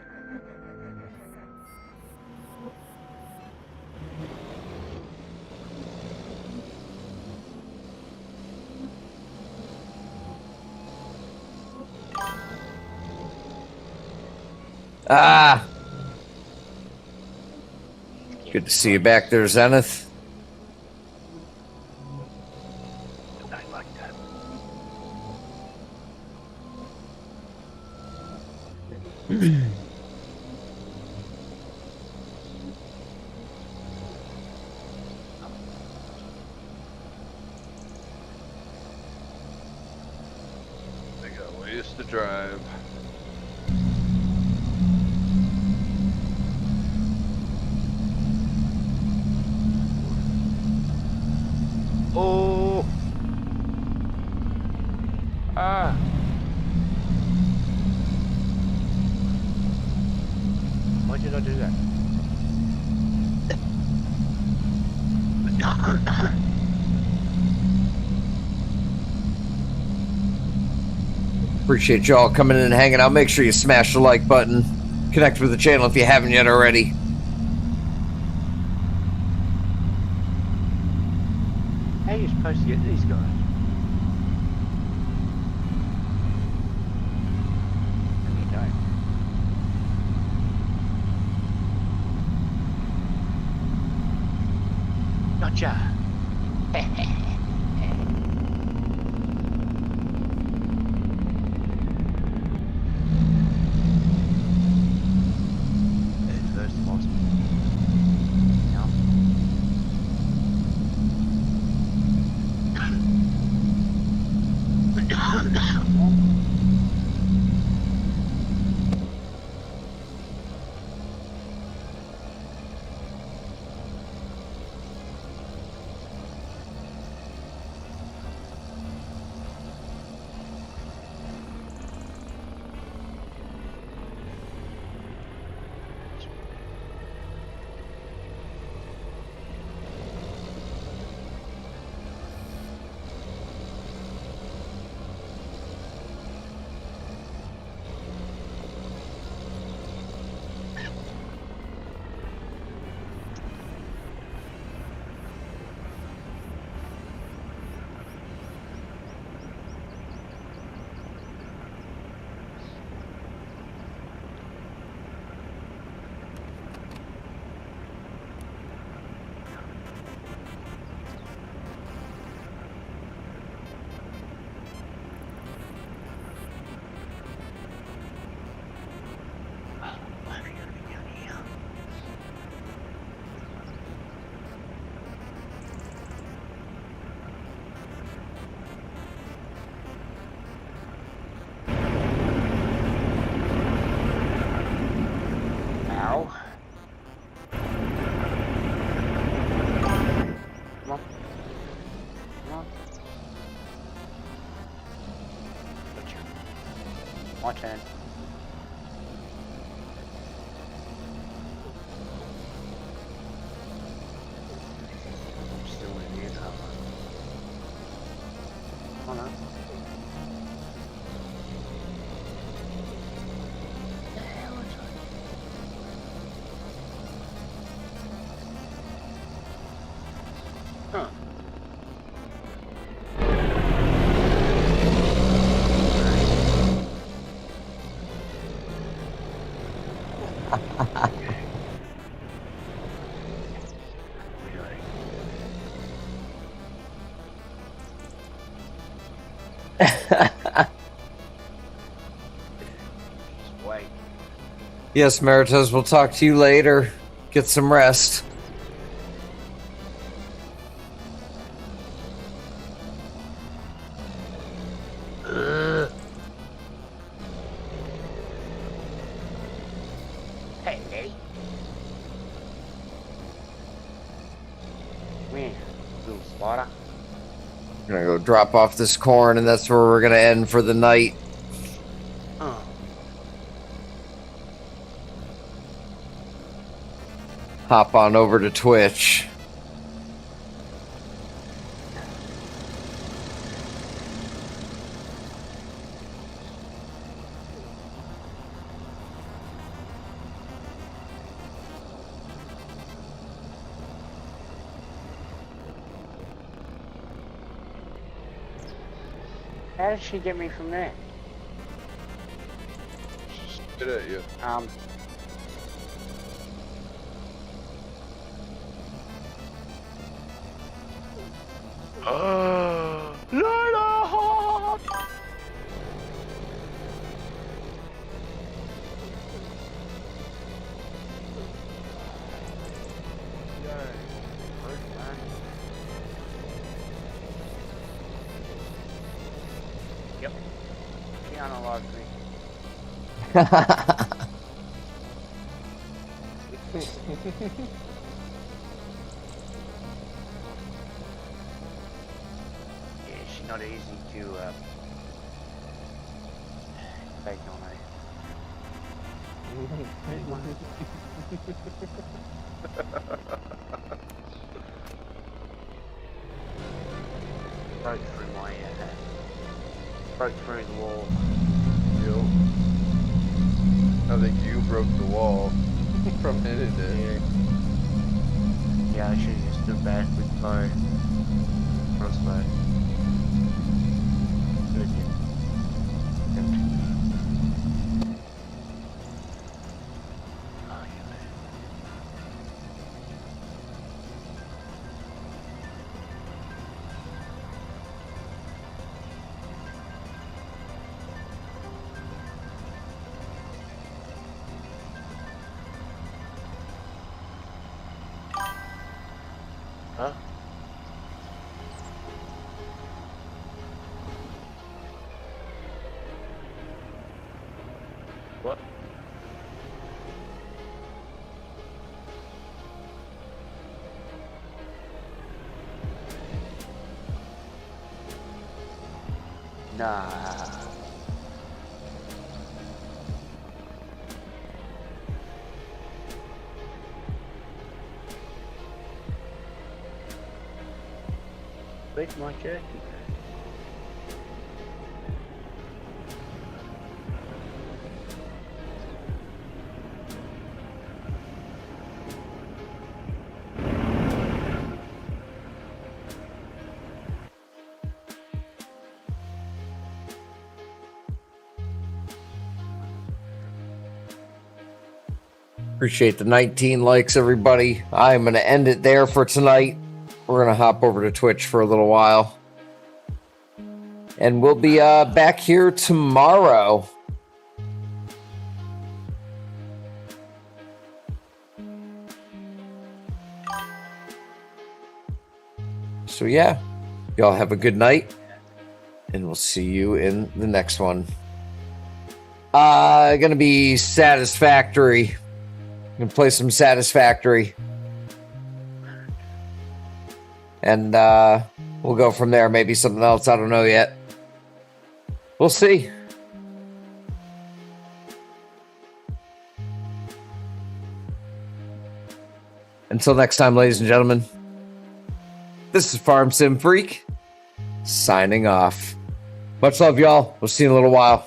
Ah! Good to see you back there, Zenith. I like that. I got ways to drive. Oh! Ah. Why did I do that? Appreciate y'all coming in and hanging out. Make sure you smash the like button. Connect with the channel if you haven't yet already. How are you supposed to get these guys? And you don't. Gotcha. There's the boss. Yeah. Why are you gonna be down here? Ow. Come on. Come on. Gotcha. My turn. Still in here, cover. Oh no. The hell is it? Huh. Really? Just wait. Yes, Meritos, we'll talk to you later. Get some rest. Hey, hey. Man, little spider. I'm gonna go drop off this corn, and that's where we're gonna end for the night. Oh. Hop on over to Twitch. How did she get me from there? Spit at you. Lord! Yep. Piano loves me. Yeah, she's not easy to fake on her. Broke through my broke through the wall. Yo. I think you broke the wall from hitting it. Yeah, I should have just stood back with my crossbow. Good. Oh, yeah. Huh? What? Nah. Where's my jerky? Appreciate the 19 likes, everybody. I'm going to end it there for tonight. We're going to hop over to Twitch for a little while. And we'll be back here tomorrow. So, yeah. Y'all have a good night. And we'll see you in the next one. Going to be Satisfactory. Gonna play some Satisfactory. And we'll go from there. Maybe something else. I don't know yet. We'll see. Until next time, ladies and gentlemen. This is Farm Sim Freak. Signing off. Much love, y'all. We'll see you in a little while.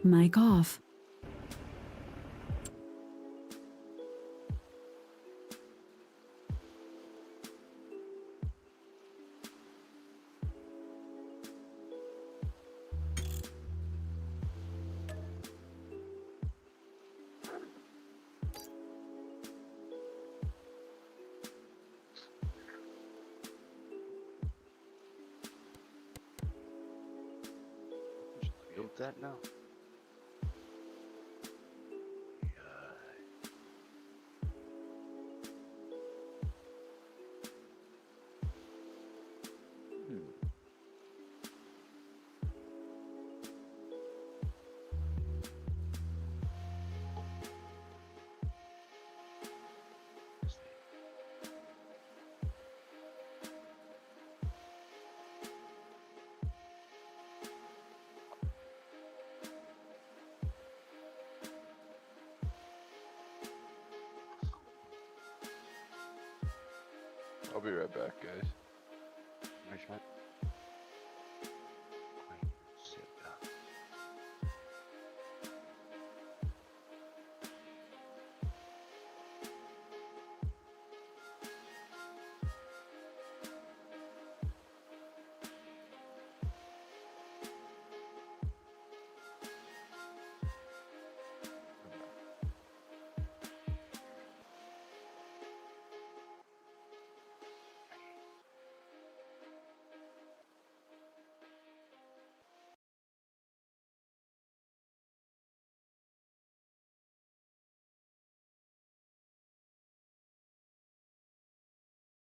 Mic off. Built that now. I'll be right back, guys. Nice, man.